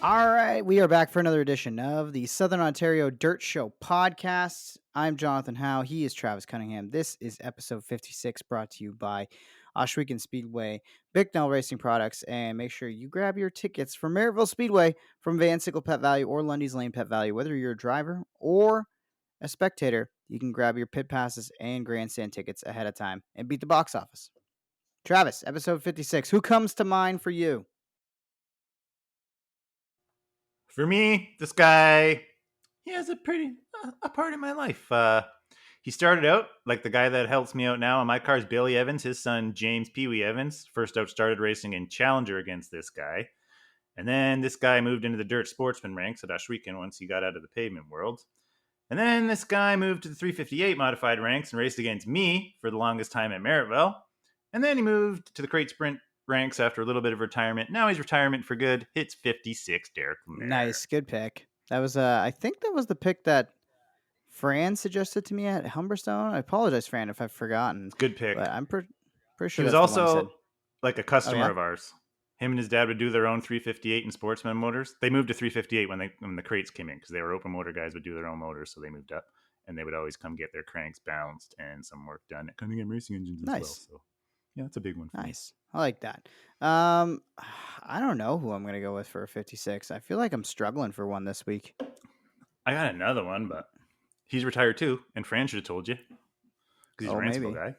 All right, we are back for another edition of the Southern Ontario Dirt Show podcast. I'm Jonathon Howe. He is Travis Cunningham. This is episode 56, brought to you by Ohsweken Speedway, Bicknell Racing Products, and make sure you grab your tickets for Merrittville Speedway from Vasickle Pet Valu or Lundy's Lane Pet Valu. Whether you're a driver or a spectator, you can grab your pit passes and grandstand tickets ahead of time and beat the box office. Travis, episode 56. Who comes to mind for you? For me, this guy, he has a part in my life. He started out like the guy that helps me out now on my car is Billy Evans. His son, James Pee Wee Evans, first out started racing in Challenger against this guy. And then this guy moved into the dirt sportsman ranks at Ohsweken once he got out of the pavement world. And then this guy moved to the 358 modified ranks and raced against me for the longest time at Merrittville. And then he moved to the crate sprint ranks after a little bit of retirement. Now he's retirement for good. Hits 56, Derek Lemaire. Nice, good pick. That was I think that was the pick that Fran suggested to me at Humberstone. I apologize, Fran, if I've forgotten. Good pick. But I'm pretty sure He was that's the one also said. like a customer yeah? of ours. Him and his dad would do their own 358 and sportsman motors. They moved to 358 when the crates came in because they were open motor guys would do their own motors, so they moved up and they would always come get their cranks balanced and some work done at Cunningham racing engines as well. So yeah, that's a big one for me. Nice. I like that. I don't know who I'm gonna go with for a 56. I feel like I'm struggling for one this week. I got another one, but he's retired too, and Fran should have told you because he's a Ranceville guy.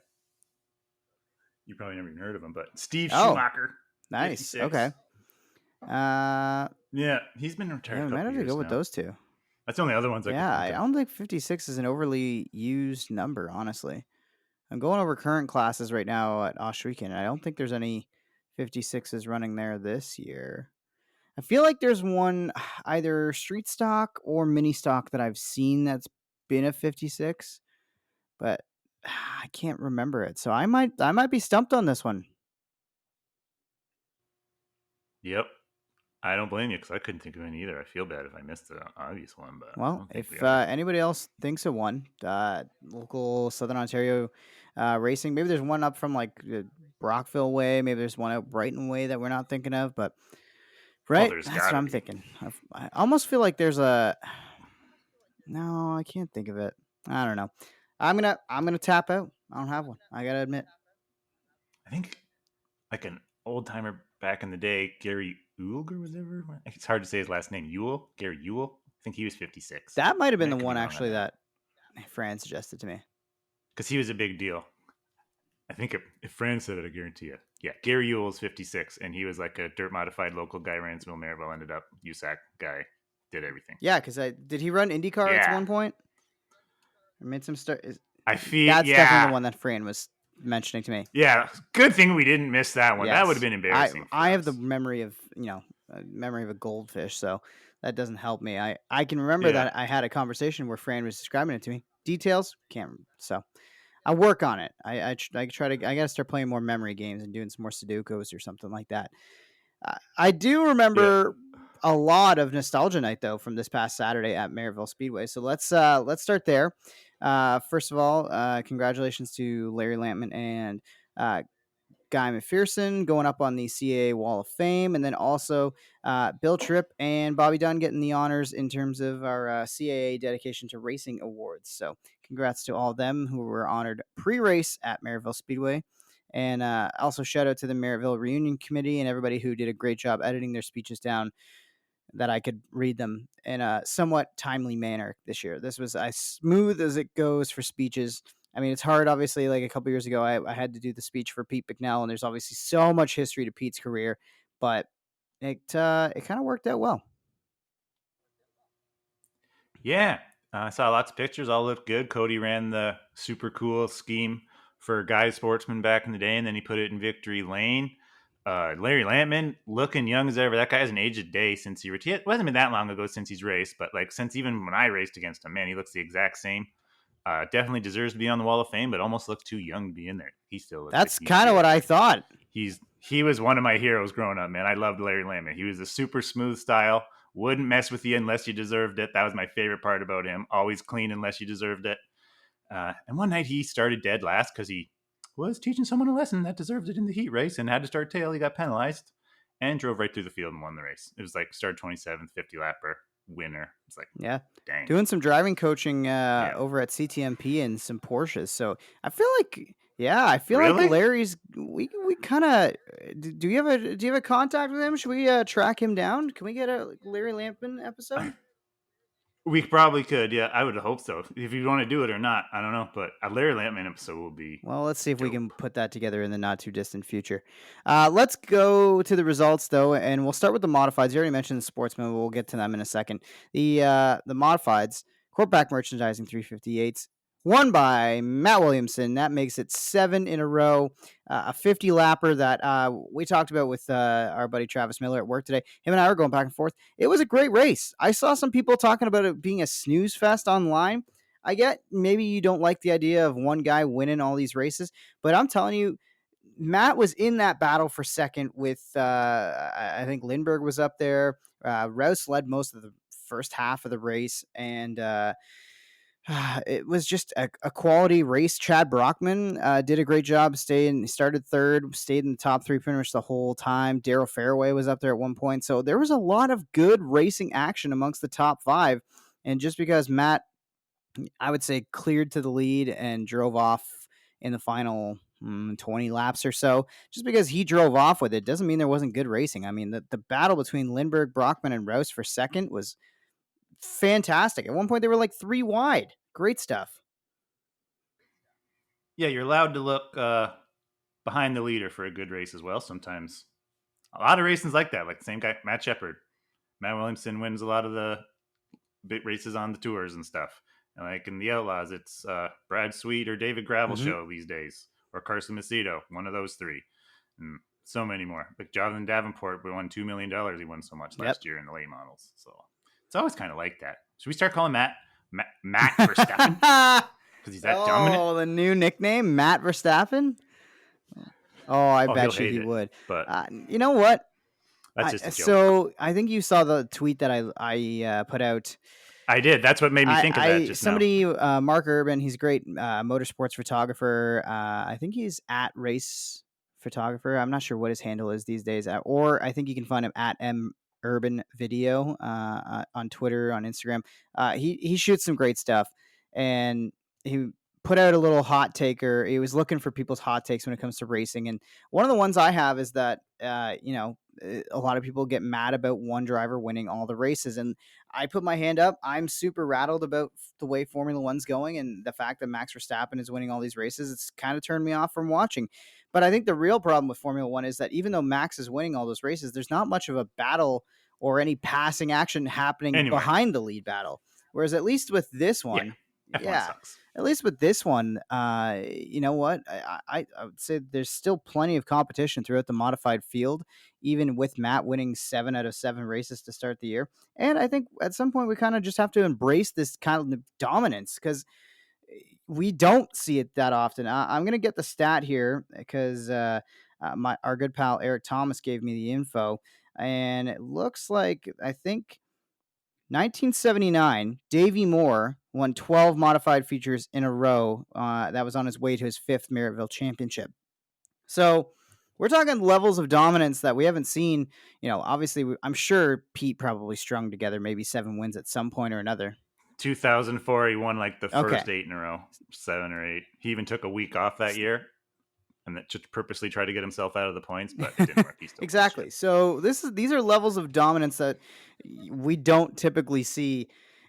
You probably never even heard of him, but Steve Schumacher. Nice. 56. Okay. Yeah, he's been retired. Yeah, we might have to go with those two. That's the only other ones I can think of. I don't think 56 is an overly used number, honestly. I'm going over current classes right now at Ohsweken. I don't think there's any 56s running there this year. I feel like there's one either street stock or mini stock that I've seen that's been a 56, but I can't remember it. So I might be stumped on this one. Yep. I don't blame you because I couldn't think of any either. I feel bad if I missed the obvious one. But well, if anybody else thinks of one, local Southern Ontario racing, maybe there's one up from like Brockville way, maybe there's one out Brighton way that we're not thinking of, but right, that's what I'm thinking. I almost feel like there's a. No, I can't think of it. I don't know. I'm gonna tap out. I don't have one. I gotta admit. I think like an old timer back in the day, Gary Uhl, was ever. It's hard to say his last name. Gary Uhl. I think he was 56. That might have been the one actually that Fran suggested to me. Because he was a big deal. I think if Fran said it, I guarantee you. Yeah, Gary Uhl's 56, and he was like a dirt modified local guy. Ransville, Merrittville, ended up USAC guy, did everything. Yeah, because did he run IndyCar at one point? I made some start. I feel that's definitely the one that Fran was mentioning to me. Yeah, good thing we didn't miss that one. Yes. That would have been embarrassing. I have the memory of a goldfish, so that doesn't help me. I can remember that I had a conversation where Fran was describing it to me. Details can't. So I'll work on it. I gotta start playing more memory games and doing some more Sudokus or something like that. I do remember a lot of nostalgia night though from this past Saturday at Merrittville Speedway. So let's start there. First of all, congratulations to Larry Lampman and Guy McPherson going up on the CAA Wall of Fame, and then also Bill Tripp and Bobby Dunn getting the honors in terms of our CAA Dedication to Racing Awards. So congrats to all of them who were honored pre-race at Merrittville Speedway. And also shout out to the Merrittville Reunion Committee and everybody who did a great job editing their speeches down that I could read them in a somewhat timely manner this year. This was as smooth as it goes for speeches. I mean, it's hard, obviously, like a couple years ago, I had to do the speech for Pete Bicknell, and there's obviously so much history to Pete's career, but it kind of worked out well. Yeah, I saw lots of pictures. All looked good. Cody ran the super cool scheme for Guy Sportsman back in the day, and then he put it in Victory Lane. Larry Lampman, looking young as ever. That guy hasn't aged a day since he retired. It wasn't been that long ago since he's raced, but like since even when I raced against him, man, he looks the exact same. Definitely deserves to be on the Wall of Fame, but almost looks too young to be in there. He still looks. That's kind of what I thought. He was one of my heroes growing up, man. I loved Larry Lampman. He was a super smooth style. Wouldn't mess with you unless you deserved it. That was my favorite part about him. Always clean unless you deserved it. And one night he started dead last because he was teaching someone a lesson that deserved it in the heat race and had to start tail. He got penalized. and drove right through the field and won the race. It was like started 27th, 50 lapper, winner. It's like, Yeah. dang. Doing some driving coaching Yeah. over at CTMP and some Porsches. So I feel like, yeah, I feel like Really? Larry's. We kind of. Do you have a contact with him? Should we track him down? Can we get a Larry Lampin episode? We probably could. Yeah, I would hope so. If you want to do it or not, I don't know. But a Larry Lampman episode will be Well, let's see if we can dope. put that together in the not too distant future. Let's go to the results though, and we'll start with the modifieds. You already mentioned the sportsmen, but we'll get to them in a second. The modifieds, Corkback Merchandising 358s, won by Matt Williamson. That makes it 7 in a row. A 50 lapper that we talked about with our buddy Travis Miller at work today. Him and I were going back and forth. It was a great race. I saw some people talking about it being a snooze fest online. I get maybe you don't like the idea of one guy winning all these races, but I'm telling you, Matt was in that battle for second with, I think Lindbergh was up there. Rouse led most of the first half of the race, and it was just a quality race. Chad Brockman did a great job. Started third, stayed in the top three pretty much the whole time. Daryl Fairway was up there at one point. So there was a lot of good racing action amongst the top five. And just because Matt, I would say, cleared to the lead and drove off in the final 20 laps or so. Just because he drove off with it doesn't mean there wasn't good racing. I mean, the battle between Lindbergh, Brockman, and Rouse for second was fantastic. At one point, they were like 3 wide. Great stuff. Yeah, you're allowed to look behind the leader for a good race as well. Sometimes a lot of races like that. Like the same guy, Matt Shepard. Matt Williamson wins a lot of the big races on the tours and stuff. And like in the Outlaws, it's Brad Sweet or David Gravel Mm-hmm. show these days, or Carson Macedo, one of those three, and so many more. Like Jonathan Davenport, we won $2 million. He won so much last year in the late models. So it's always kind of like that. Should we start calling Matt Verstappen because he's that dominant? Oh, the new nickname, Matt Verstappen. Oh, I Oh, he'll bet you hate he it, would. but You know what? that's just a joke. So I think you saw the tweet that I put out. I did. That's what made me think of that just Somebody, now. Mark Urban, he's a great motorsports photographer. I think he's at Race Photographer. I'm not sure what his handle is these days, or I think you can find him at M Urban Video on Twitter, on Instagram. He shoots some great stuff, and he put out a little hot taker. He was looking for people's hot takes when it comes to racing, and one of the ones I have is that a lot of people get mad about one driver winning all the races, and I put my hand up. I'm super rattled about the way Formula One's going and the fact that Max Verstappen is winning all these races. It's kind of turned me off from watching. But I think the real problem with Formula One is that even though Max is winning all those races, there's not much of a battle or any passing action happening Anywhere. behind the lead battle. Whereas at least with this one, F1 sucks. at least with this one, you know what? I would say there's still plenty of competition throughout the modified field, even with Matt winning 7 out of 7 races to start the year. And I think at some point we kind of just have to embrace this kind of dominance because we don't see it that often. I'm going to get the stat here because our good pal Eric Thomas gave me the info, and it looks like I think 1979, Davey Moore won 12 modified features in a row. That was on his way to his 5th Merrittville championship. So we're talking levels of dominance that we haven't seen. Obviously, I'm sure Pete probably strung together maybe 7 wins at some point or another. 2004, he won like the first Okay. 8 in a row, 7 or 8. He even took a week off that year, and that just purposely tried to get himself out of the points, but it didn't work. He still Exactly. So these are levels of dominance that we don't typically see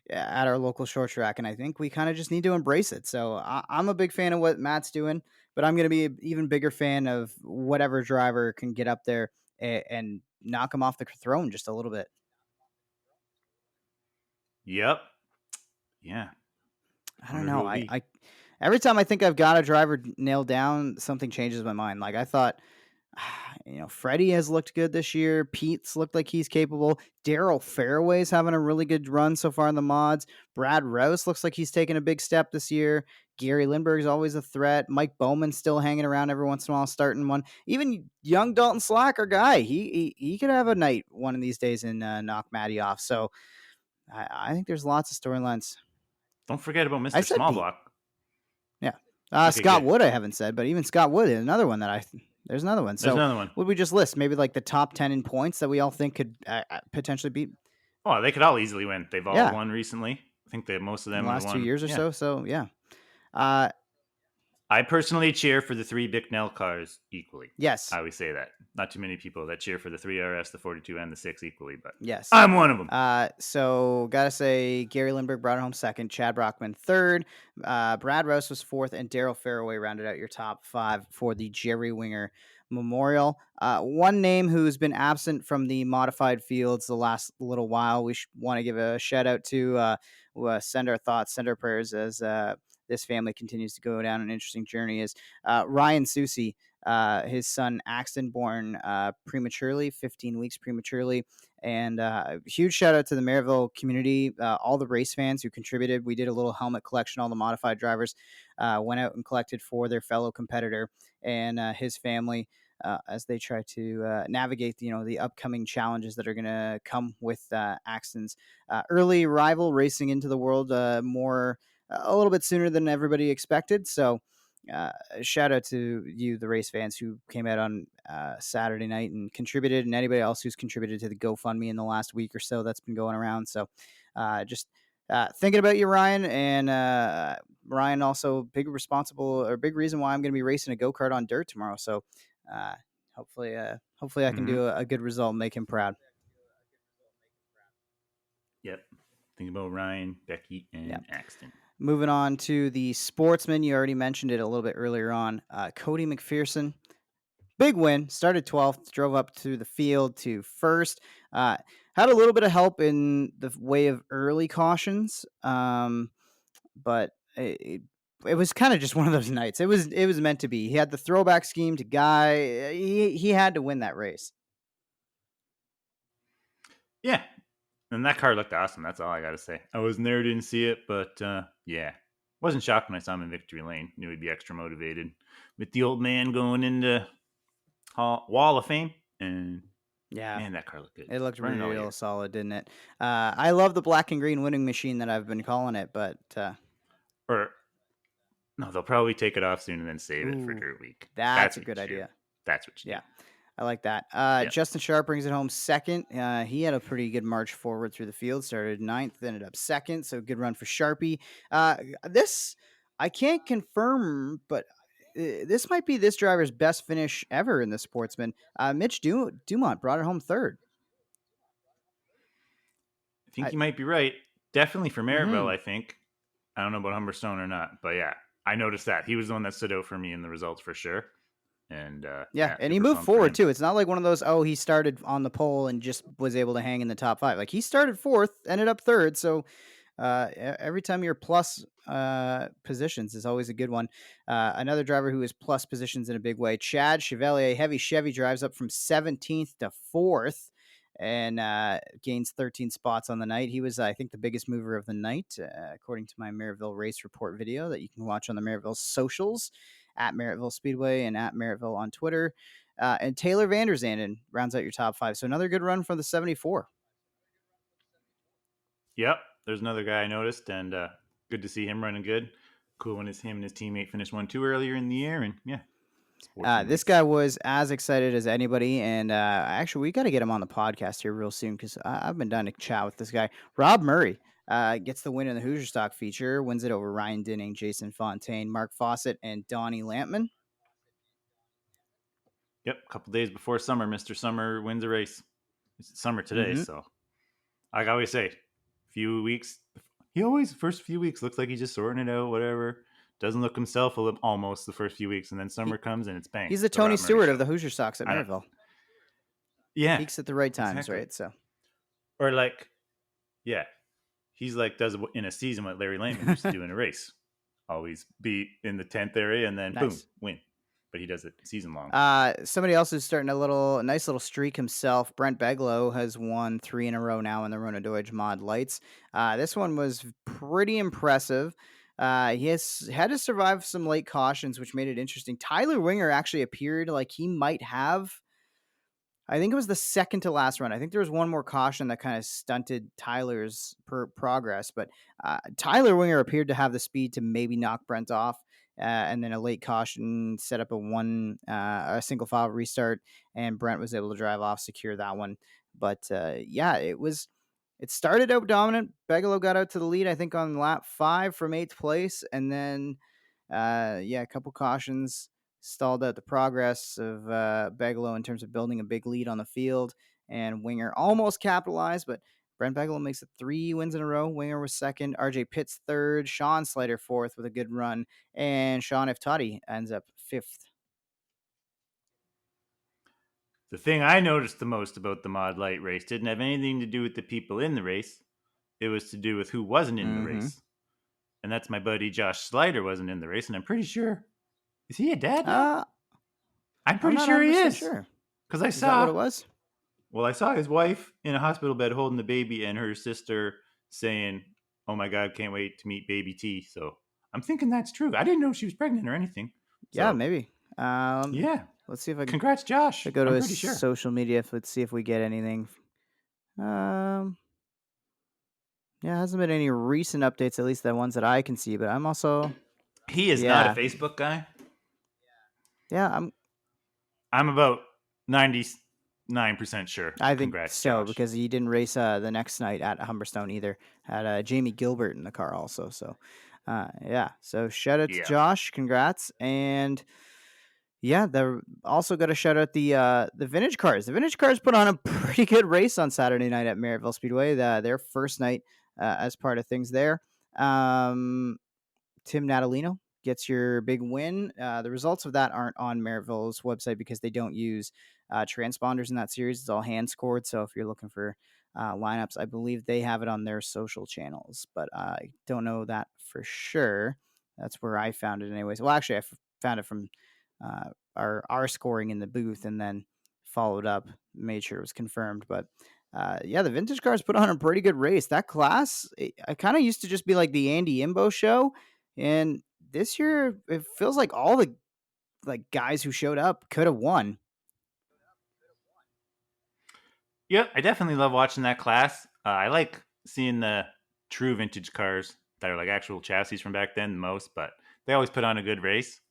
at our local short track, and I think we kind of just need to embrace it. So I'm a big fan of what Matt's doing, but I'm going to be an even bigger fan of whatever driver can get up there and knock him off the throne just a little bit. Yep. Yeah. I don't know. I every time I think I've got a driver nailed down, something changes my mind. Like I thought, Freddie has looked good this year. Pete's looked like he's capable. Daryl Fairway's having a really good run so far in the mods. Brad Rouse looks like he's taken a big step this year. Gary Lindbergh's always a threat. Mike Bowman's still hanging around every once in a while, starting one. Even young Dalton Slack, our guy, he could have a night one of these days and knock Matty off. So I think there's lots of storylines. Don't forget about I Mr. said Pete. Smallblock. Yeah. Okay, Scott good. Wood, I haven't said, but even Scott Wood is another one that There's another one. There's So, another one. would we just list maybe like the top 10 in points that we all think could potentially beat Oh, they could all easily win. They've all yeah, won recently. I think that most of in them the have last 2 won. years or Yeah. so? So, yeah. Uh, I personally cheer for the 3 Bicknell cars equally. yes. I always say that. Not too many people that cheer for the 3RS, the 42, and the 6 equally, but Yes. I'm one of them. So gotta say, Gary Lindbergh brought it home second, Chad Brockman third, Brad Rouse was fourth, and Daryl Fairway rounded out your top 5 for the Jerry Winger Memorial. One name who's been absent from the modified fields the last little while, we want to give a shout out to, send our thoughts, send our prayers as this family continues to go down an interesting journey. Is Ryan Susi. His son Axton born prematurely, 15 weeks prematurely. And huge shout out to the Merrittville community, all the race fans who contributed. We did a little helmet collection. All the modified drivers went out and collected for their fellow competitor and his family as they try to navigate, the upcoming challenges that are going to come with Axton's early arrival, racing into the world more a little bit sooner than everybody expected. So shout out to you, the race fans who came out on Saturday night and contributed, and anybody else who's contributed to the GoFundMe in the last week or so that's been going around. So just thinking about you, Ryan, and Ryan also big reason why I'm going to be racing a go-kart on dirt tomorrow. So uh, hopefully I can Mm-hmm. do a good result and make him proud. Yep. Think about Ryan, Becky, Yeah. and Axton. Moving on to the sportsman, you already mentioned it a little bit earlier on. Cody McPherson, big win. Started 12th, drove up to the field to first. Had a little bit of help in the way of early cautions, but it was kind of just one of those nights. It was meant to be. He had the throwback scheme to Guy. He had to win that race. Yeah. And that car looked awesome. That's all I got to say. I wasn't there, didn't see it, but yeah. Wasn't shocked when I saw him in victory lane. Knew he'd be extra motivated with the old man going into Wall of Fame. And Yeah, man, that car looked good. it looked Running all real year. solid, didn't it? I love the black and green winning machine that I've been calling it, but Or no, they'll probably take it off soon and then save it for ooh, Dirt Week. that's a That's what good you do. idea. That's what you Yeah, do. I like that. Yeah. Justin Sharp brings it home second. He had a pretty good march forward through the field. Started ninth, ended up second. So good run for Sharpie. This I can't confirm, but this might be this driver's best finish ever in the Sportsman. Mitch Dumont brought it home third. I think I, you might be right. Definitely for Merrittville, mm-hmm. I think. I don't know about Humberstone or not, but yeah, I noticed that. He was the one that stood out for me in the results for sure. And Yeah, yeah, and he super moved pumped for forward him. too. It's not like one of those, he started on the pole and just was able to hang in the top 5. Like he started fourth, ended up third. So every time you're plus positions is always a good one. Another driver who is plus positions in a big way, Chad Chevalier, heavy Chevy, drives up from 17th to 4th and gains 13 spots on the night. He was, I think, the biggest mover of the night, according to my Merrittville race report video that you can watch on the Merrittville socials at Merrittville Speedway and at Merrittville on Twitter. And Taylor Vanderzanden rounds out your top 5. So another good run for the 74. Yep, there's another guy I noticed, and good to see him running good. Cool when him and his teammate finished 1-2 earlier in the year, and yeah, This guy was as excited as anybody, and actually, we got to get him on the podcast here real soon because I've been dying to chat with this guy. Rob Murray gets the win in the Hoosier Stock feature, wins it over Ryan Dinning, Jason Fontaine, Mark Fawcett, and Donnie Lampman. Yep, a couple days before summer, Mr. Summer wins a race. It's summer today, Mm-hmm. so like I always say, few weeks. He always first few weeks looks like he's just sorting it out, whatever. Doesn't look himself almost the first few weeks, and then summer comes and it's bang. He's the The Tony Rob Murray Stewart of show. the Hoosier Stocks at I don't. Merrittville. Yeah, Peaks at the right times, exactly. right? So, Or like, yeah, he's like does in a season what Larry Lampman used to do in a race. Always be in the 10th area and then boom, nice. win. But he does it season long. Somebody else who's starting a nice little streak himself. Brent Beglow has won 3 in a row now in the Rona Deutsch Mod Lights. This one was pretty impressive. He has had to survive some late cautions, which made it interesting. Tyler Winger actually appeared like he might have. I think it was the second to last run. I think there was one more caution that kind of stunted Tyler's progress, but Tyler Winger appeared to have the speed to maybe knock Brent off. and then a late caution set up a single file restart, and Brent was able to drive off, secure that one. But yeah, it started out dominant. Bigelow got out to the lead, I think, on lap 5 from 8th place, and then yeah, a couple cautions stalled out the progress of Bigelow in terms of building a big lead on the field, and Winger almost capitalized, but Brent Bigelow makes it 3 wins in a row. Winger was second, RJ Pitts third, Sean Slater fourth with a good run, and Sean Iftati ends up fifth. The thing I noticed the most about the Mod Light race didn't have anything to do with the people in the race. It was to do with who wasn't in the Mm-hmm. race. And that's my buddy Josh Slider wasn't in the race, and I'm pretty sure. Is he a dad now? Uh, I'm I'm pretty not sure he 100% is. sure. Because I Is that what saw it was? Well, I saw his wife in a hospital bed holding the baby and her sister saying, "Oh my God, can't wait to meet baby T." So I'm thinking that's true. I didn't know she was pregnant or anything. Yeah, So maybe. yeah, Let's see if I can congrats, Josh. go to I'm his pretty sure social media. Let's see if we get anything. Um, yeah, hasn't been any recent updates, at least the ones that I can see. But I'm also, he is not a yeah, Facebook guy. yeah, I'm about 99% sure. I think Congrats, so Josh. because he didn't race the next night at Humberstone either. Had Jamie Gilbert in the car also. So, yeah. So shout out to Yeah. Josh. Congrats. And yeah, the also got to shout out the vintage cars. The vintage cars put on a pretty good race on Saturday night at Merrittville Speedway. Their first night as part of things there. Um, Tim Natalino gets your big win. The results of that aren't on Merrittville's website because they don't use transponders in that series. It's all hand scored. So if you're looking for lineups, I believe they have it on their social channels, but I don't know that for sure. That's where I found it, anyways. Well, actually, found it from our scoring in the booth, and then followed up, made sure it was confirmed. But yeah, the vintage cars put on a pretty good race. That class, I kind of used to just be like the Andy Imbo show, and this year it feels like all the guys who showed up could have won. Yep, I definitely love watching that class. I like seeing the true vintage cars that are like actual chassis from back then the most, but they always put on a good race.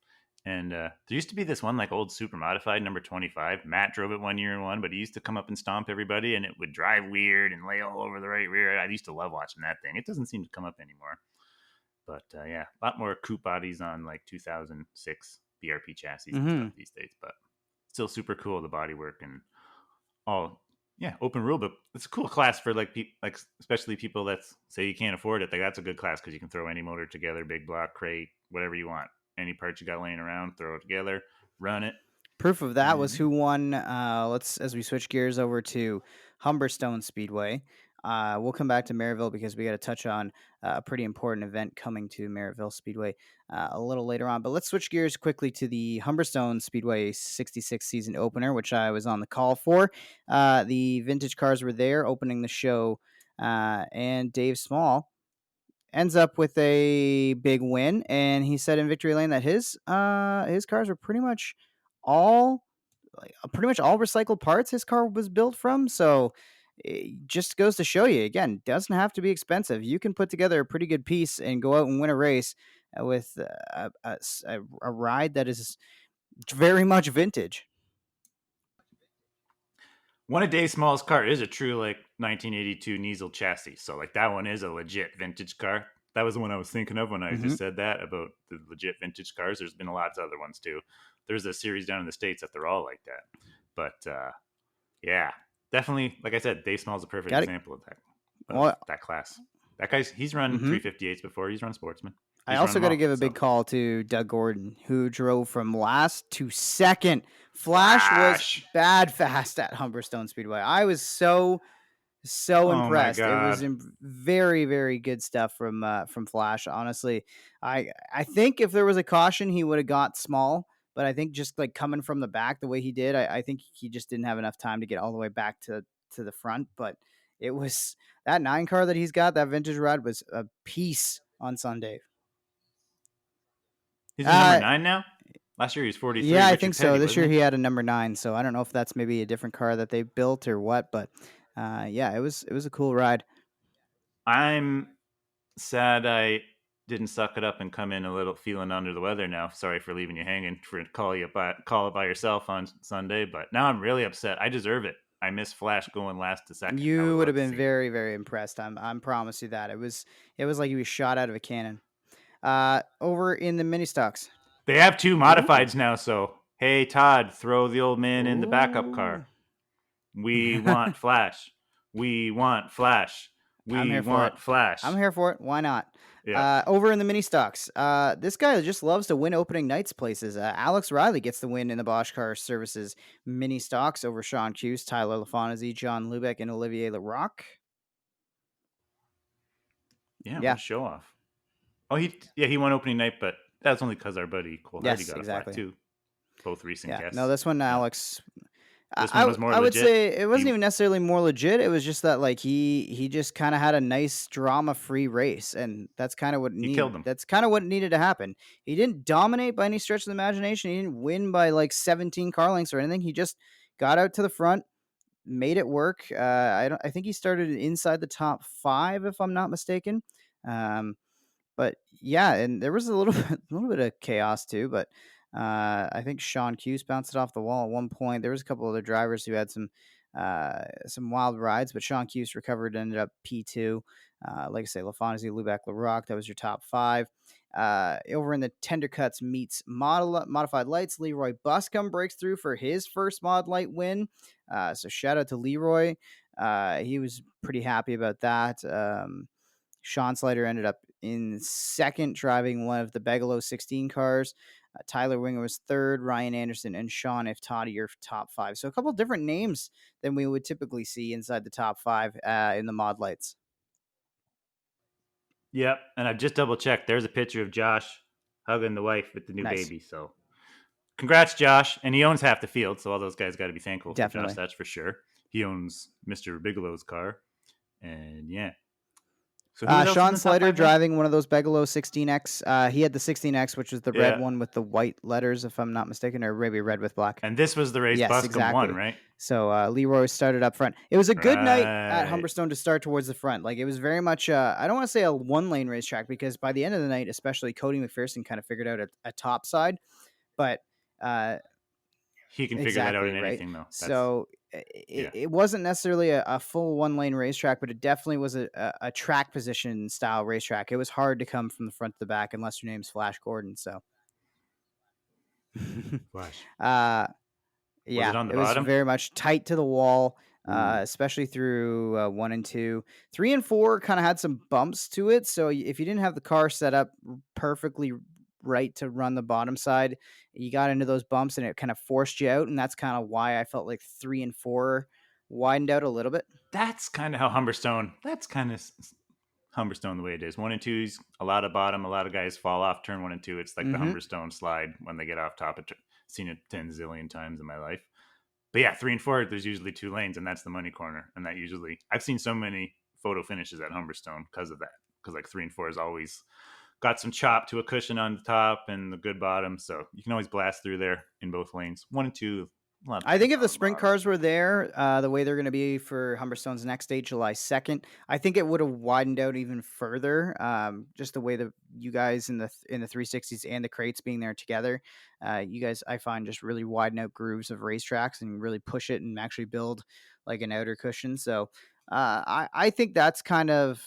And there used to be this one like old super modified number 25. Matt drove it one year and won, but he used to come up and stomp everybody and it would drive weird and lay all over the right rear. I used to love watching that thing. It doesn't seem to come up anymore. But yeah, a lot more coupe bodies on like 2006 BRP chassis and stuff Mm-hmm. these days, but still super cool, the bodywork and all. Yeah, open rule book. It's a cool class for like especially people that say you can't afford it. Like that's a good class because you can throw any motor together, big block, crate, whatever you want. Any parts you got laying around, throw it together, run it. Proof of that was And who won. Let's as we switch gears over to Humberstone Speedway. We'll come back to Merrittville because we got to touch on a pretty important event coming to Merrittville Speedway a little later on. But let's switch gears quickly to the Humberstone Speedway 66 season opener, which I was on the call for. The vintage cars were there opening the show, and Dave Small ends up with a big win, and he said in victory lane that his cars were pretty much all recycled parts his car was built from. So it just goes to show you again, doesn't have to be expensive. You can put together a pretty good piece and go out and win a race with a ride that is very much vintage. one of Dave Small's car is a true like 1982 Niesel chassis. So like that one is a legit vintage car. That was the one I was thinking of when I Mm-hmm. just said that about the legit vintage cars. There's been a lot of other ones too. There's a series down in the States that they're all like that. But yeah, definitely, like I said, Dave Small's a perfect Got it. example of Well, that class. That guy's he's run mm-hmm. 358s before. He's run Sportsman. I He's run also them got to all. give a So big call to Doug Gordon, who drove from last to second. Flash was Flash. bad fast at Humberstone Speedway. I was so Oh my impressed. It was god. very very good stuff from Flash. Honestly, I think if there was a caution, he would have got small. But I think just like coming from the back the way he did, I think he just didn't have enough time to get all the way back to the front. But it was that 9 car that he's got, that vintage ride was a piece on Sunday. He's a number Uh, 9 now? Last year he was 43, yeah, I think Richard so. Petty, This wasn't year he? he had a number 9, so I don't know if that's maybe a different car that they built or what, but yeah, it was a cool ride. I'm sad I didn't suck it up and come in a little feeling under the weather now. Sorry for leaving you hanging for call it by yourself on Sunday, but now I'm really upset. I deserve it. I miss Flash going last to second. I would You would have love to been see it. very, very impressed. I'm promise you that. It was like he was shot out of a cannon. Over in the mini stocks. They have two Ooh. modifieds now, so hey Todd, throw the old man in the backup Ooh. car. We want Flash. We want Flash. I'm We here for it. want Flash. I'm here for it. Why not? Yeah. Over in the mini stocks, this guy just loves to win opening nights places. Alex Riley gets the win in the Bosch Car Services mini stocks over Sean Cuse, Tyler LaFontaine, John Lubeck, and Olivier Larocque. Yeah, what Yeah. a show off. Oh, he won opening night, but that's only because our buddy Cole Hardy Yes, got a flat exactly. too. Both recent Yeah. No, guests. this one, Yeah. Alex. This one was more I would legit. say it wasn't He even necessarily more legit. It was just that like he just kind of had a nice drama free race, and that's kind of what he killed him. that's kind of what needed to happen. He didn't dominate by any stretch of the imagination. He didn't win by like 17 car lengths or anything. He just got out to the front, made it work. I think he started inside the top 5 if I'm not mistaken. Um, but yeah, and there was a little a little bit of chaos too, but I think Sean Cuse bounced it off the wall at one point. There was a couple other drivers who had some wild rides, but Sean Cuse recovered and ended up P2. Like I say, LaFontaine, Lubeck, Larocque, that was your top 5. Over in the Tender Cuts meets modified lights, Leroy Buscombe breaks through for his first mod light win. So shout out to Leroy. He was pretty happy about that. Sean Slater ended up in second, driving one of the Bigelow 16 cars. Tyler Winger was third, Ryan Anderson and Sean Iftati are top 5. So a couple different names than we would typically see inside the top 5 in the mod lights. Yep, and I've just double checked. There's a picture of Josh hugging the wife with the new Nice. baby. So, congrats, Josh. And he owns half the field, so all those guys got to be thankful Definitely. for Josh. That's for sure. He owns Mr. Bigelow's car, and yeah. So who else in Sean the top Slater 5 then? driving one of those Bigelow 16X. He had the 16X, which was the red Yeah. one with the white letters, if I'm not mistaken, or maybe red with black. And this was the race Yes, Buscombe won, exactly. right? So Leroy started up front. It was a good night at Right. Humberstone to start towards the front. Like it was very much, I don't want to say a one-lane racetrack because by the end of the night, especially Cody McPherson kind of figured out a top side, but He can figure that out exactly in right. anything, though. So yeah. it wasn't necessarily a full one-lane racetrack, but it definitely was a track position style racetrack. It was hard to come from the front to the back unless your name's Flash Gordon. So, Flash. yeah, it on the it was bottom? very much tight to the wall, Ooh. especially through 1 and 2. 3 and 4 kind of had some bumps to it. So if you didn't have the car set up perfectly right to run the bottom side, you got into those bumps and it kind of forced you out. And that's kind of why I felt like 3 and 4 widened out a little bit. That's kind of how Humberstone. That's kind of Humberstone the way it is. 1 and 2's a lot of bottom. A lot of guys fall off turn 1 and 2. It's like the Humberstone slide when they get off top. Seen it 10 zillion times in my life. But yeah, 3 and 4, there's usually 2 lanes, and that's the money corner. And that usually, I've seen so many photo finishes at Humberstone because of that. Because like 3 and 4 is always got some chop to a cushion on the top and the good bottom. So you can always blast through there in both lanes. 1 and 2. I think if the sprint cars were there, the way they're going to be for Humberstone's next date, July 2nd, I think it would have widened out even further. Just the way that you guys in the 360s and the crates being there together, you guys, I find, just really widen out grooves of racetracks and really push it and actually build like an outer cushion. So I think that's kind of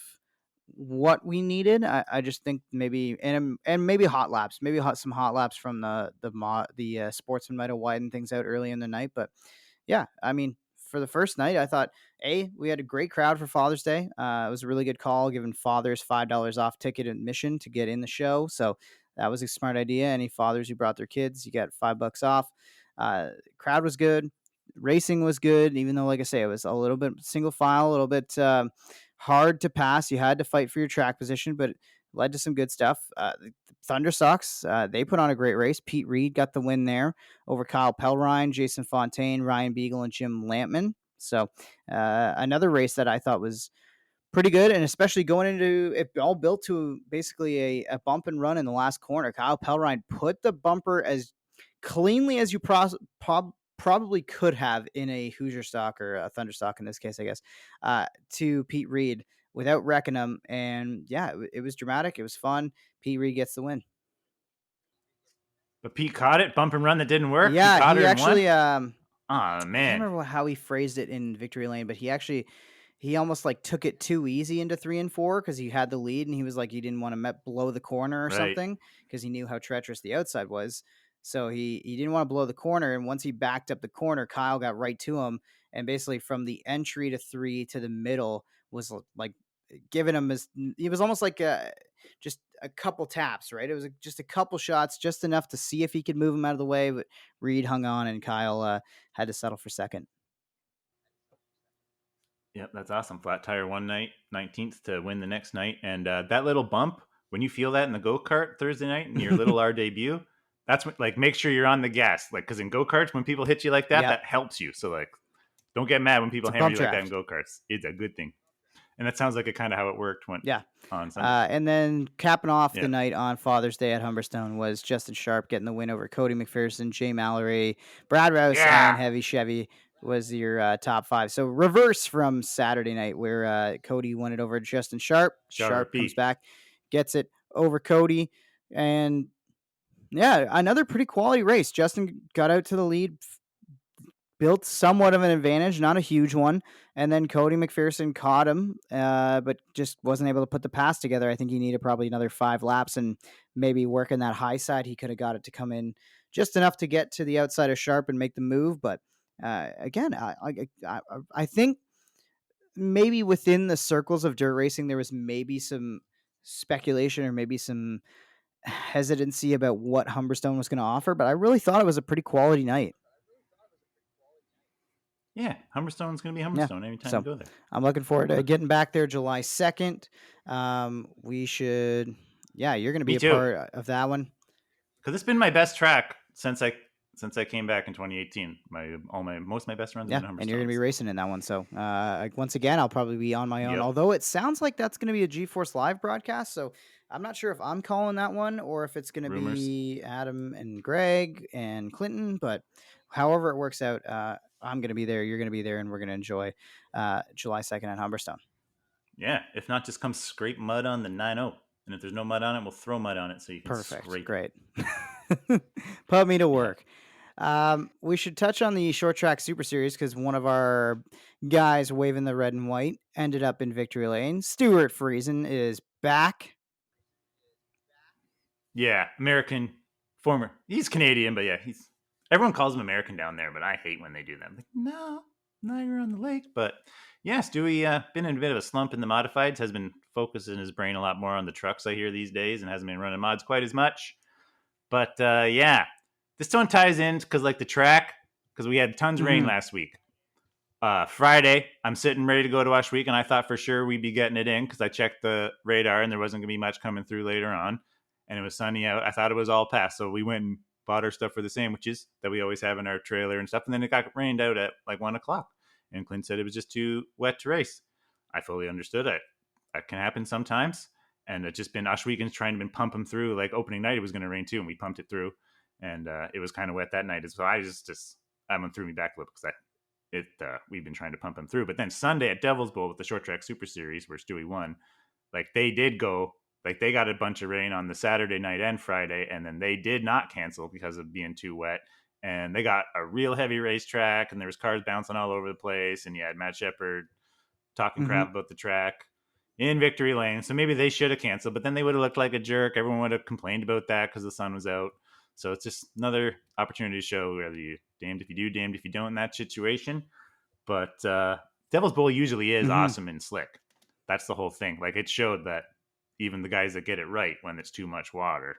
what we needed. I just think maybe and maybe hot laps, maybe some hot laps from the sportsman might have widened things out early in the night. But yeah, I mean, for the first night, I thought we had a great crowd for Father's Day. It was a really good call, giving fathers $5 off ticket admission to get in the show. So that was a smart idea. Any fathers who brought their kids, you got $5 off. Crowd was good. Racing was good, even though, like I say, it was a little bit single file, a little bit hard to pass. You had to fight for your track position, but it led to some good stuff. The Thunder Sox, they put on a great race. Pete Reed got the win there over Kyle Pellrine, Jason Fontaine, Ryan Beagle, and Jim Lampman. So another race that I thought was pretty good, and especially going into it, all built to basically a bump and run in the last corner. Kyle Pellrine put the bumper as cleanly as you probably could have in a Hoosier stock or a Thunder stock in this case, I guess, to Pete Reed without wrecking him. And yeah, it was dramatic. It was fun. Pete Reed gets the win. But Pete caught it, bump and run that didn't work. He Yeah, caught he her and won. actually Oh I can't man, remember how he phrased it in victory lane, but he almost like took it too easy into 3 and 4 because he had the lead and he was like he didn't want to blow the corner or right? something because he knew how treacherous the outside was. So he didn't want to blow the corner, and once he backed up the corner, Kyle got right to him, and basically from the entry to 3 to the middle was like giving him his. It was almost like just a couple taps, right? It was just a couple shots, just enough to see if he could move him out of the way, but Reed hung on, and Kyle had to settle for second. Yep, that's awesome. Flat tire one night, 19th to win the next night. And that little bump, when you feel that in the go-kart Thursday night in your little R debut, that's what, like, make sure you're on the gas. Like, because in go-karts, when people hit you like that, Yep. that helps you. So, like, don't get mad when It's people a hammer bump you like that in draft. go-karts. It's a good thing. And that sounds like it kind of how it worked Yeah. on Sunday. And then capping off Yeah. the night on Father's Day at Humberstone was Justin Sharp getting the win over Cody McPherson, Jay Mallory, Brad Rouse, Yeah. and Heavy Chevy was your top 5. So reverse from Saturday night where Cody won it over Justin Sharp. Sharp comes Sharpie. back, gets it over Cody. And yeah, another pretty quality race. Justin got out to the lead, built somewhat of an advantage, not a huge one. And then Cody McPherson caught him, but just wasn't able to put the pass together. I think he needed probably another 5 laps and maybe working that high side. He could have got it to come in just enough to get to the outside of Sharp and make the move. But again, I think maybe within the circles of dirt racing, there was maybe some speculation or maybe some hesitancy about what Humberstone was going to offer. But I really thought it was a pretty quality night. Yeah, Humberstone's going to be Yeah. Humberstone anytime So you go there. I'm looking forward to getting back there July 2nd. We should, yeah, you're going to be Me a too. part of that one. Because it's been my best track since I came back in 2018. Most of my best runs have been Humberstone. And you're going to be racing in that one. So once again, I'll probably be on my own. Yep. Although it sounds like that's going to be a G-Force Live broadcast. So I'm not sure if I'm calling that one or if it's going to be Adam and Greg and Clinton. But however it works out, I'm going to be there. You're going to be there, and we're going to enjoy July 2nd at Humberstone. Yeah, if not, just come scrape mud on the 9.0. And if there's no mud on it, we'll throw mud on it so you can scrape. Great. Put me to work. Yeah. We should touch on the short track super series because one of our guys waving the red and white ended up in victory lane. Stuart Friesen is back. Yeah, American former. He's Canadian, but yeah, everyone calls him American down there, but I hate when they do that. I'm like, no, you're on the lake. But yeah, Stewie been in a bit of a slump in the modifieds, has been focusing his brain a lot more on the trucks, I hear, these days, and hasn't been running mods quite as much. But yeah, this one ties in because like the track, because we had tons of rain last week. Friday, I'm sitting ready to go to Ohsweken, and I thought for sure we'd be getting it in because I checked the radar and there wasn't going to be much coming through later on. And it was sunny out. I thought it was all past. So we went and bought our stuff for the sandwiches that we always have in our trailer and stuff. And then it got rained out at like 1 o'clock. And Clint said it was just too wet to race. I fully understood it. That can happen sometimes. And it's just been Ohsweken's trying to pump them through. Like opening night, it was going to rain too. And we pumped it through. And it was kind of wet that night. So I just that one threw me back a little because we've been trying to pump them through. But then Sunday at Devil's Bowl with the Short Track Super Series where Stewie won, like they did go. Like they got a bunch of rain on the Saturday night and Friday, and then they did not cancel because of being too wet. And they got a real heavy racetrack, and there was cars bouncing all over the place. And you had Matt Shepard talking crap about the track in victory lane. So maybe they should have canceled, but then they would have looked like a jerk. Everyone would have complained about that because the sun was out. So it's just another opportunity to show whether you damned if you do, damned if you don't in that situation. But Devil's Bowl usually is awesome and slick. That's the whole thing. Like it showed that even the guys that get it right when it's too much water,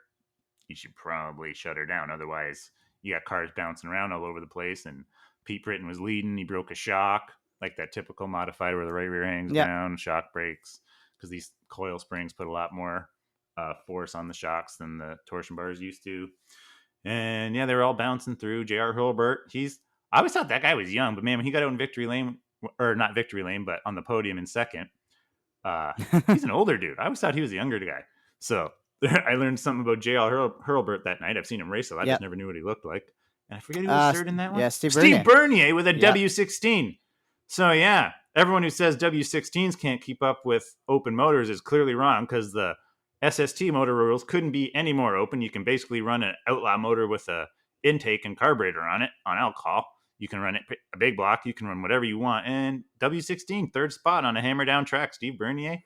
you should probably shut her down. Otherwise, you got cars bouncing around all over the place. And Pete Britton was leading. He broke a shock, like that typical modified where the right rear hangs down, shock breaks, because these coil springs put a lot more force on the shocks than the torsion bars used to. And yeah, they were all bouncing through. J.R. Hurlbert, I always thought that guy was young, but man, when he got out in victory lane, or not victory lane, but on the podium in second, he's an older dude. I always thought he was a younger guy. So I learned something about J.R. Hurlbert that night. I've seen him race, so I just never knew what he looked like. And I forget who was third in that one. Yeah, Steve Bernier with a W16. So yeah, everyone who says W16s can't keep up with open motors is clearly wrong, because the SST motor rules couldn't be any more open. You can basically run an outlaw motor with a intake and carburetor on it on alcohol. You can run it a big block. You can run whatever you want. And W16, third spot on a hammer down track. Steve Bernier,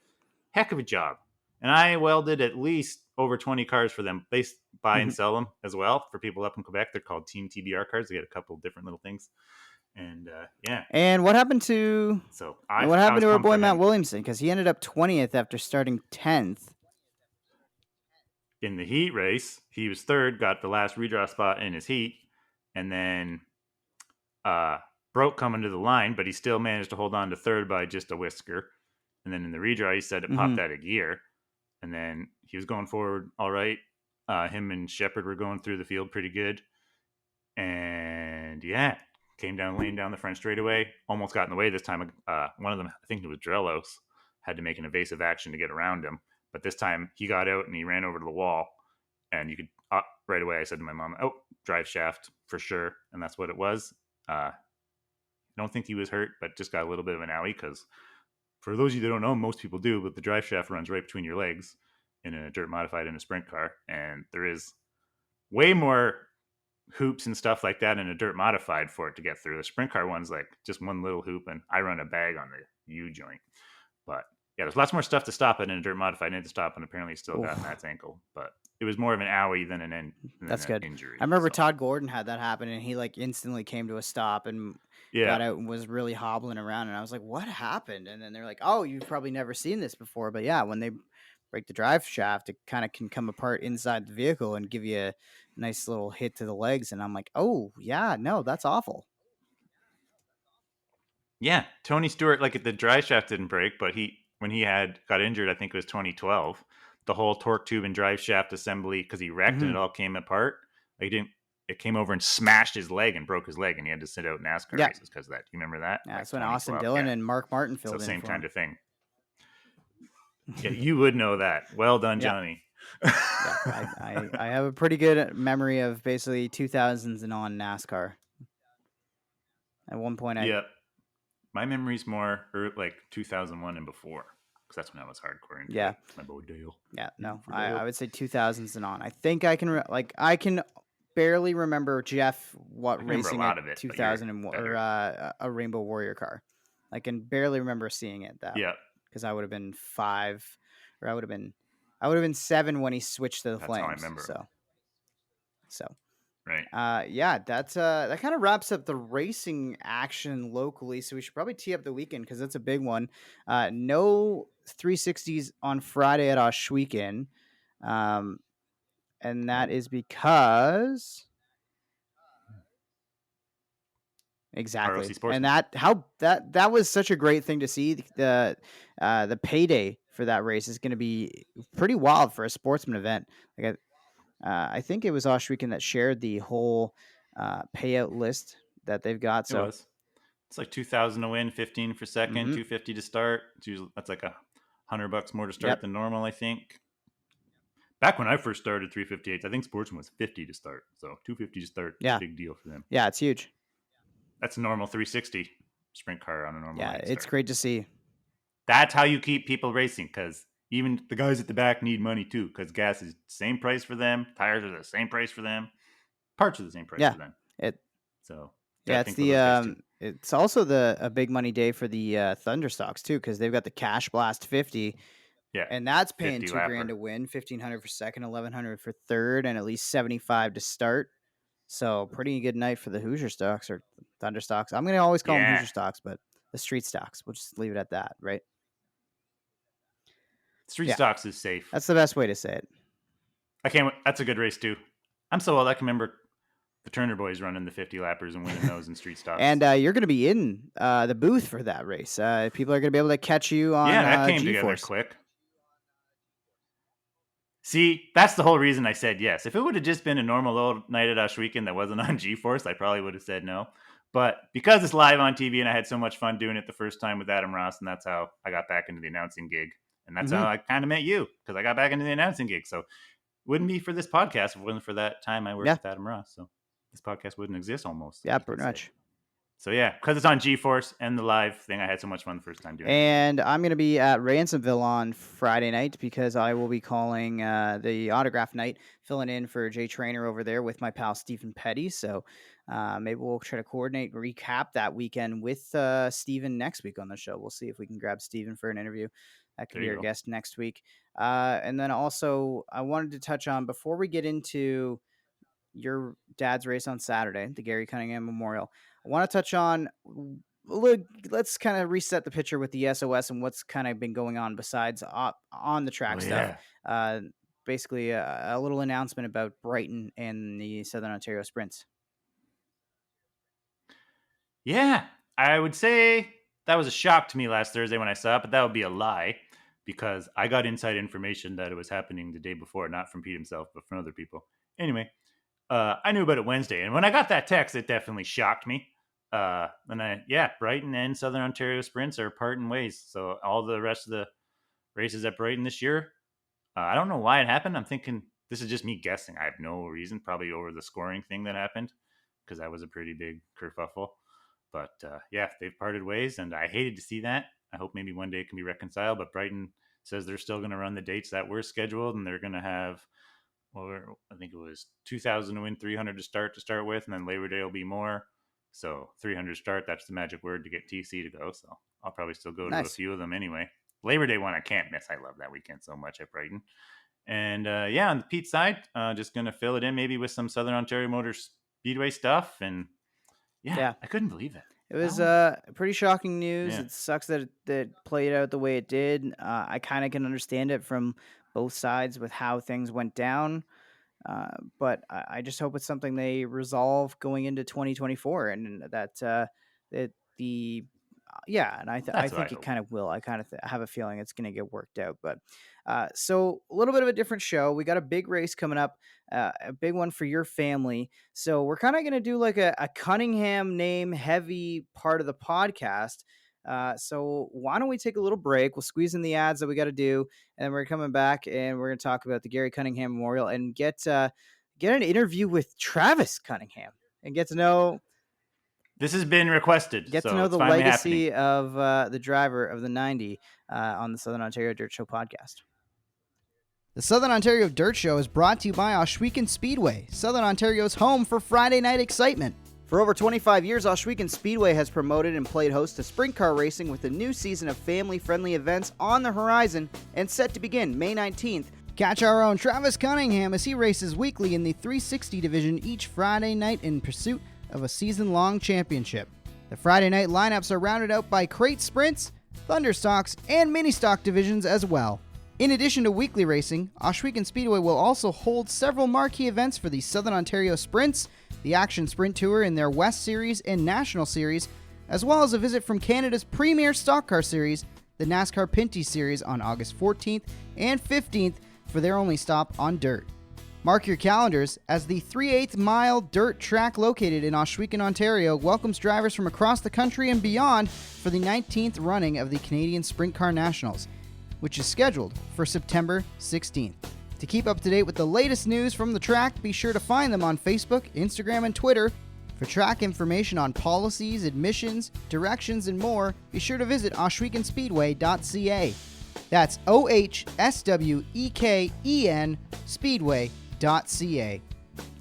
heck of a job. And I welded at least over 20 cars for them. They buy and sell them as well for people up in Quebec. They're called Team TBR cars. They get a couple different little things. And yeah. And what happened to our boy Matt Williamson? Because he ended up 20th after starting 10th. In the heat race, he was third, got the last redraw spot in his heat, and then broke coming to the line, but he still managed to hold on to third by just a whisker. And then in the redraw, he said it popped out of gear. And then he was going forward all right. Him and Shepard were going through the field pretty good. And yeah, came down the lane down the front straightaway. Almost got in the way this time. One of them, I think it was Drelos, had to make an evasive action to get around him. But this time he got out and he ran over to the wall. And you could, right away, I said to my mom, oh, drive shaft for sure. And that's what it was. I don't think he was hurt, but just got a little bit of an owie, because for those of you that don't know, most people do, but the drive shaft runs right between your legs in a dirt modified and a sprint car. And there is way more hoops and stuff like that in a dirt modified for it to get through. The sprint car one's like just one little hoop, and I run a bag on the U joint. But yeah, there's lots more stuff to stop it in a dirt modified. I need to stop, and apparently he still got Matt's ankle. But it was more of an owie than an injury. I remember Todd Gordon had that happen, and he like instantly came to a stop and got out and was really hobbling around. And I was like, what happened? And then they're like, oh, you've probably never seen this before. But yeah, when they break the drive shaft, it kind of can come apart inside the vehicle and give you a nice little hit to the legs. And I'm like, oh, yeah, no, that's awful. Yeah, Tony Stewart, like the drive shaft didn't break, but when he got injured, I think it was 2012, the whole torque tube and drive shaft assembly, because he wrecked and it all came apart. It came over and smashed his leg and broke his leg, and he had to sit out NASCAR races because of that. You remember that? Yeah, that's when Austin Dillon and Mark Martin filled in. Same kind of thing. Yeah, you would know that. Well done, Johnny. I have a pretty good memory of basically 2000s and on NASCAR. At one point, my memory's more like 2001 and before, because that's when I was hardcore into it. My boy Dale. Yeah, no, I would say 2000s and on. I think I can I can barely remember Jeff racing at 2001 or a Rainbow Warrior car. I can barely remember seeing it because I would have been 5, or I would have been 7 when he switched to the Flames. How I remember. So. Right. Yeah, that kind of wraps up the racing action locally. So we should probably tee up the weekend, because that's a big one. No 360s on Friday at Ohsweken. And that is because exactly. And that was such a great thing to see. The payday for that race is going to be pretty wild for a sportsman event. Like I think it was Ohsweken that shared the whole payout list that they've got. So it's like $2,000 to win, 15 for second, $250 to start. That's like $100 more to start than normal, I think. Back when I first started 358s, I think Sportsman was $50 to start. So $250 to start is a big deal for them. Yeah, it's huge. That's a normal 360 sprint car on a normal. Yeah, it's great to see. That's how you keep people racing, because even the guys at the back need money too, because gas is the same price for them, tires are the same price for them, parts are the same price for them. It's also a big money day for the Thunderstocks too, because they've got the Cash Blast 50. Yeah, and that's paying $2,000 to win, $1,500 for second, $1,100 for third, and at least $75 to start. So pretty good night for the Hoosier Stocks or Thunder Stocks. I'm gonna always call them Hoosier Stocks, but the Street Stocks. We'll just leave it at that, right? Street Stocks is safe. That's the best way to say it. That's a good race too. I'm so old I can remember the Turner boys running the 50 lappers and winning those in Street Stocks. And you're going to be in the booth for that race. People are going to be able to catch you on that came G-Force. Together quick. See, that's the whole reason I said yes. If it would have just been a normal old night at Ohsweken that wasn't on G-Force, I probably would have said no. But because it's live on TV and I had so much fun doing it the first time with Adam Ross, and that's how I got back into the announcing gig. And that's how I kind of met you, because I got back into the announcing gig. So it wouldn't be for this podcast if it wasn't for that time I worked with Adam Ross. So this podcast wouldn't exist almost. Yeah, pretty much. So yeah, because it's on GeForce and the live thing, I had so much fun the first time doing it. And I'm going to be at Ransomville on Friday night because I will be calling the autograph night, filling in for Jay Trainer over there with my pal Stephen Petty. So maybe we'll try to coordinate, recap that weekend with Stephen next week on the show. We'll see if we can grab Stephen for an interview. That could There be you our go. guest next week. And then also, I wanted to touch on, before we get into your dad's race on Saturday, the Gary Cunningham Memorial, I want to touch on, let's kind of reset the picture with the SOS and what's kind of been going on besides on the track Oh stuff. yeah. Basically, a little announcement about Brighton and the Southern Ontario Sprints. Yeah, I would say that was a shock to me last Thursday when I saw it, but that would be a lie because I got inside information that it was happening the day before, not from Pete himself, but from other people. Anyway, I knew about it Wednesday, and when I got that text, it definitely shocked me. Brighton and Southern Ontario Sprints are parting ways. So all the rest of the races at Brighton this year, I don't know why it happened. I'm thinking this is just me guessing. I have no reason, probably over the scoring thing that happened, because that was a pretty big kerfuffle. But they've parted ways, and I hated to see that. I hope maybe one day it can be reconciled. But Brighton says they're still going to run the dates that were scheduled, and they're going to have, I think it was 2,000 to win, 300 to start with, and then Labor Day will be more. So 300 start, that's the magic word to get TC to go. So I'll probably still go to a few of them anyway. Labor Day one I can't miss. I love that weekend so much at Brighton. And on the Pete side, just going to fill it in maybe with some Southern Ontario Motor Speedway stuff. And I couldn't believe it. It was pretty shocking news. Yeah. It sucks that it played out the way it did. I kind of can understand it from both sides with how things went down. But I just hope it's something they resolve going into 2024, and that and I think it kind of will. I kind of have a feeling it's going to get worked out. But so a little bit of a different show. We got a big race coming up, a big one for your family. So we're kind of going to do like a Cunningham name heavy part of the podcast. So why don't we take a little break? We'll squeeze in the ads that we got to do, and then we're coming back and we're going to talk about the Gary Cunningham Memorial and get an interview with Travis Cunningham and get to know. This has been requested. Get to know the legacy of the driver of the 90 on the Southern Ontario Dirt Show podcast. The Southern Ontario Dirt Show is brought to you by Ohsweken Speedway, Southern Ontario's home for Friday night excitement. For over 25 years, Ohsweken Speedway has promoted and played host to sprint car racing with a new season of family-friendly events on the horizon and set to begin May 19th. Catch our own Travis Cunningham as he races weekly in the 360 division each Friday night in pursuit of a season-long championship. The Friday night lineups are rounded out by crate sprints, thunder stocks, and mini stock divisions as well. In addition to weekly racing, Ohsweken Speedway will also hold several marquee events for the Southern Ontario Sprints, the Action Sprint Tour in their West Series and National Series, as well as a visit from Canada's premier stock car series, the NASCAR Pinty Series, on August 14th and 15th for their only stop on dirt. Mark your calendars as the 3/8 mile dirt track located in Ohsweken, Ontario welcomes drivers from across the country and beyond for the 19th running of the Canadian Sprint Car Nationals, which is scheduled for September 16th. To keep up to date with the latest news from the track, be sure to find them on Facebook, Instagram, and Twitter. For track information on policies, admissions, directions, and more, be sure to visit ohswekenspeedway.ca. That's OHSWEKEN Speedway.ca.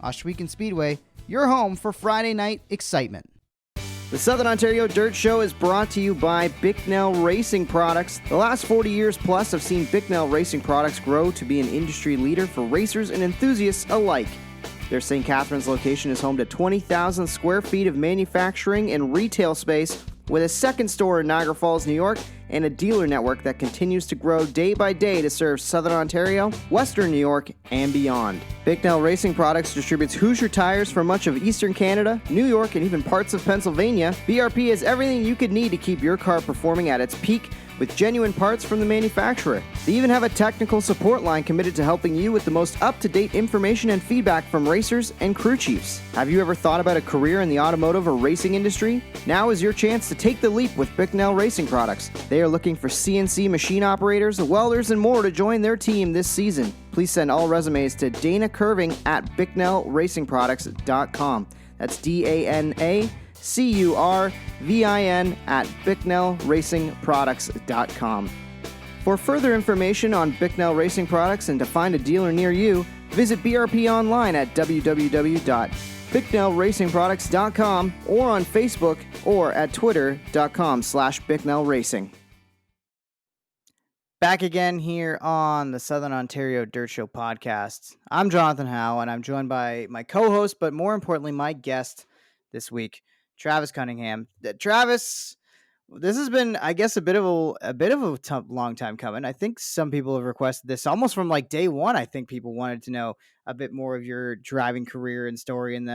Ohsweken Speedway, your home for Friday night excitement. The Southern Ontario Dirt Show is brought to you by Bicknell Racing Products. The last 40 years plus have seen Bicknell Racing Products grow to be an industry leader for racers and enthusiasts alike. Their St. Catharines location is home to 20,000 square feet of manufacturing and retail space, with a second store in Niagara Falls, New York, and a dealer network that continues to grow day by day to serve Southern Ontario, Western New York, and beyond. Bicknell Racing Products distributes Hoosier tires for much of Eastern Canada, New York, and even parts of Pennsylvania. BRP has everything you could need to keep your car performing at its peak, with genuine parts from the manufacturer. They even have a technical support line committed to helping you with the most up-to-date information and feedback from racers and crew chiefs. Have you ever thought about a career in the automotive or racing industry? Now is your chance to take the leap with Bicknell Racing Products. They are looking for CNC machine operators, welders, and more to join their team this season. Please send all resumes to Dana Curving at BicknellRacingProducts.com. That's DANA CURVIN at BicknellRacingProducts.com. For further information on Bicknell Racing Products and to find a dealer near you, visit BRP online at www.BicknellRacingProducts.com or on Facebook or at twitter.com/BicknellRacing. Back again here on the Southern Ontario Dirt Show podcast. I'm Jonathon Howe, and I'm joined by my co-host, but more importantly, my guest this week, Travis Cunningham. Travis, this has been, I guess, a bit of a long time coming. I think some people have requested this almost from like day one. I think people wanted to know a bit more of your driving career and story, and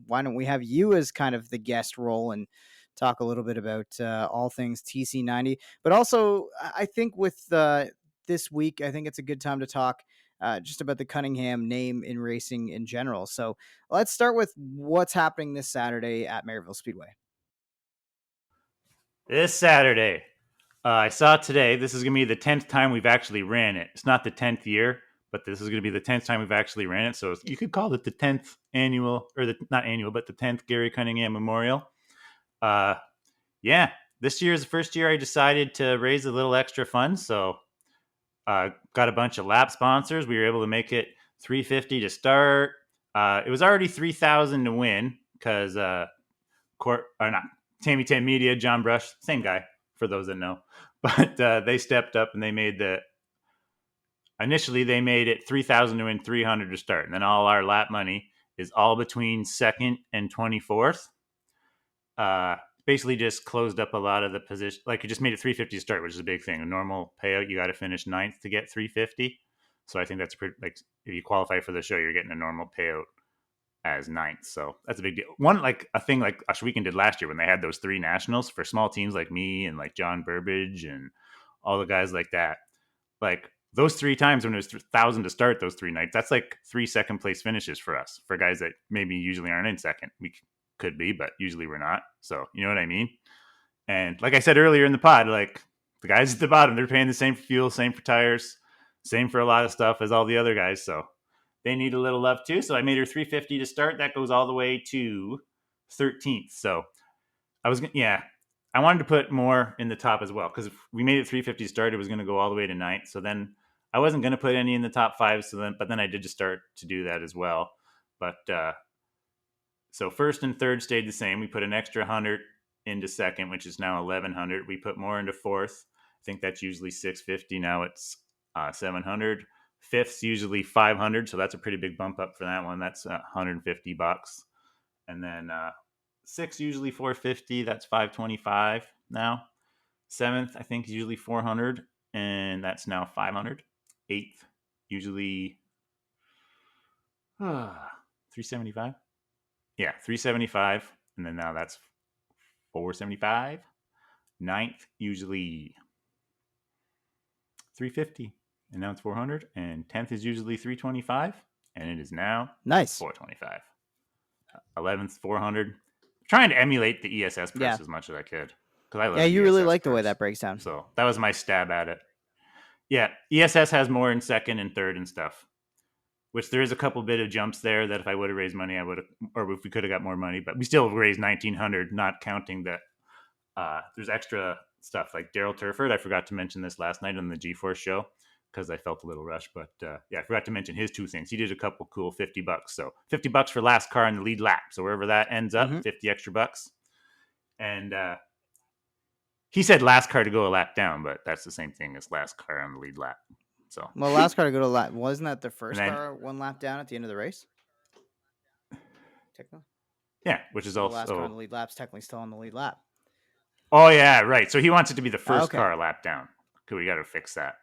why don't we have you as kind of the guest role and talk a little bit about all things TC90, but also I think with this week, I think it's a good time to talk just about the Cunningham name in racing in general. So let's start with what's happening this Saturday at Merrittville Speedway. This Saturday, I saw today, this is going to be the 10th time we've actually ran it. It's not the 10th year, but this is going to be the 10th time we've actually ran it. So you could call it the 10th annual, or not annual, but the 10th Gary Cunningham Memorial. Yeah, this year is the first year I decided to raise a little extra funds. So got a bunch of lap sponsors. We were able to make it $350 to start. It was already $3,000 to win because Tammy 10 Media, John Brush, same guy for those that know. But they stepped up and initially they made it $3,000 to win, $300 to start. And then all our lap money is all between 2nd and 24th. Basically just closed up a lot of the position. Like, it just made it $350 to start, which is a big thing. A normal payout, you got to finish 9th to get $350. So I think that's pretty, like, if you qualify for the show, you're getting a normal payout as 9th. So that's a big deal. One, like a thing like Ohsweken did last year when they had those 3 nationals for small teams like me and like John Burbage and all the guys like that. Like those 3 times when it was 1,000 to start those 3 nights, that's like 3 second place finishes for us, for guys that maybe usually aren't in second. We could be, but usually we're not. So you know what I mean? And like I said earlier in the pod, like the guys at the bottom, they're paying the same for fuel, same for tires, same for a lot of stuff as all the other guys. So they need a little love too. So I made her $350 to start. That goes all the way to 13th. So I wanted to put more in the top as well, because if we made it $350 to start, it was going to go all the way to 9th. So then I wasn't going to put any in the top 5. But then I did just start to do that as well. But so 1st and 3rd stayed the same. We put an extra 100 into 2nd, which is now 1,100. We put more into 4th. I think that's usually $650. Now it's $700. 5th's usually $500, so that's a pretty big bump up for that one. That's $150. And then 6th usually $450. That's $525 now. 7th I think is usually $400, and that's now $500. 8th usually $375. Yeah, $375, and then now that's $475. 9th usually $350, and now it's $400. And 10th is usually $325, and it is now nice $425. 11th $400. Trying to emulate the ESS price as much as I could, because I love. Yeah, you really like the way that breaks down. So that was my stab at it. Yeah, ESS has more in 2nd and 3rd and stuff. Which there is a couple bit of jumps there that if I would have raised money, I would have, or if we could have got more money, but we still raised $1,900, not counting that there's extra stuff like Daryl Turford. I forgot to mention this last night on the G-Force show because I felt a little rushed, but I forgot to mention his 2 things. He did a couple cool $50. So $50 for last car in the lead lap. So wherever that ends up, 50 extra bucks. And he said last car to go a lap down, but that's the same thing as last car on the lead lap. So last car to go to lap, wasn't that the first car 1 lap down at the end of the race? Technically. Yeah, which is also the last car on the lead lap's technically still on the lead lap. Oh yeah, right. So he wants it to be the first car a lap down. Okay, we got to fix that.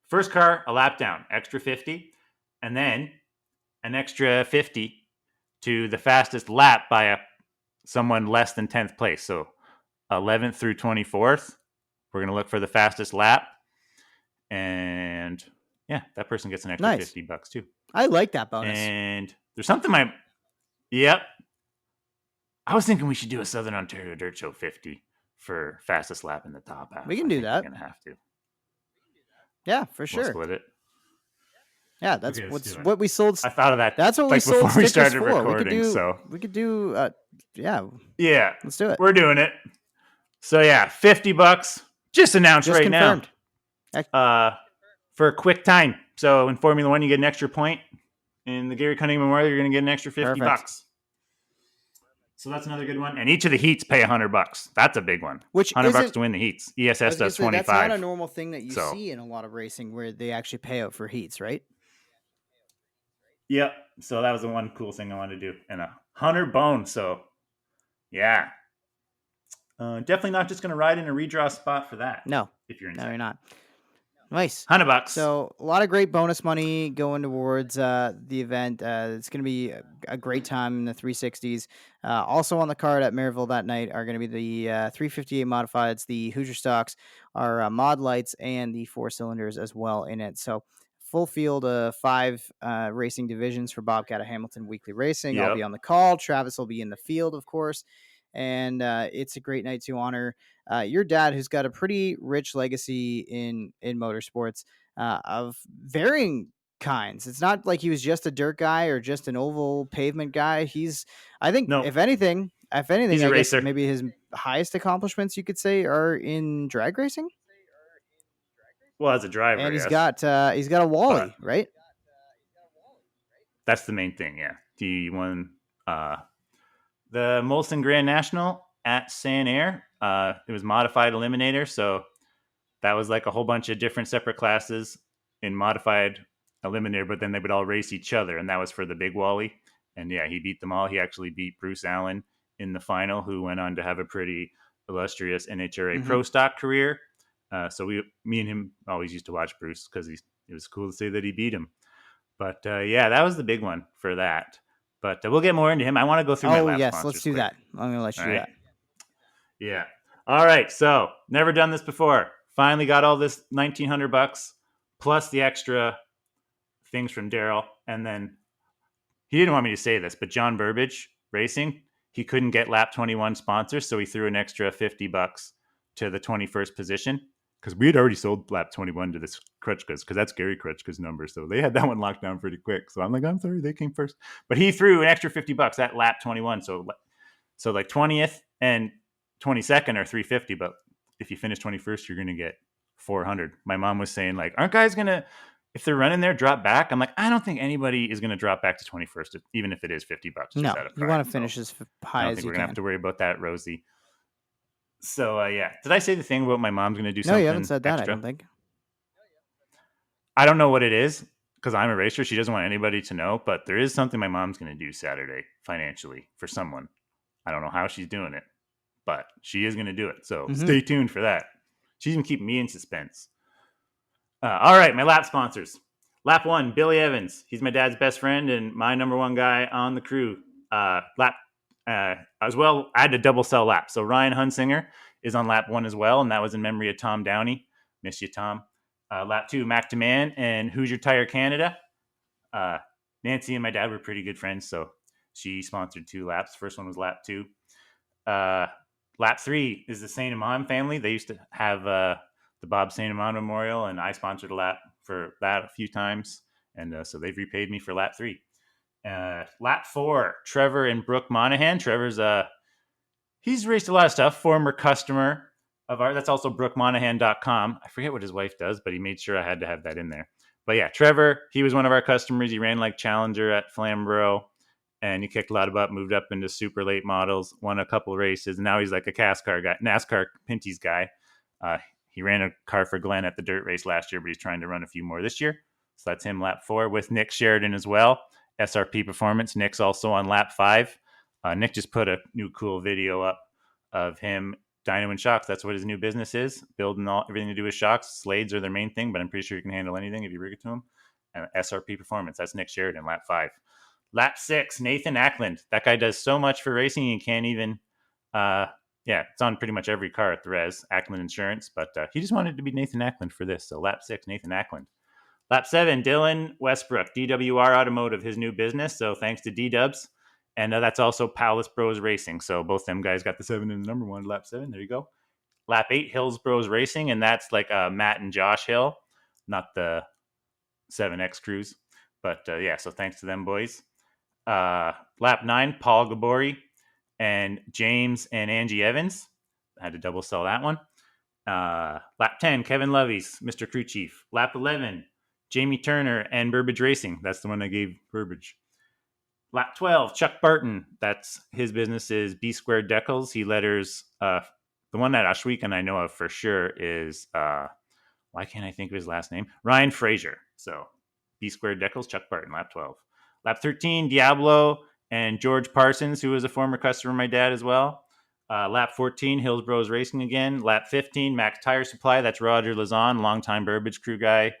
First car a lap down, extra 50, and then an extra 50 to the fastest lap by someone less than 10th place. So 11th through 24th, we're gonna look for the fastest lap. And yeah, that person gets an extra $50 too. I like that bonus. And there's something Yep. I was thinking we should do a Southern Ontario Dirt Show 50 for fastest lap in the top half. We can do that. We're gonna have to. Yeah, for sure. We'll split it. Yeah, that's Okay, let's do it. what we sold. I thought of that That's what we like sold before we stickers started for. recording. So We could do. Yeah, yeah, let's do it. we're doing it. So yeah, $50. Just announced Just right now. confirmed. Heck, For a quick time. So in Formula One, you get an extra point. In the Gary Cunningham Memorial, you're going to get an extra 50 perfect. bucks. So that's another good one. And each of the heats pay $100. That's a big one. Which $100 to win the heats. I ESS was gonna does say 25. that's not a normal thing that you So see in a lot of racing where they actually pay out for heats, right? yep. So that was the one cool thing I wanted to do. And 100 bones. So yeah. Definitely not just going to ride in a redraw spot for that. No, if you're in no, second. you're not. Nice. $100. So a lot of great bonus money going towards the event. It's going to be a great time in the 360s. Also on the card at Merrittville that night are going to be the 358 modifieds, the Hoosier stocks, our mod lights, and the 4 cylinders as well in it. So full field of 5 racing divisions for Bobcat of Hamilton Weekly Racing. I'll Yep. be on the call. Travis will be in the field, of course. And it's a great night to honor your dad, who's got a pretty rich legacy in motorsports of varying kinds. It's not like he was just a dirt guy or just an oval pavement guy. I think, No. if anything, He's a I guess racer. maybe his highest accomplishments, you could say, are in drag racing. Well, as a driver, And yes. He's got a Wally, right? That's the main thing. Yeah, he won the Molson Grand National at San Air. It was modified eliminator, so that was like a whole bunch of different separate classes in modified eliminator, but then they would all race each other, and that was for the big Wally. And yeah, he beat them all. He actually beat Bruce Allen in the final, who went on to have a pretty illustrious NHRA pro stock career. So me and him always used to watch Bruce because it was cool to say that he beat him. But yeah, that was the big one for that. But we'll get more into him. I want to go through my lap sponsors. Let's do that. I'm going to let you do that. Yeah. All right. So never done this before. Finally got all this $1,900 plus the extra things from Daryl. And then he didn't want me to say this, but John Burbage Racing, he couldn't get lap 21 sponsors, so he threw an extra $50 to the 21st position because we had already sold lap 21 to this Krutchka's because that's Gary Krutchka's number. So they had that one locked down pretty quick. So I'm like, I'm sorry, they came first. But he threw an extra $50 at lap 21. So like 20th and 22nd are 350, but if you finish 21st, you're going to get 400. My mom was saying, like, aren't guys going to, if they're running there, drop back? I'm like, I don't think anybody is going to drop back to 21st, even if it is $50. No, you want to finish as high as you can. I don't think we're going to have to worry about that, Rosie. So, yeah. Did I say the thing about my mom's going to do something? No, you haven't said that, extra? I don't think. I don't know what it is because I'm a racer. She doesn't want anybody to know, but there is something my mom's going to do Saturday financially for someone. I don't know how she's doing it, but she is going to do it. So stay tuned for that. She's going to keep me in suspense. All right, my lap sponsors. Lap 1, Billy Evans. He's my dad's best friend and my number one guy on the crew. As well, I had to double sell lap. So Ryan Hunsinger is on lap 1 as well, and that was in memory of Tom Downey. Miss you, Tom. Lap 2, Mac DeMann and Hoosier Tire Canada. Nancy and my dad were pretty good friends, so she sponsored 2 laps. First one was lap 2. Lap 3 is the St. Amand family. They used to have the Bob St. Amand Memorial, and I sponsored a lap for that a few times, and so they've repaid me for lap 3. Lap 4, Trevor and Brooke Monahan. Trevor's he's raced a lot of stuff. Former customer of ours. That's also brookemonahan.com. I forget what his wife does, but he made sure I had to have that in there. But yeah, Trevor, he was one of our customers. He ran like Challenger at Flamborough, and he kicked a lot of butt, moved up into super late models, won a couple races, and now he's like a NASCAR Pinty's guy. He ran a car for Glenn at the dirt race last year, but he's trying to run a few more this year. So that's him lap 4 with Nick Sheridan as well. SRP Performance. Nick's also on lap 5. Nick just put a new cool video up of him dyno and shocks. That's what his new business is. Building everything to do with shocks. Slades are their main thing, but I'm pretty sure you can handle anything if you rig it to him. And SRP Performance. That's Nick Sheridan, lap 5. Lap 6, Nathan Ackland. That guy does so much for racing, he can't even... it's on pretty much every car at the res, Ackland Insurance, but he just wanted to be Nathan Ackland for this. So lap 6, Nathan Ackland. Lap 7, Dylan Westbrook, DWR Automotive, his new business. So thanks to D-Dubs. And that's also Palace Bros Racing. So both them guys got the 7 in the number 1, lap 7. There you go. Lap 8, Hills Bros Racing. And that's like Matt and Josh Hill, not the 7X crews. But yeah, so thanks to them boys. Lap 9, Paul Gabori and James and Angie Evans. I had to double sell that one. Lap 10, Kevin Lovey's Mr. Crew Chief. Lap 11, Jamie Turner and Burbage Racing. That's the one I gave Burbage. Lap 12, Chuck Barton. That's his business is B Squared Decals. He letters, the one at Ohsweken I know of for sure is, why can't I think of his last name? Ryan Fraser. So B Squared Decals, Chuck Barton, lap 12. Lap 13, Diablo and George Parsons, who was a former customer of my dad as well. Lap 14, Hillsboro's Racing again. Lap 15, Max Tire Supply. That's Roger Lazon, longtime Burbage crew guy.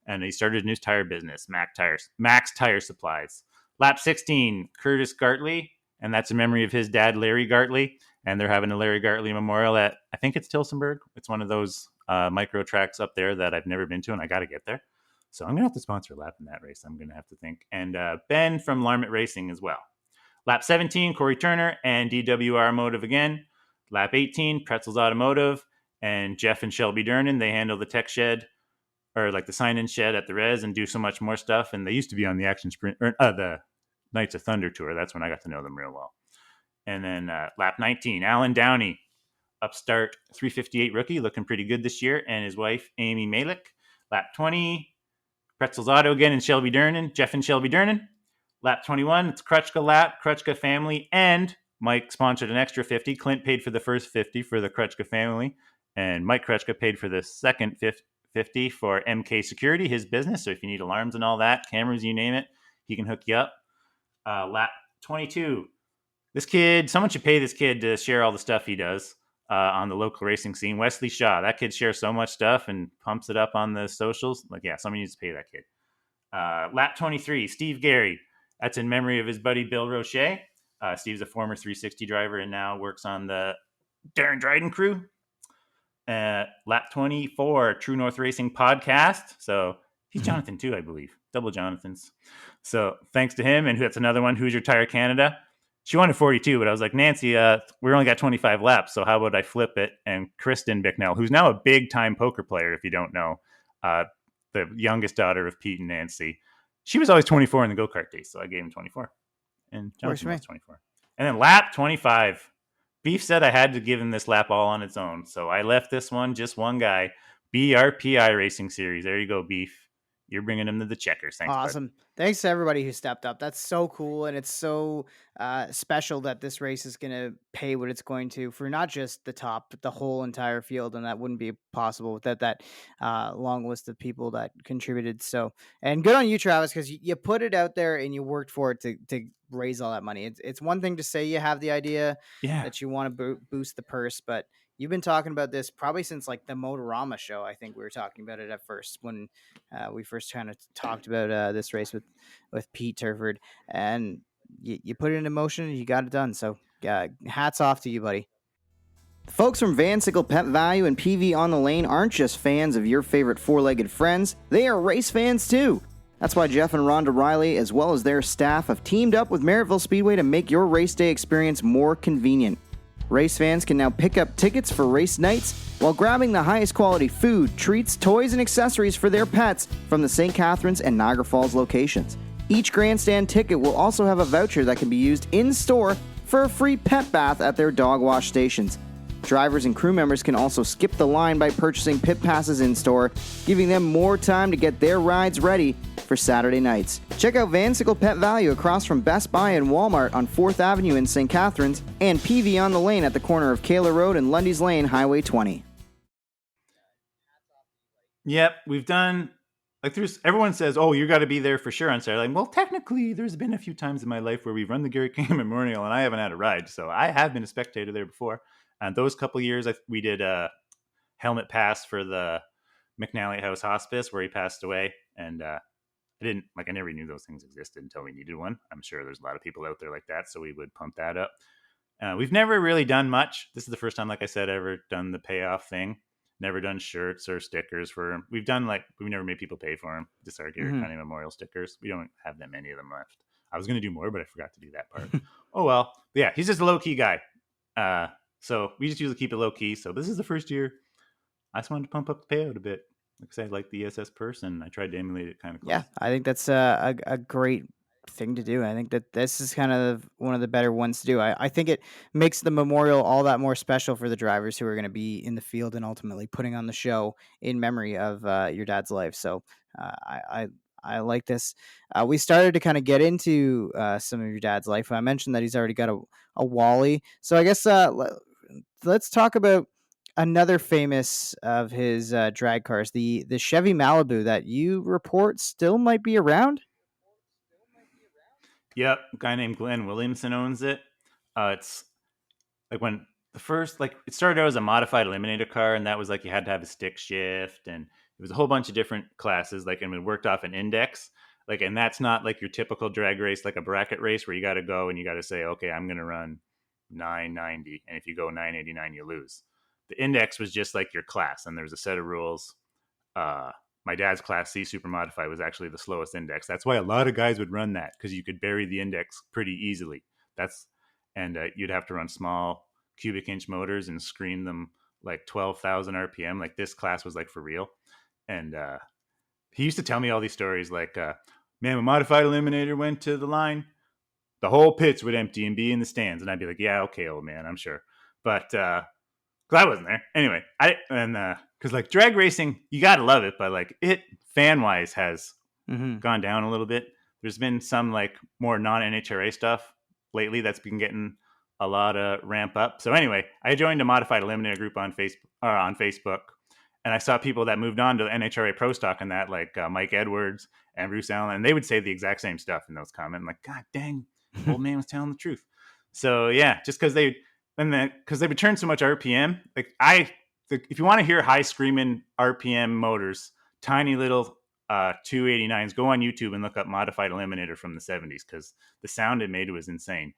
And he started a new tire business, Max Tire Supplies. Lap 16, Curtis Gartley. And that's in memory of his dad, Larry Gartley. And they're having a Larry Gartley memorial at, I think it's Tilsonburg. It's one of those micro tracks up there that I've never been to, and I got to get there. So I'm going to have to sponsor a lap in that race. I'm going to have to think. And Ben from Larmit Racing as well. Lap 17, Corey Turner and DWR Automotive again. Lap 18, Pretzels Automotive and Jeff and Shelby Durnan. They handle the tech shed, or like the sign-in shed at the res, and do so much more stuff. And they used to be on the Action Sprint, or the Knights of Thunder tour. That's when I got to know them real well. And then lap 19, Alan Downey, upstart 358 rookie, looking pretty good this year, and his wife, Amy Malik. Lap 20, Pretzels Auto again and Shelby Durnan, Jeff and Shelby Durnan. Lap 21, it's Krutchka lap, Krutchka family, and Mike sponsored an extra 50. Clint paid for the first 50 for the Krutchka family, and Mike Krutchka paid for the second 50 for MK Security, his business. So if you need alarms and all that, cameras, you name it, he can hook you up. Lap 22, this kid, someone should pay this kid to share all the stuff he does on the local racing scene. Wesley Shaw, that kid shares so much stuff and pumps it up on the socials. Like, yeah, somebody needs to pay that kid. Lap 23, Steve Gary. That's in memory of his buddy Bill Roche. Steve's a former 360 driver and now works on the Darren Dryden crew. Lap 24, True North Racing podcast. So he's Jonathon too, I believe. Double Jonathons. So thanks to him. And that's another one, Hoosier Tire Canada. She wanted 42, but I was like, Nancy, we only got 25 laps, so how about I flip it? And Kristen Bicknell, who's now a big-time poker player, if you don't know, the youngest daughter of Pete and Nancy, she was always 24 in the go-kart days, so I gave him 24. And Johnson was 24. And then lap 25. Beef said I had to give him this lap all on its own, so I left this one, just one guy, BRPI Racing Series. There you go, Beef. You're bringing him to the checkers. Thanks, awesome. bud. Thanks to everybody who stepped up. That's so cool, and it's so special that this race is going to pay what it's going to for not just the top, but the whole entire field, and that wouldn't be possible without that long list of people that contributed. So, and good on you, Travis, because you put it out there and you worked for it to raise all that money. It's one thing to say you have the idea that you want to boost the purse, but you've been talking about this probably since like the Motorama show. I think we were talking about it at first when we first kind of talked about this race with Pete Turford, and you put it into motion and you got it done. So hats off to you, buddy. The folks from Vasickle Pet Valu and PV on the Lane aren't just fans of your favorite four-legged friends, they are race fans too. That's why Jeff and Rhonda Riley, as well as their staff, have teamed up with Merrittville Speedway to make your race day experience more convenient. Race fans can now pick up tickets for race nights while grabbing the highest quality food, treats, toys, and accessories for their pets from the St. Catharines and Niagara Falls locations. Each grandstand ticket will also have a voucher that can be used in-store for a free pet bath at their dog wash stations. Drivers and crew members can also skip the line by purchasing pit passes in-store, giving them more time to get their rides ready for Saturday nights. Check out Vasickle Pet Valu across from Best Buy and Walmart on 4th Avenue in St. Catharines, and PV on the Lane at the corner of Kayla Road and Lundy's Lane, Highway 20. Yep, we've done, like, everyone says, oh, you got to be there for sure on Saturday. Like, well, technically, there's been a few times in my life where we've run the Gary King Memorial and I haven't had a ride, so I have been a spectator there before. And those couple years, we did a helmet pass for the McNally House Hospice where he passed away, and I never knew those things existed until we needed one. I'm sure there's a lot of people out there like that, so we would pump that up. We've never really done much. This is the first time, like I said, ever done the payoff thing. Never done shirts or stickers for them. We've never made people pay for them. Just our Gary County Memorial stickers. We don't have that many of them left. I was going to do more, but I forgot to do that part. Oh, well. But yeah, he's just a low-key guy. So we just usually keep it low-key. So this is the first year. I just wanted to pump up the payout a bit. like I said, I like the ESS person. I tried to emulate it kind of Yeah, close. I think that's a great thing to do. I think that this is kind of one of the better ones to do. I think it makes the memorial all that more special for the drivers who are going to be in the field and ultimately putting on the show in memory of your dad's life. So I like this. We started to kind of get into some of your dad's life. I mentioned that he's already got a Wally. So I guess let's talk about another famous of his drag cars, the Chevy Malibu that you report still might be around. Yep, a guy named Glenn Williamson owns it. It's like when the first like it started out as a modified eliminator car, and that was like you had to have a stick shift, and it was a whole bunch of different classes. Like, and it worked off an index. Like, and that's not like your typical drag race, like a bracket race where you got to go and you got to say, okay, I'm going to run 990, and if you go 989, you lose. The index was just like your class, and there's a set of rules. uh, my dad's class C super modified was actually the slowest index. That's why a lot of guys would run that, because you could bury the index pretty easily. That's and you'd have to run small cubic inch motors and scream them like 12,000 RPM. Like this class was like for real. And he used to tell me all these stories like, man, when modified eliminator went to the line, the whole pits would empty and be in the stands. And I'd be like, yeah, okay, old man, I'm sure. But because I wasn't there. Anyway, because like drag racing, you gotta love it, but like it fan wise has Mm-hmm. gone down a little bit. There's been some like more non NHRA stuff lately that's been getting a lot of ramp up. So anyway, I joined a modified eliminator group on Facebook, and I saw people that moved on to NHRA Pro Stock and that, like Mike Edwards and Bruce Allen, and they would say the exact same stuff in those comments. I'm like, God dang, old man was telling the truth. So yeah, just because they would turn so much RPM, if you want to hear high screaming RPM motors, tiny little 289s, go on YouTube and look up modified eliminator from the 70s, because the sound it made was insane.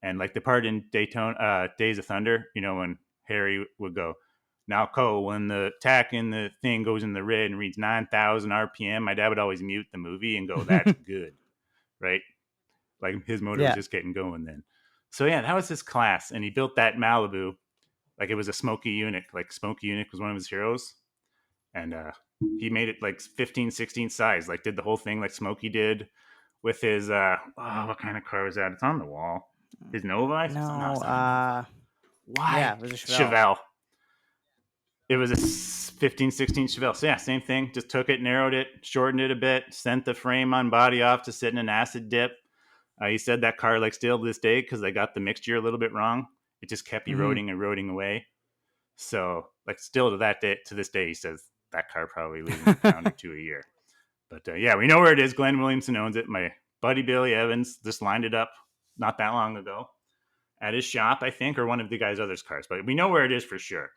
And like the part in Days of Thunder, when Harry would go, now Cole, when the tack in the thing goes in the red and reads 9,000 RPM, my dad would always mute the movie and go, that's good, right? Like his motor was Yeah. just getting going then. So yeah, that was his class, and he built that Malibu like it was a Smokey Unic. Like Smokey Unic was one of his heroes, and he made it like 15, 16 size. Like did the whole thing like Smokey did with his what kind of car was that? It's on the wall. His Nova? No, No. it's not a Nova. Yeah, Why it was a Chevelle. Chevelle? It was a 15, 16 Chevelle. So yeah, same thing. Just took it, narrowed it, shortened it a bit, sent the frame on body off to sit in an acid dip. He said that car, like, still to this day, because they got the mixture a little bit wrong, it just kept Mm-hmm. eroding away. So, like, still to that day, to this day, he says that car probably loses a pound or two a year. But yeah, we know where it is. Glenn Williamson owns it. My buddy Billy Evans just lined it up not that long ago at his shop, I think, or one of the guy's other cars. But we know where it is for sure.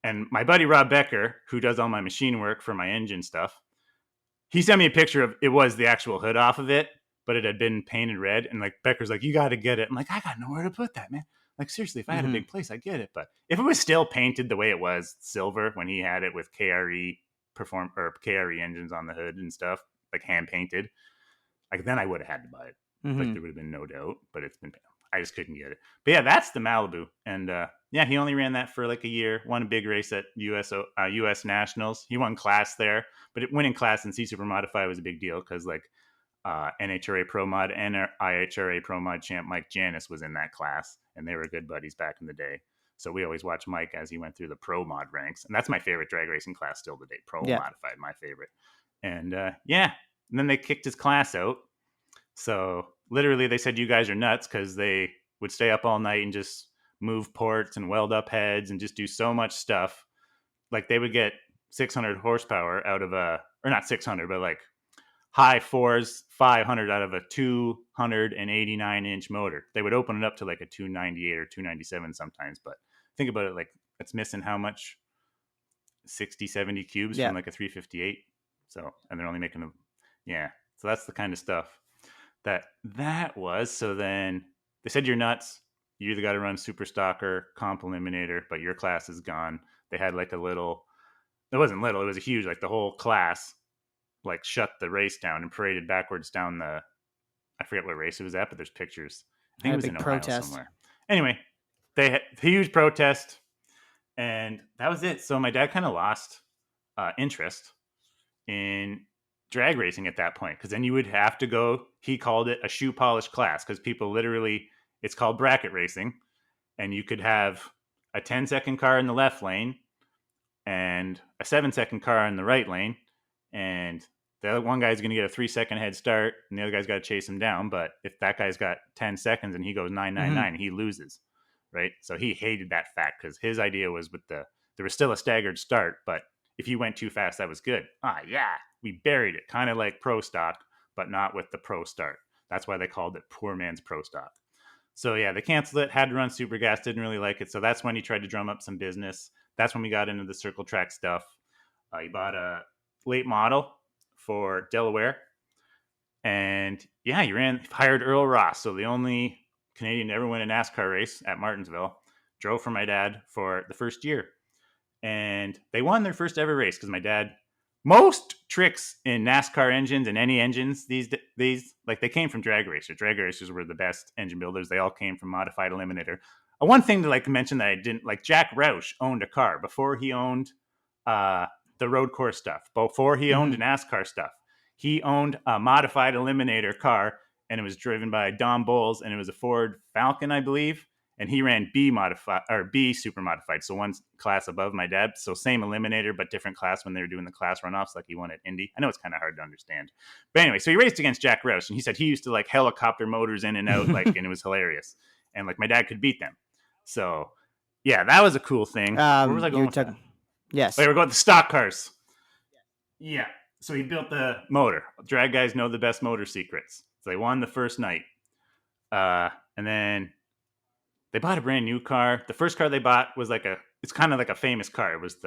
And my buddy Rob Becker, who does all my machine work for my engine stuff, he sent me a picture of it was the actual hood off of it, but it had been painted red. And like Becker's like, you got to get it. I'm like, I got nowhere to put that, man. Like seriously, if I had a Mm-hmm. big place, I get it. But if it was still painted the way it was, silver, when he had it with KRE engines on the hood and stuff, like hand painted, like then I would have had to buy it. Like Mm-hmm. there would have been no doubt. But I just couldn't get it. But yeah, that's the Malibu, and yeah, he only ran that for like a year. Won a big race at US Nationals. He won class there, but winning class in C Super Modified was a big deal because like NHRA Pro Mod and IHRA Pro Mod champ Mike Janis was in that class, and they were good buddies back in the day. So we always watched Mike as he went through the Pro Mod ranks, and that's my favorite drag racing class still today. Pro Yeah. Modified, my favorite. And yeah, and then they kicked his class out. So literally, they said you guys are nuts because they would stay up all night and just move ports and weld up heads and just do so much stuff. Like they would get 600 horsepower out of or not 600, but like high fours, 500 out of a 289-inch motor. They would open it up to like a 298 or 297 sometimes, but think about it, like it's missing how much? 60, 70 cubes Yeah. from like a 358. So, and they're only making them, yeah. So that's the kind of stuff that was. So then they said you're nuts. You either got to run super stocker, comp eliminator, but your class is gone. They had like a little, it wasn't little, it was a huge, like the whole class like shut the race down and paraded backwards down I forget what race it was at, but there's pictures. I think Had it a was in big Ohio protest. somewhere. Anyway, they had a huge protest, and that was it. So my dad kind of lost interest. in drag racing at that point, because then you would have to go. He called it a shoe polish class because people literally, it's called bracket racing, and you could have a 10-second car in the left lane and a 7-second car in the right lane, and the other one guy's going to get a 3-second head start, and the other guy's got to chase him down. But if that guy's got 10 seconds and he goes 999, he loses, right? So he hated that fact because his idea was there was still a staggered start, but if you went too fast, that was good. Yeah, we buried it, kind of like pro stock, but not with the pro start. That's why they called it poor man's pro stock. So yeah, they canceled it, had to run super gas, didn't really like it. So that's when he tried to drum up some business. That's when we got into the circle track stuff. He bought a late model for Delaware. And yeah, he hired Earl Ross. So the only Canadian to ever win a NASCAR race at Martinsville, drove for my dad for the first year. And they won their first ever race because my dad, most tricks in NASCAR engines and any engines these like they came from drag racers. Drag racers were the best engine builders. They all came from modified eliminator. One thing to like mention that I didn't like, Jack Roush owned a car before he owned the road course stuff, before he owned NASCAR stuff. He owned a modified eliminator car, and it was driven by Don Bowles, and it was a Ford Falcon, I believe. And he ran B modified or B super modified, so one class above my dad. So same eliminator, but different class when they were doing the class runoffs, like he won at Indy. I know it's kind of hard to understand, but anyway, so he raced against Jack Roush, and he said he used to like helicopter motors in and out, like, and it was hilarious. And like my dad could beat them. So yeah, that was a cool thing. Where was I going with that? Yes. Wait, we're going to the stock cars. Yeah. So he built the motor. Drag guys know the best motor secrets. So they won the first night. And then they bought a brand new car. The first car they bought was it's kind of like a famous car. It was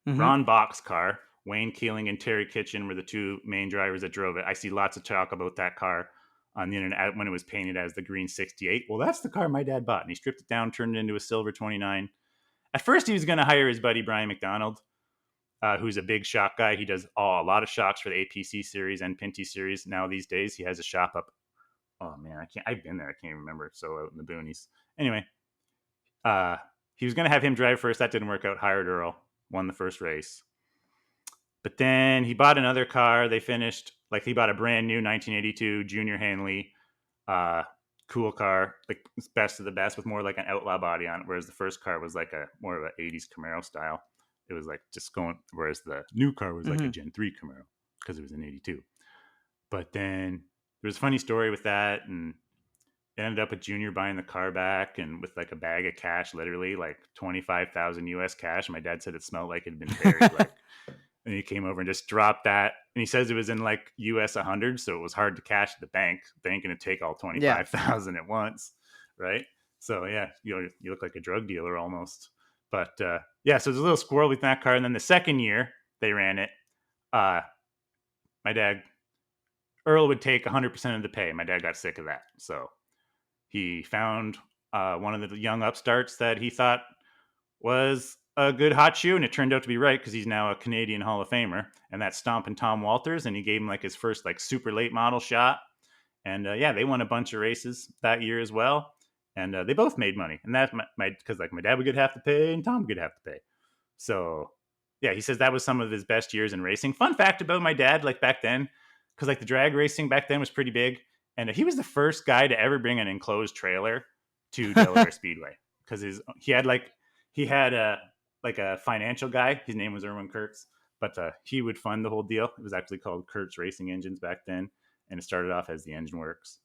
Ron Bach's car. Wayne Keeling and Terry Kitchen were the two main drivers that drove it. I see lots of talk about that car on the internet when it was painted as the green 68. Well, that's the car my dad bought. And he stripped it down, turned it into a silver 29. At first, he was going to hire his buddy Brian McDonald, who's a big shock guy. He does a lot of shocks for the APC series and Pinty series. Now these days, he has a shop up. Oh man, I've been there. I can't even remember. So out in the boonies. Anyway, he was going to have him drive first. That didn't work out. Hired Earl, won the first race. But then he bought another car. They finished, he bought a brand new 1982 Junior Hanley, cool car, like best of the best with more like an outlaw body on it. Whereas the first car was like more of an 80s Camaro style. It was like just going, whereas the new car was like a Gen 3 Camaro because it was an 82. But then there was a funny story with that, and it ended up with Junior buying the car back and with like a bag of cash, literally like 25,000 US cash. My dad said it smelled like it had been buried. And he came over and just dropped that. And he says it was in like US 100, so it was hard to cash at the bank. They ain't going to take all 25,000 at once, right? So yeah, you look like a drug dealer almost. But yeah, so there's a little squirrel with that car. And then the second year they ran it, my dad, Earl would take 100% of the pay. My dad got sick of that. So he found one of the young upstarts that he thought was a good hot shoe, and it turned out to be right because he's now a Canadian Hall of Famer, and that's Stompin' Tom Walters, and he gave him like his first like super late model shot. And yeah, they won a bunch of races that year as well, and they both made money. And that's because like my dad would get half the pay and Tom would get half the pay. So yeah, he says that was some of his best years in racing. Fun fact about my dad, like back then, because like the drag racing back then was pretty big, and he was the first guy to ever bring an enclosed trailer to Delaware Speedway because he had a financial guy. His name was Erwin Kurtz, but he would fund the whole deal. It was actually called Kurtz Racing Engines back then, and it started off as the Engine Works.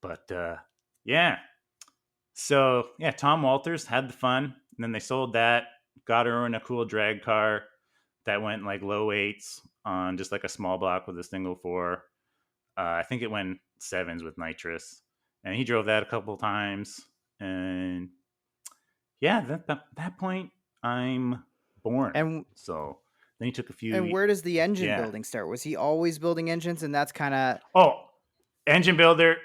But yeah, so yeah, Tom Walters had the fun, and then they sold that, got Erwin a cool drag car that went like low eights on just like a small block with a single four. I think it went sevens with nitrous, and he drove that a couple times. And yeah, that point, I'm born. And so then he took a few. And where does the engine building start? Was he always building engines, and that's kind of engine builder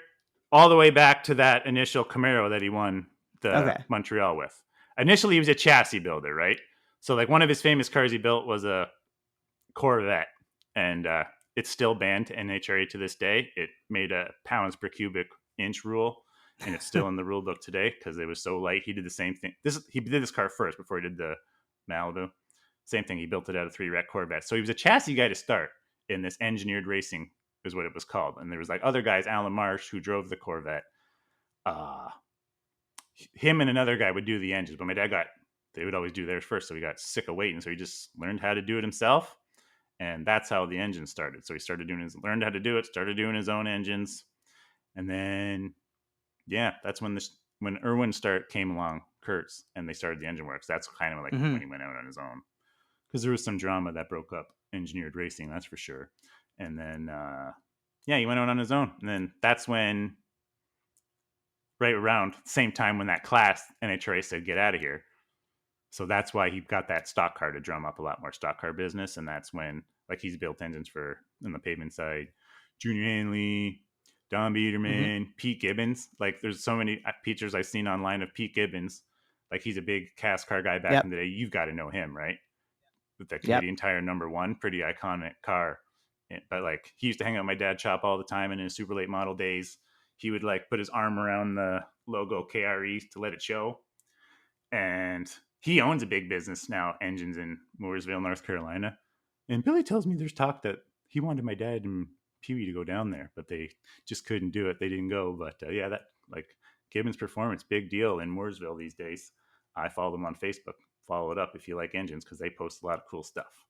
all the way back to that initial Camaro that he won the Montreal with. Initially, he was a chassis builder, right? So like one of his famous cars he built was a Corvette, and it's still banned to NHRA to this day. It made a pounds per cubic inch rule, and it's still in the rule book today because it was so light. He did the same thing. He did this car first before he did the Malibu. Same thing. He built it out of 3 wreck Corvettes. So he was a chassis guy to start in this engineered racing is what it was called. And there was like other guys, Alan Marsh, who drove the Corvette. Him and another guy would do the engines, but my dad they would always do theirs first. So he got sick of waiting. So he just learned how to do it himself. And that's how the engine started. So he learned how to do it, started doing his own engines. And then, yeah, that's when Irwin came along, Kurtz, and they started the engine works. That's kind of like when he went out on his own. Because there was some drama that broke up engineered racing, that's for sure. And then, he went out on his own. And then that's when, right around the same time when that class, NHRA said, get out of here. So that's why he got that stock car to drum up a lot more stock car business. And that's when, like, he's built engines for, on the pavement side, Junior Hanley, Don Biederman, Pete Gibbons. Like, there's so many pictures I've seen online of Pete Gibbons. Like, he's a big cast car guy back in the day. You've got to know him, right? With the Canadian Tire #1, pretty iconic car. But, like, he used to hang out at my dad's shop all the time, and in his super late model days, he would, like, put his arm around the logo KRE to let it show. And he owns a big business now, engines in Mooresville, North Carolina. And Billy tells me there's talk that he wanted my dad and Pee Wee to go down there, but they just couldn't do it. They didn't go. But that, like, Gibbons Performance, big deal in Mooresville these days. I follow them on Facebook. Follow it up if you like engines, because they post a lot of cool stuff.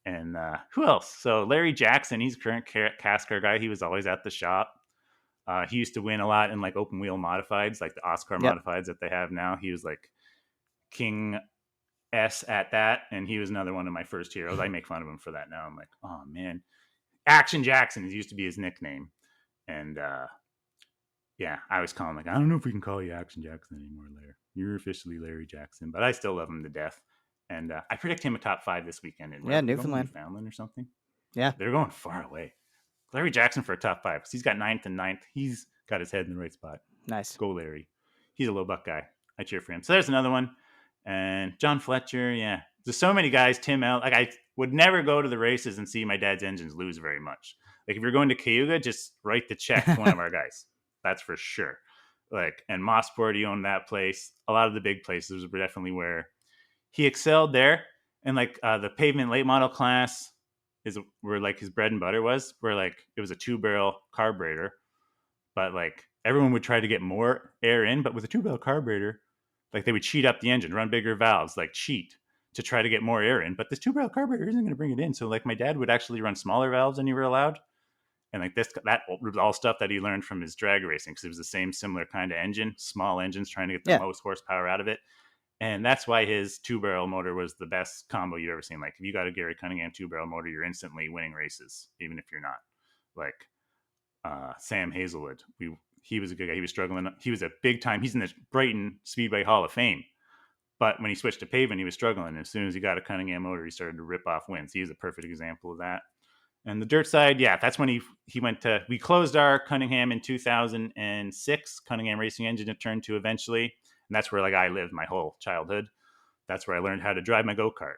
And who else? So Larry Jackson, he's a current cast car guy. He was always at the shop. He used to win a lot in, like, open wheel modifieds, like the Oscar modifieds that they have now. He was like King S at that, and he was another one of my first heroes. I make fun of him for that now. I'm like, oh man, Action Jackson used to be his nickname. And I always call him, like, I don't know if we can call you Action Jackson anymore, Larry. You're officially Larry Jackson, but I still love him to death. And I predict him a top 5 this weekend in Newfoundland or something. Yeah, they're going far away. Larry Jackson for a top 5, because he's got 9th and 9th. He's got his head in the right spot. Nice. Go Larry. He's a low buck guy. I cheer for him. So there's another one. And John Fletcher, there's so many guys. Tim L. Like, I would never go to the races and see my dad's engines lose very much. Like, if you're going to Cayuga, just write the check to one of our guys. That's for sure. Like, and Mossport, he owned that place. A lot of the big places were definitely where he excelled there. And, like, the pavement late model class is where, like, his bread and butter was, where, like, it was a 2-barrel carburetor, but, like, everyone would try to get more air in, but with a 2-barrel carburetor, like, they would cheat up the engine, run bigger valves, like, cheat to try to get more air in. But this 2-barrel carburetor isn't going to bring it in. So, like, my dad would actually run smaller valves than you were allowed. And, like, that was all stuff that he learned from his drag racing, because it was the same similar kind of engine, small engines, trying to get the most horsepower out of it. And that's why his 2-barrel motor was the best combo you've ever seen. Like, if you got a Gary Cunningham 2-barrel motor, you're instantly winning races, even if you're not. Like, Sam Hazelwood, he was a good guy. He was struggling. He was a big time. He's in the Brighton Speedway Hall of Fame. But when he switched to pavement, he was struggling. As soon as he got a Cunningham motor, he started to rip off wins. He was a perfect example of that. And the dirt side, that's when he went to, we closed our Cunningham in 2006. Cunningham Racing Engine it turned to eventually. And that's where, like, I lived my whole childhood. That's where I learned how to drive my go-kart.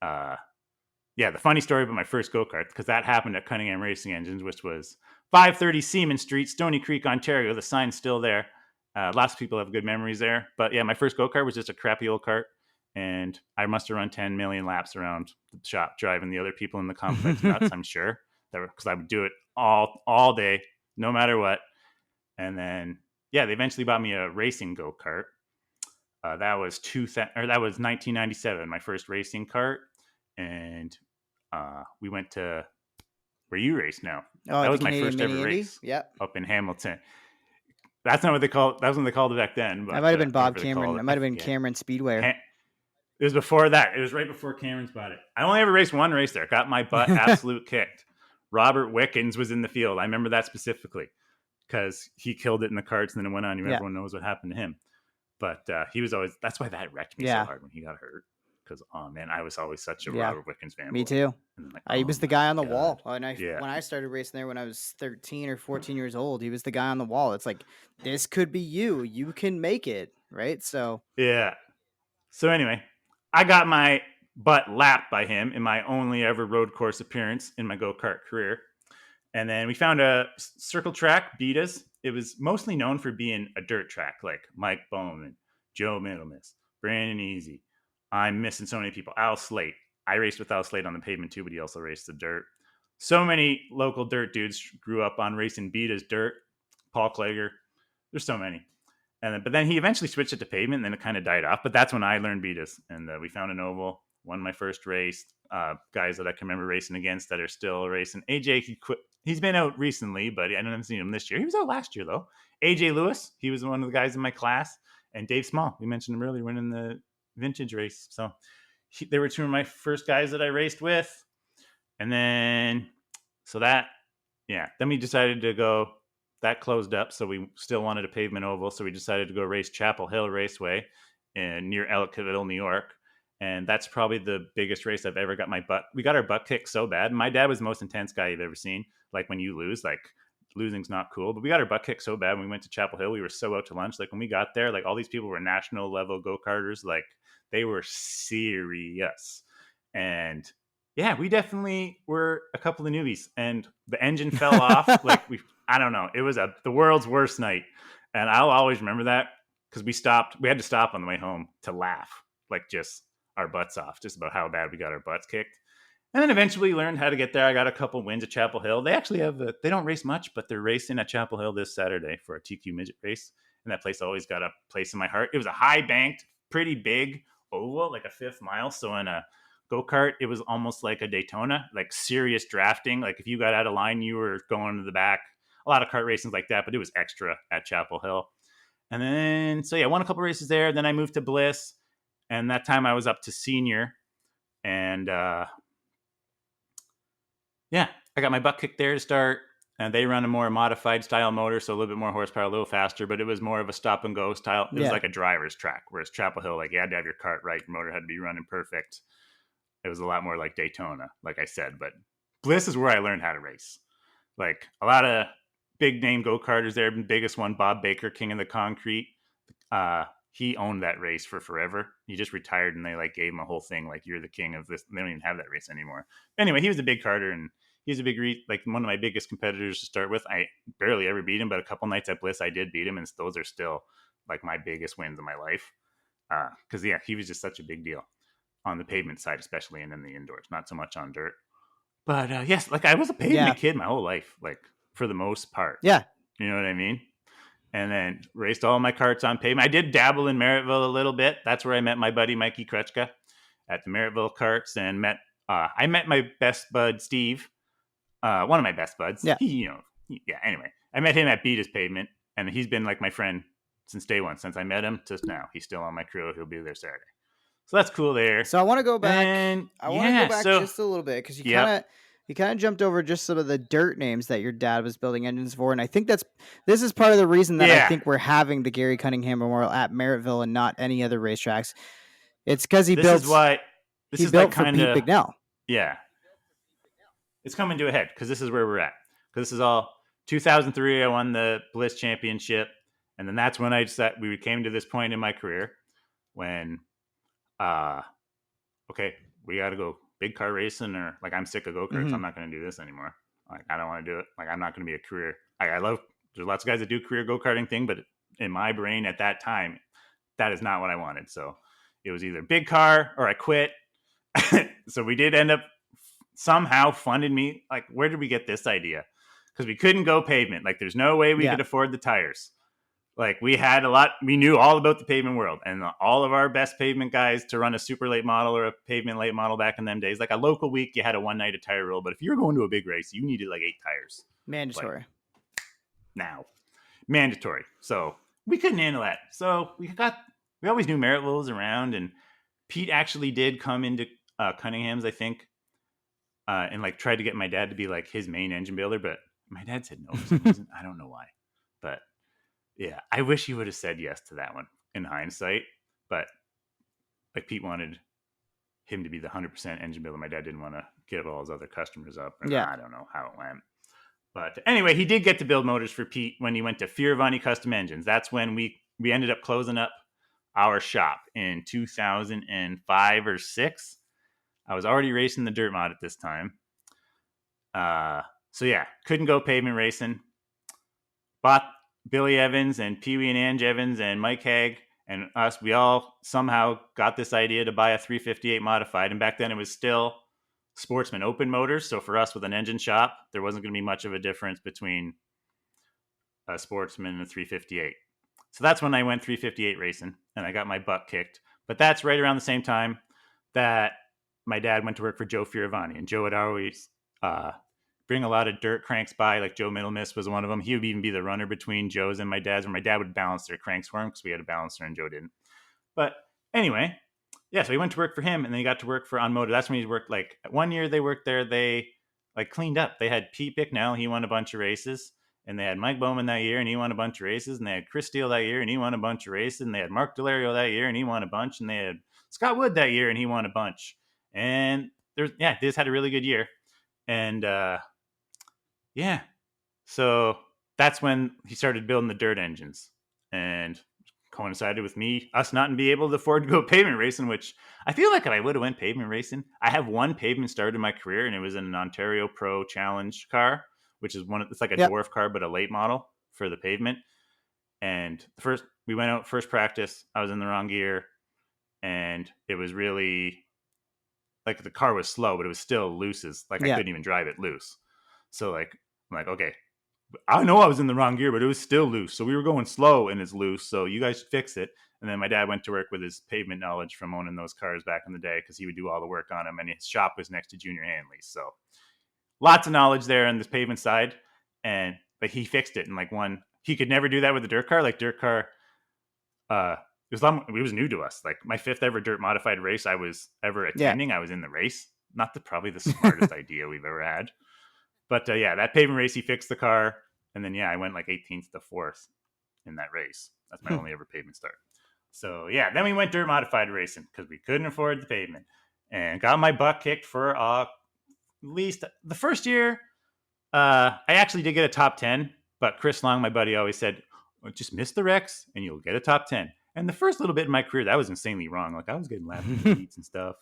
The funny story about my first go-kart, because that happened at Cunningham Racing Engines, which was 530 Seaman Street, Stony Creek, Ontario. The sign's still there. Lots of people have good memories there. But my first go-kart was just a crappy old cart. And I must have run 10 million laps around the shop, driving the other people in the complex nuts, I'm sure. Because I would do it all day, no matter what. And then, they eventually bought me a racing go-kart. That was 1997, my first racing kart. And we went to where you race now. That was my first ever race. Yep. Up in Hamilton. That's not what they called. That was when they called it back then. But that might have been Bob Cameron. It might have been Cameron Speedway. It was before that. It was right before Cameron's bought it. I only ever raced one race there. Got my butt absolute kicked. Robert Wickens was in the field. I remember that specifically because he killed it in the karts, and then it went on. Everyone knows what happened to him. But he was always. That's why that wrecked me so hard when he got hurt. Because, oh man, I was always such a Robert Wickens fan. Me too. He was the guy on the wall. When I started racing there when I was 13 or 14 years old, he was the guy on the wall. It's like, this could be you. You can make it, right? So So anyway, I got my butt lapped by him in my only ever road course appearance in my go-kart career. And then we found a circle track, Betas. It was mostly known for being a dirt track, like Mike Bowman, Joe Middlemiss, Brandon Easy. I'm missing so many people. Al Slate. I raced with Al Slade on the pavement too, but he also raced the dirt. So many local dirt dudes grew up on racing Beta's dirt. Paul Klager. There's so many. But then he eventually switched it to pavement, and then it kind of died off. But that's when I learned Betas, and we found an oval, won my first race. Guys that I can remember racing against that are still racing. AJ, he quit. He's been out recently, but I haven't seen him this year. He was out last year though. AJ Lewis, he was one of the guys in my class, and Dave Small. We mentioned him earlier, winning the vintage race. So they were two of my first guys that I raced with, and then then we decided to go. That closed up, so we still wanted a pavement oval, so we decided to go race Chapel Hill Raceway near Ellicottville, New York. And that's probably the biggest race I've ever got my butt. We got our butt kicked so bad. My dad was the most intense guy you've ever seen. Like when you lose, like losing's not cool. But we got our butt kicked so bad when we went to Chapel Hill. We were so out to lunch. Like when we got there, like all these people were national level go-karters. Like they were serious. And yeah, we definitely were a couple of newbies. And the engine fell off. I don't know. It was the world's worst night. And I'll always remember that because we had to stop on the way home to laugh, like just our butts off, just about how bad we got our butts kicked. And then eventually learned how to get there. I got a couple wins at Chapel Hill. They actually they don't race much, but they're racing at Chapel Hill this Saturday for a TQ midget race. And that place always got a place in my heart. It was a high banked, pretty big oval, like a 5th mile. So in a go-kart, it was almost like a Daytona, like serious drafting. Like if you got out of line, you were going to the back. A lot of kart racing like that, but it was extra at Chapel Hill. And then, won a couple races there. Then I moved to Bliss, and that time I was up to senior. And I got my butt kicked there to start. And they run a more modified style motor, so a little bit more horsepower, a little faster, but it was more of a stop and go style. It was like a driver's track, whereas Chapel Hill, like you had to have your cart right, your motor had to be running perfect. It was a lot more like Daytona, like I said. But Bliss is where I learned how to race. Like a lot of big name go-karters there. The biggest one, Bob Baker, King of the Concrete. He owned that race for forever. He just retired, and they like gave him a whole thing, like you're the king of this. They don't even have that race anymore. Anyway, he was a big karter, and he's a big like one of my biggest competitors to start with. I barely ever beat him, but a couple nights at Bliss I did beat him, and those are still like my biggest wins of my life. Because he was just such a big deal on the pavement side, especially, and in the indoors, not so much on dirt. But yes, like I was a pavement kid my whole life, like for the most part. Yeah. You know what I mean? And then raced all my karts on pavement. I did dabble in Merrittville a little bit. That's where I met my buddy Mikey Kretschka at the Merrittville Karts, and I met my best bud Steve, one of my best buds. Yeah. Anyway, I met him at Beta's Pavement, and he's been like my friend since day one, since I met him to now. He's still on my crew. He'll be there Saturday. So that's cool there. So I want to go back. Just a little bit because you kind of jumped over just some of the dirt names that your dad was building engines for, and I think this is part of the reason that I think we're having the Gary Cunningham Memorial at Merrittville and not any other racetracks. It's because he built for Pete Bicknell. Yeah, it's coming to a head because this is where we're at. Because this is all 2003. I won the Bliss Championship, and then that's when we came to this point in my career when. Okay, we got to go big car racing, or like I'm sick of go-karts. Mm-hmm. I'm not going to do this anymore. Like I don't want to do it. Like I'm not going to be a career. There's lots of guys that do career go-karting thing, but in my brain at that time, that is not what I wanted. So it was either big car or I quit. So we did end up somehow funding me. Like where did we get this idea? Because we couldn't go pavement. Like there's no way we could afford the tires. Like we knew all about the pavement world, and all of our best pavement guys to run a super late model or a pavement late model back in them days, like a local week, you had a 1 night of tire roll. But if you were going to a big race, you needed like 8 tires. Mandatory. Mandatory. So we couldn't handle that. So we always knew Merrittville was around, and Pete actually did come into Cunningham's, I think, and like tried to get my dad to be like his main engine builder, but my dad said no for some reason. I don't know why, but. Yeah, I wish he would have said yes to that one in hindsight, but like Pete wanted him to be the 100% engine builder. My dad didn't want to get all his other customers up. And I don't know how it went. But anyway, he did get to build motors for Pete when he went to Fioravani Custom Engines. That's when we ended up closing up our shop in 2005 or 6. I was already racing the dirt mod at this time. Couldn't go pavement racing. Bought Billy Evans and Pee Wee and Ange Evans and Mike Haig And we all somehow got this idea to buy a 358 modified. And back then it was still Sportsman open motors. So for us with an engine shop, there wasn't going to be much of a difference between a Sportsman and a 358. So that's when I went 358 racing and I got my butt kicked. But that's right around the same time that my dad went to work for Joe Fioravani. And Joe would always bring a lot of dirt cranks by. Like Joe Middlemiss was one of them. He would even be the runner between Joe's and my dad's, where my dad would balance their cranks for him because we had a balancer and Joe didn't. But anyway, yeah, so he went to work for him and then he got to work for Unmoto. That's when he worked, like, 1 year they worked there. They like cleaned up. They had Pete Bicknell. He won a bunch of races. And they had Mike Bowman that year and he won a bunch of races. And they had Chris Steele that year and he won a bunch of races. And they had Mark Delario that year and he won a bunch. And they had Scott Wood that year and he won a bunch. And they just had a really good year. And yeah, so that's when he started building the dirt engines. And coincided with us not be able to afford to go pavement racing, which I feel like if I would have went pavement racing, I have one pavement start in my career, and it was in an Ontario Pro Challenge car, which is it's like a Yep. dwarf car, but a late model for the pavement. And we went out first practice, I was in the wrong gear, and it was really like the car was slow, but it was still loose as like I Yeah. couldn't even drive it loose. So like I'm like, okay, I know I was in the wrong gear, but it was still loose. So we were going slow and it's loose. So you guys should fix it. And then my dad went to work with his pavement knowledge from owning those cars back in the day because he would do all the work on them. And his shop was next to Junior Hanley's. So lots of knowledge there on this pavement side. And like he fixed it. And like he could never do that with a dirt car. Like dirt car, it was new to us. Like my 5th ever dirt modified race I was ever attending, I was in the race. Not probably the smartest idea we've ever had. But yeah, that pavement race, he fixed the car. And then, yeah, I went like 18th to 4th in that race. That's my only ever pavement start. So, yeah, then we went dirt modified racing because we couldn't afford the pavement and got my butt kicked for at least the first year. I actually did get a top 10, but Chris Long, my buddy, always said, just miss the wrecks and you'll get a top 10. And the first little bit in my career, that was insanely wrong. Like I was getting lapped in the heats and stuff.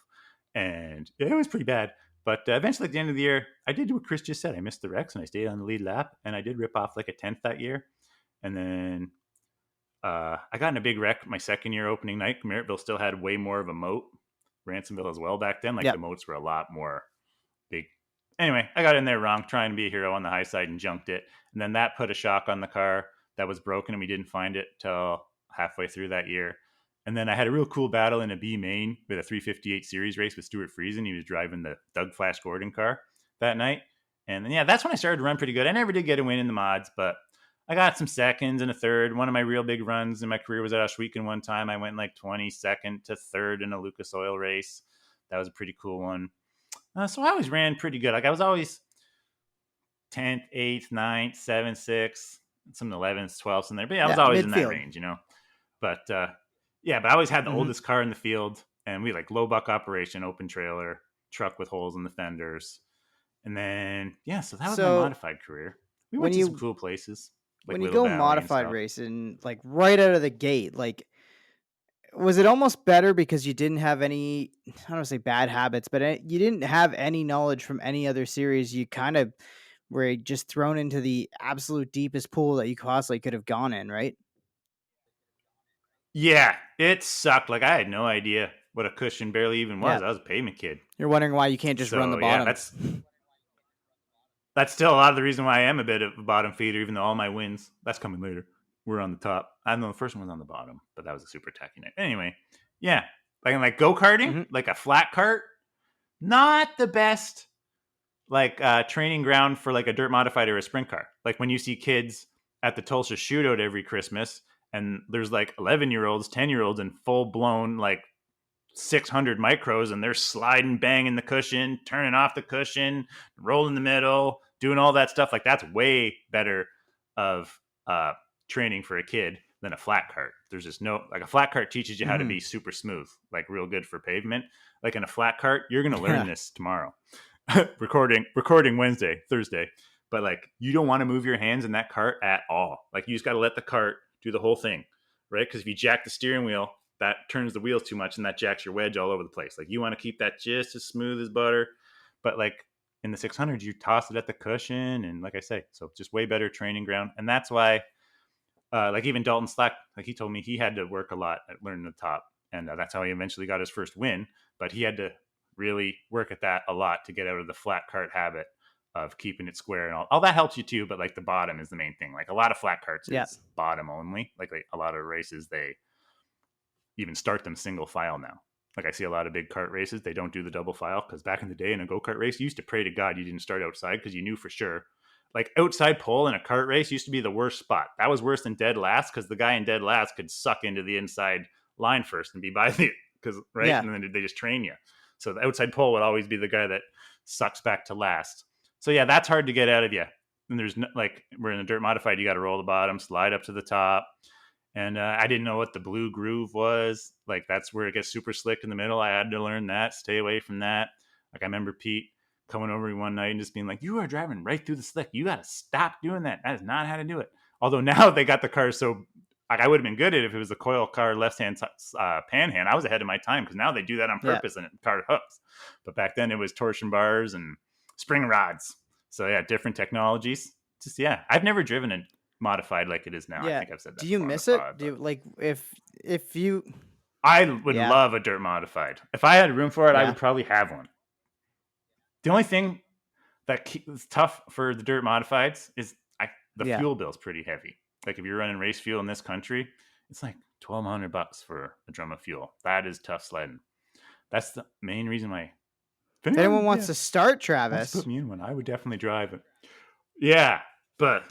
And it was pretty bad. But eventually, at the end of the year, I did what Chris just said. I missed the wrecks and I stayed on the lead lap. And I did rip off like a 10th that year. And then I got in a big wreck my second year opening night. Merrittville still had way more of a moat. Ransomville as well back then. Like the moats were a lot more big. Anyway, I got in there wrong, trying to be a hero on the high side and junked it. And then that put a shock on the car that was broken and we didn't find it till halfway through that year. And then I had a real cool battle in a B main with a 358 series race with Stuart Friesen. He was driving the Doug Flash Gordon car that night. And then, yeah, that's when I started to run pretty good. I never did get a win in the mods, but I got some seconds and a third. One of my real big runs in my career was at Ohsweken one time. I went like 22nd to 3rd in a Lucas Oil race. That was a pretty cool one. So I always ran pretty good. Like I was always 10th, 8th, 9th, 7th, 6th, some 11th, 12th in there. But yeah, I was always in that range, But yeah, but I always had the oldest car in the field, and we like low buck operation, open trailer, truck with holes in the fenders. And then, yeah, so that was my modified career. We went to some cool places. Like when you go modified racing, like right out of the gate, like, was it almost better because you didn't have any, I don't want to say bad habits, but you didn't have any knowledge from any other series? You kind of were just thrown into the absolute deepest pool that you possibly could have gone in, right? Yeah, it sucked. Like I had no idea what a cushion barely even was. I was a pavement kid. You're wondering why you can't just run the bottom. Yeah, that's still a lot of the reason why I am a bit of a bottom feeder, even though all my wins, that's coming later, we're on the top. I know the first one was on the bottom, but that was a super tacky night. Anyway, yeah, like go-karting, like a flat cart, not the best like training ground for like a dirt modified or a sprint car. Like when you see kids at the Tulsa shootout every Christmas and there's like 11-year-olds, 10-year-olds in full blown like 600 micros and they're sliding, banging the cushion, turning off the cushion, rolling the middle, doing all that stuff. Like that's way better of training for a kid than a flat cart. There's just like a flat cart teaches you how to be super smooth, like real good for pavement. Like in a flat cart, you're going to learn this tomorrow. recording Thursday. But like you don't want to move your hands in that cart at all. Like you just got to let the cart do the whole thing, right? Because if you jack the steering wheel, that turns the wheels too much and that jacks your wedge all over the place. Like you want to keep that just as smooth as butter. But like in the 600s, you toss it at the cushion. And like I say, so just way better training ground. And that's why like even Dalton Slack, like he told me he had to work a lot at learning the top, and that's how he eventually got his first win. But he had to really work at that a lot to get out of the flat cart habit of keeping it square and all that helps you too. But like the bottom is the main thing. Like a lot of flat carts Yeah. is bottom only. Like a lot of races, they even start them single file now. Like I see a lot of big kart races, they don't do the double file because back in the day in a go-kart race, you used to pray to God you didn't start outside because you knew for sure. Like outside pole in a kart race used to be the worst spot. That was worse than dead last because the guy in dead last could suck into the inside line first and be by the because right, Yeah. and then they just train you. So the outside pole would always be the guy that sucks back to last. So yeah, that's hard to get out of you. And there's no, like we're in a dirt modified, you got to roll the bottom, slide up to the top. And I didn't know what the blue groove was. Like that's where it gets super slick in the middle. I had to learn that, stay away from that. Like I remember Pete coming over one night and just being like, "You are driving right through the slick. You got to stop doing that. That is not how to do it." Although now they got the car so like I would have been good at it if it was a coil car left hand panhand. I was ahead of my time because now they do that on purpose and it car hooks. But back then it was torsion bars and spring rods. So yeah, different technologies. Just yeah, I've never driven a modified like it is now. I think I've said that. Do you before miss on the it? pod, Do but you like if you? I would love a dirt modified. If I had room for it, I would probably have one. The only thing that is tough for the dirt modifieds is the fuel bill is pretty heavy. Like if you're running race fuel in this country, it's like $1,200 for a drum of fuel. That is tough sledding. That's the main reason why. If anyone wants to start, Travis, put me in one. I would definitely drive it. Yeah, but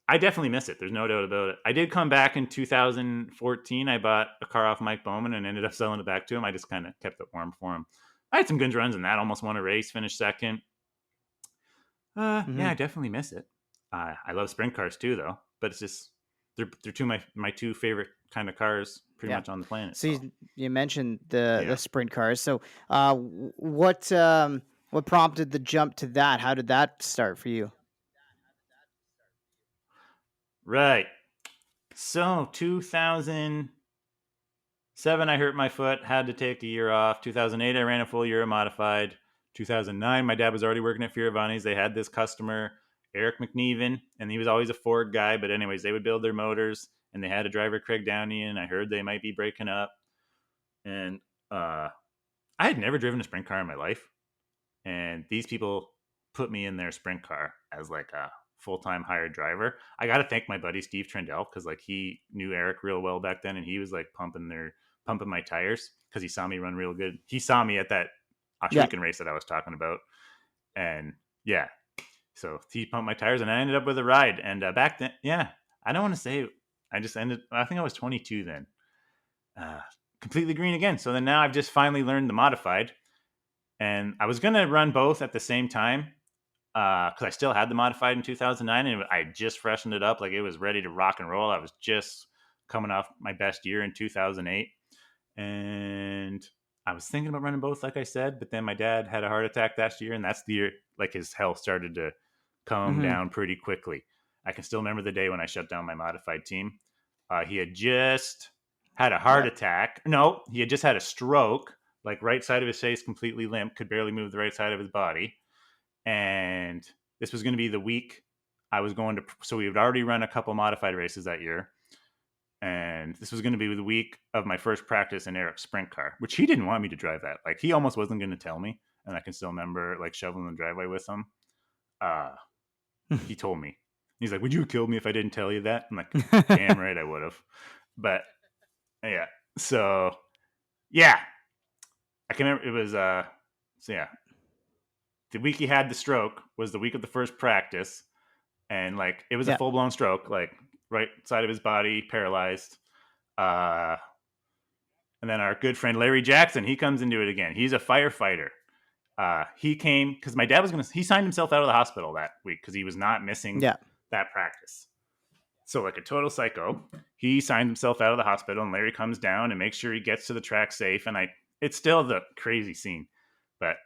I definitely miss it. There's no doubt about it. I did come back in 2014. I bought a car off Mike Bowman and ended up selling it back to him. I just kind of kept it warm for him. I had some good runs in that. Almost won a race, finished second. Yeah, I definitely miss it. I love sprint cars too, though. But it's just they're two my two favorite kind of cars, pretty much on the planet. So you mentioned the sprint cars. So what prompted the jump to that? How did that start for you? Right. So 2007, I hurt my foot, had to take a year off. 2008, I ran a full year of modified. 2009, my dad was already working at Fioravani's. They had this customer, Eric McNeven, and he was always a Ford guy. But anyways, they would build their motors, and they had a driver, Craig Downey, and I heard they might be breaking up. And I had never driven a sprint car in my life. And these people put me in their sprint car as like a full-time hired driver. I got to thank my buddy Steve Trendell because like he knew Eric real well back then, and he was like pumping my tires because he saw me run real good. He saw me at that Ohsweken race that I was talking about, and yeah, so he pumped my tires, and I ended up with a ride. And back then, I don't want to say I just ended. I think I was 22 then, completely green again. So then now I've just finally learned the modified, and I was gonna run both at the same time because I still had the modified in 2009, and I just freshened it up. Like it was ready to rock and roll. I was just coming off my best year in 2008, and I was thinking about running both, like I said. But then my dad had a heart attack that year, and that's the year like his health started to calm down pretty quickly. I can still remember the day when I shut down my modified team. He had just had a heart attack. No, he had just had a stroke. Like right side of his face completely limp, could barely move the right side of his body. And this was going to be the week I was going to. So we had already run a couple modified races that year. And this was going to be the week of my first practice in Eric's sprint car, which he didn't want me to drive that. Like he almost wasn't going to tell me. And I can still remember like shoveling the driveway with him. He told me. He's like, "Would you have killed me if I didn't tell you that?" I'm like, "Damn right I would have." But yeah. So yeah. I can remember it was the week he had the stroke was the week of the first practice, and like it was a full blown stroke, like right side of his body paralyzed. And then our good friend Larry Jackson, he comes into it again. He's a firefighter. He came because my dad he signed himself out of the hospital that week because he was not missing that practice. So like a total psycho, he signed himself out of the hospital, and Larry comes down and makes sure he gets to the track safe. And it's still the crazy scene, but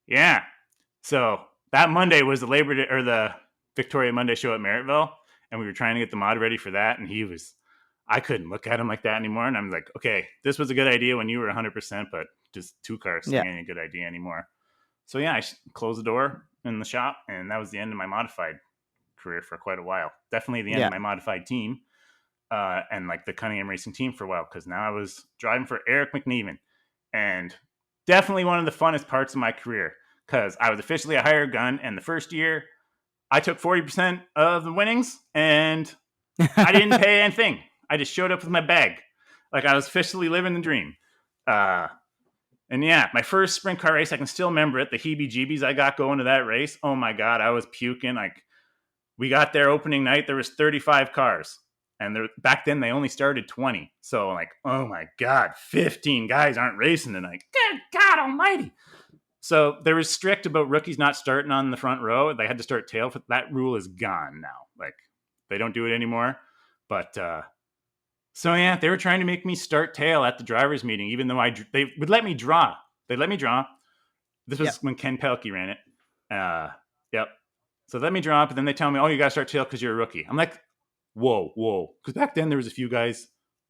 yeah. So that Monday was the Labor Day or the Victoria Monday show at Merrittville, and we were trying to get the mod ready for that. And I couldn't look at him like that anymore. And I'm like, okay, this was a good idea when you were 100%, but just two cars ain't a good idea anymore. So yeah, I closed the door in the shop, and that was the end of my modified career for quite a while. Definitely the end Yeah. of my modified team, and like the Cunningham racing team for a while, because now I was driving for Eric McNeven, and definitely one of the funnest parts of my career, because I was officially a hired gun, and the first year I took 40% of the winnings, and I didn't pay anything. I just showed up with my bag, like I was officially living the dream. And yeah, my first sprint car race, I can still remember it. The heebie-jeebies I got going to that race. Oh my god, I was puking. Like, we got there opening night, there was 35 cars, and back then they only started 20. So like, oh my god, 15 guys aren't racing tonight. Good God Almighty! So they were strict about rookies not starting on the front row. They had to start tail. That rule is gone now. Like, they don't do it anymore. But so yeah, they were trying to make me start tail at the drivers' meeting, even though they would let me draw. They let me draw. This was when Ken Pelkey ran it. Yep. So let me draw, but then they tell me, "Oh, you got to start tail because you're a rookie." I'm like, "Whoa!" Because back then there was a few guys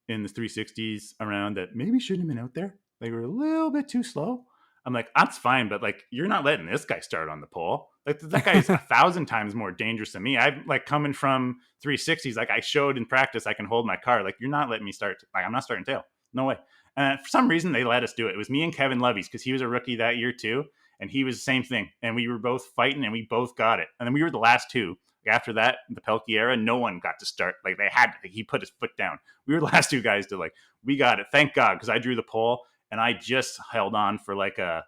in the 360s around that maybe shouldn't have been out there. They were a little bit too slow. I'm like, that's fine, but like, you're not letting this guy start on the pole. Like, that guy's 1,000 times more dangerous than me. I'm like coming from 360s. Like, I showed in practice I can hold my car. Like, you're not letting me start. Like, I'm not starting tail. No way. And for some reason, they let us do it. It was me and Kevin Loveys, because he was a rookie that year too, and he was the same thing. And we were both fighting, and we both got it. And then we were the last two. After that, the Pelkey era, no one got to start. Like, he put his foot down. We were the last two guys to we got it. Thank God, because I drew the pole, and I just held on for to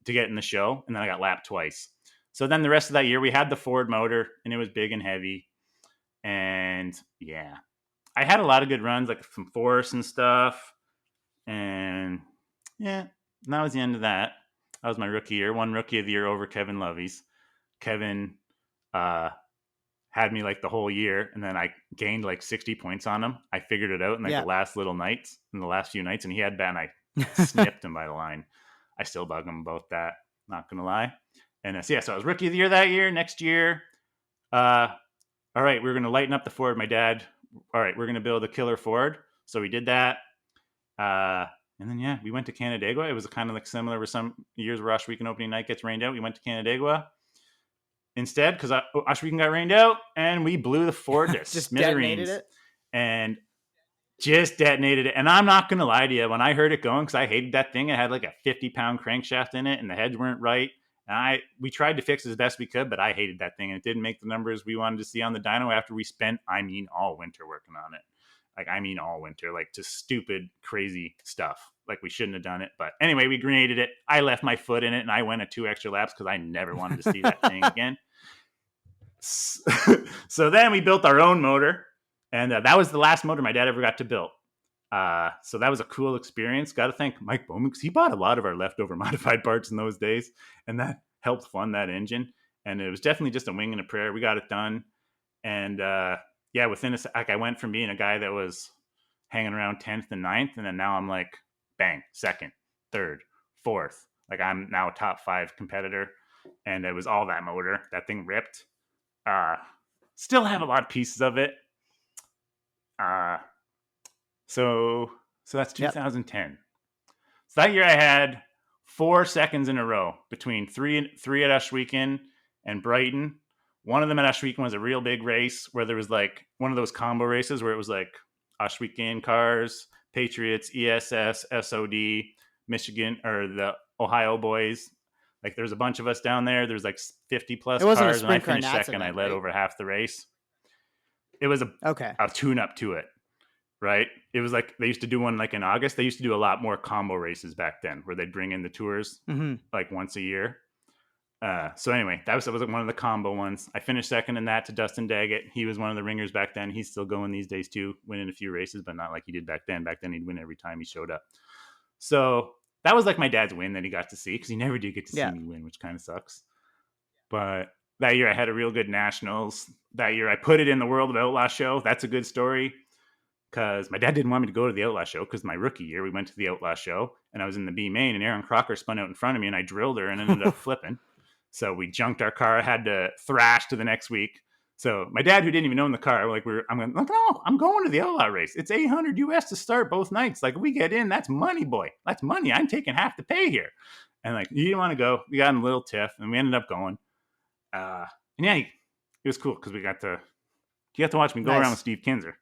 get in the show, and then I got lapped twice. So then the rest of that year, we had the Ford motor, and it was big and heavy. And yeah, I had a lot of good runs, like some force and stuff. And yeah, and that was the end of that. That was my rookie year. Won Rookie of the Year over Kevin Loveys. Kevin had me like the whole year, and then I gained like 60 points on him. I figured it out in the last few nights, and he had bad, and I snipped him by the line. I still bug him about that, not gonna lie. And so I was Rookie of the Year that year. Next year, all right, we're gonna lighten up the Ford. My dad, all right, we're gonna build a killer Ford. So we did that. And then we went to Canandaigua. It was kind of like similar with some years where Ohsweken opening night gets rained out. We went to Canandaigua instead, because Ohsweken got rained out, and we blew the Ford to smithereens. Just detonated it. And I'm not gonna lie to you, when I heard it going, because I hated that thing, it had like a 50-pound crankshaft in it, and the heads weren't right. And we tried to fix it as best we could, but I hated that thing, and it didn't make the numbers we wanted to see on the dyno after we spent, all winter working on it. All winter, like, just stupid, crazy stuff. Like, we shouldn't have done it. But anyway, we grenaded it. I left my foot in it, and I went 2 extra laps because I never wanted to see that thing again. So then we built our own motor, and that was the last motor my dad ever got to build. So that was a cool experience. Got to thank Mike Bowman, because he bought a lot of our leftover modified parts in those days, and that helped fund that engine. And it was definitely just a wing and a prayer. We got it done. And within I went from being a guy that was hanging around 10th and 9th, and then now I'm like, bang, 2nd, 3rd, 4th. Like, I'm now a top 5 competitor, and it was all that motor. That thing ripped. Still have a lot of pieces of it. So that's 2010. So that year I had 4 seconds in a row between three at Ohsweken and Brighton. One of them at Ohsweken was a real big race where there was like one of those combo races where it was like Ohsweken cars, Patriots, ESS, SOD, Michigan, or the Ohio boys. Like, there's a bunch of us down there. There's like 50 plus cars, and I finished second. I led over half the race. It was a tune-up to it, right? It was like they used to do one like in August. They used to do a lot more combo races back then, where they'd bring in the tours like once a year. So anyway, that was one of the combo ones. I finished second in that to Dustin Daggett. He was one of the ringers back then. He's still going these days too, winning a few races, but not like he did back then. Back then he'd win every time he showed up. So that was like my dad's win that he got to see, because he never did get to see me win, which kind of sucks. But that year I had a real good nationals. That year I put it in the World of Outlaw show. That's a good story, because my dad didn't want me to go to the Outlaw show, because my rookie year we went to the Outlaw show, and I was in the B main, and Aaron Crocker spun out in front of me, and I drilled her and ended up flipping. So we junked our car. I had to thrash to the next week. So my dad, who didn't even own the car, I'm going to the Outlaw race. It's $800 US to start both nights. Like, if we get in, that's money, boy. That's money. I'm taking half the pay here. And like, you didn't want to go. We got in a little tiff, and we ended up going. it was cool because you got to watch me go around with Nice. Steve Kinzer,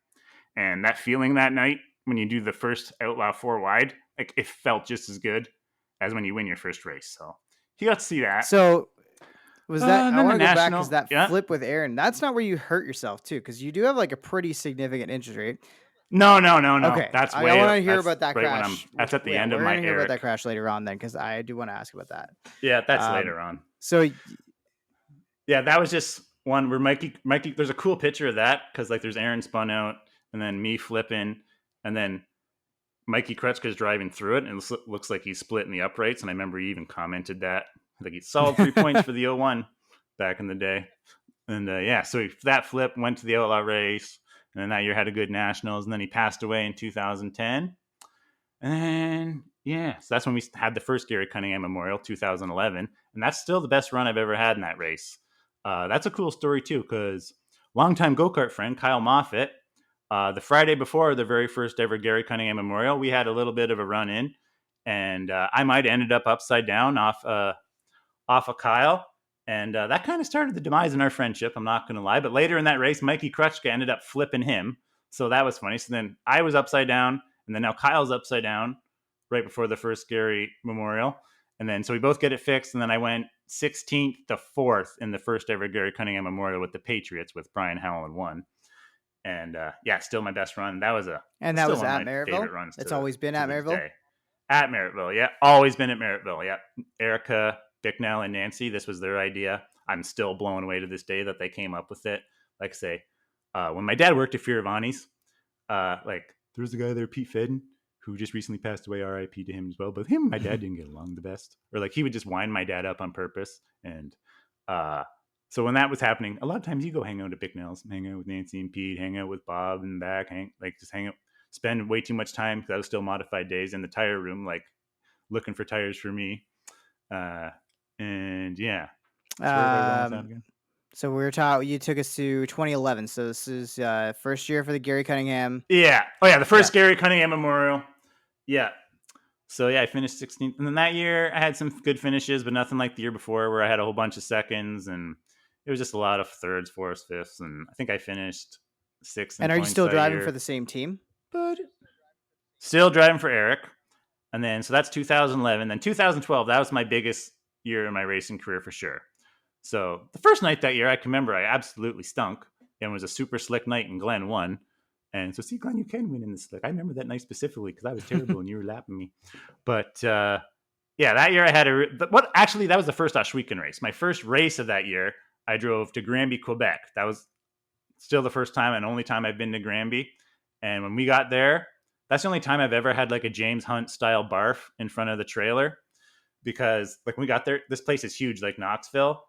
and that feeling that night when you do the first Outlaw 4 wide, like it felt just as good as when you win your first race. So he got to see that. So was that? And I then want the to go back because national, that yeah. flip with Aaron. That's not where you hurt yourself too, because you do have like a pretty significant injury. No, no, no, no. Okay, That's I way want up. to hear That's about that right when I'm. crash. That's at the Yeah, end of we're my gonna hear about that Eric. crash later on then, because I do want to ask about that. Yeah, that's Um, later on. so Yeah, that was just one where Mikey. There's a cool picture of that because like there's Aaron spun out and then me flipping and then Mikey Kretzka's driving through it and it looks like he's splitting the uprights. And I remember he even commented that like he's solid 3 points for the 01 back in the day. And yeah, so that flip went to the outlaw race, and then that year had a good nationals, and then he passed away in 2010. And then yeah, so that's when we had the first Gary Cunningham Memorial, 2011, and that's still the best run I've ever had in that race. That's a cool story too, because longtime go kart friend Kyle Moffitt, the Friday before the very first ever Gary Cunningham Memorial, we had a little bit of a run in, and I might have ended up upside down off of Kyle. And that kind of started the demise in our friendship. I'm not going to lie. But later in that race, Mikey Krutchka ended up flipping him. So that was funny. So then I was upside down. And then now Kyle's upside down right before the first Gary Memorial. And then so we both get it fixed. And then I went 16th to 4th in the first ever Gary Cunningham Memorial with the Patriots with Brian Howland won. And yeah, still my best run. That was and that still was one of at my Merrittville. favorite runs It's to always been to at this Merrittville. day. At Merrittville, yeah. Always been at Merrittville, yeah. Erica, Bicknell, and Nancy, this was their idea. I'm still blown away to this day that they came up with it. Like I say, when my dad worked at Fioravani's, like there was a guy there, Pete Fedden, who just recently passed away, RIP to him as well. But him and my dad didn't get along the best. Or like he would just wind my dad up on purpose. And so when that was happening, a lot of times you go hang out at Bicknell's, hang out with Nancy and Pete, hang out with Bob and back, just hang out, spend way too much time because I was still modified days in the tire room, like looking for tires for me. And yeah. So where was I going with that again? So we were talking. You took us to 2011. So this is first year for the Gary Cunningham. Yeah. Oh yeah, the first Yeah. Gary Cunningham Memorial. Yeah. So yeah, I finished 16th, and then that year I had some good finishes, but nothing like the year before where I had a whole bunch of seconds, and it was just a lot of thirds, fourths, fifths, and I think I finished sixth in And are you points still that driving for year. the same team? But still driving for Eric, and then so that's 2011. Then 2012, that was my biggest year in my racing career for sure. So the first night that year, I can remember I absolutely stunk, and it was a super slick night, and Glenn won. And so, see, Glenn, you can win in the slick. I remember that night specifically because I was terrible and you were lapping me. But yeah, that year I had actually, that was the first Ohsweken race. My first race of that year, I drove to Granby, Quebec. That was still the first time and only time I've been to Granby. And when we got there, that's the only time I've ever had like a James Hunt style barf in front of the trailer because like when we got there, this place is huge, like Knoxville.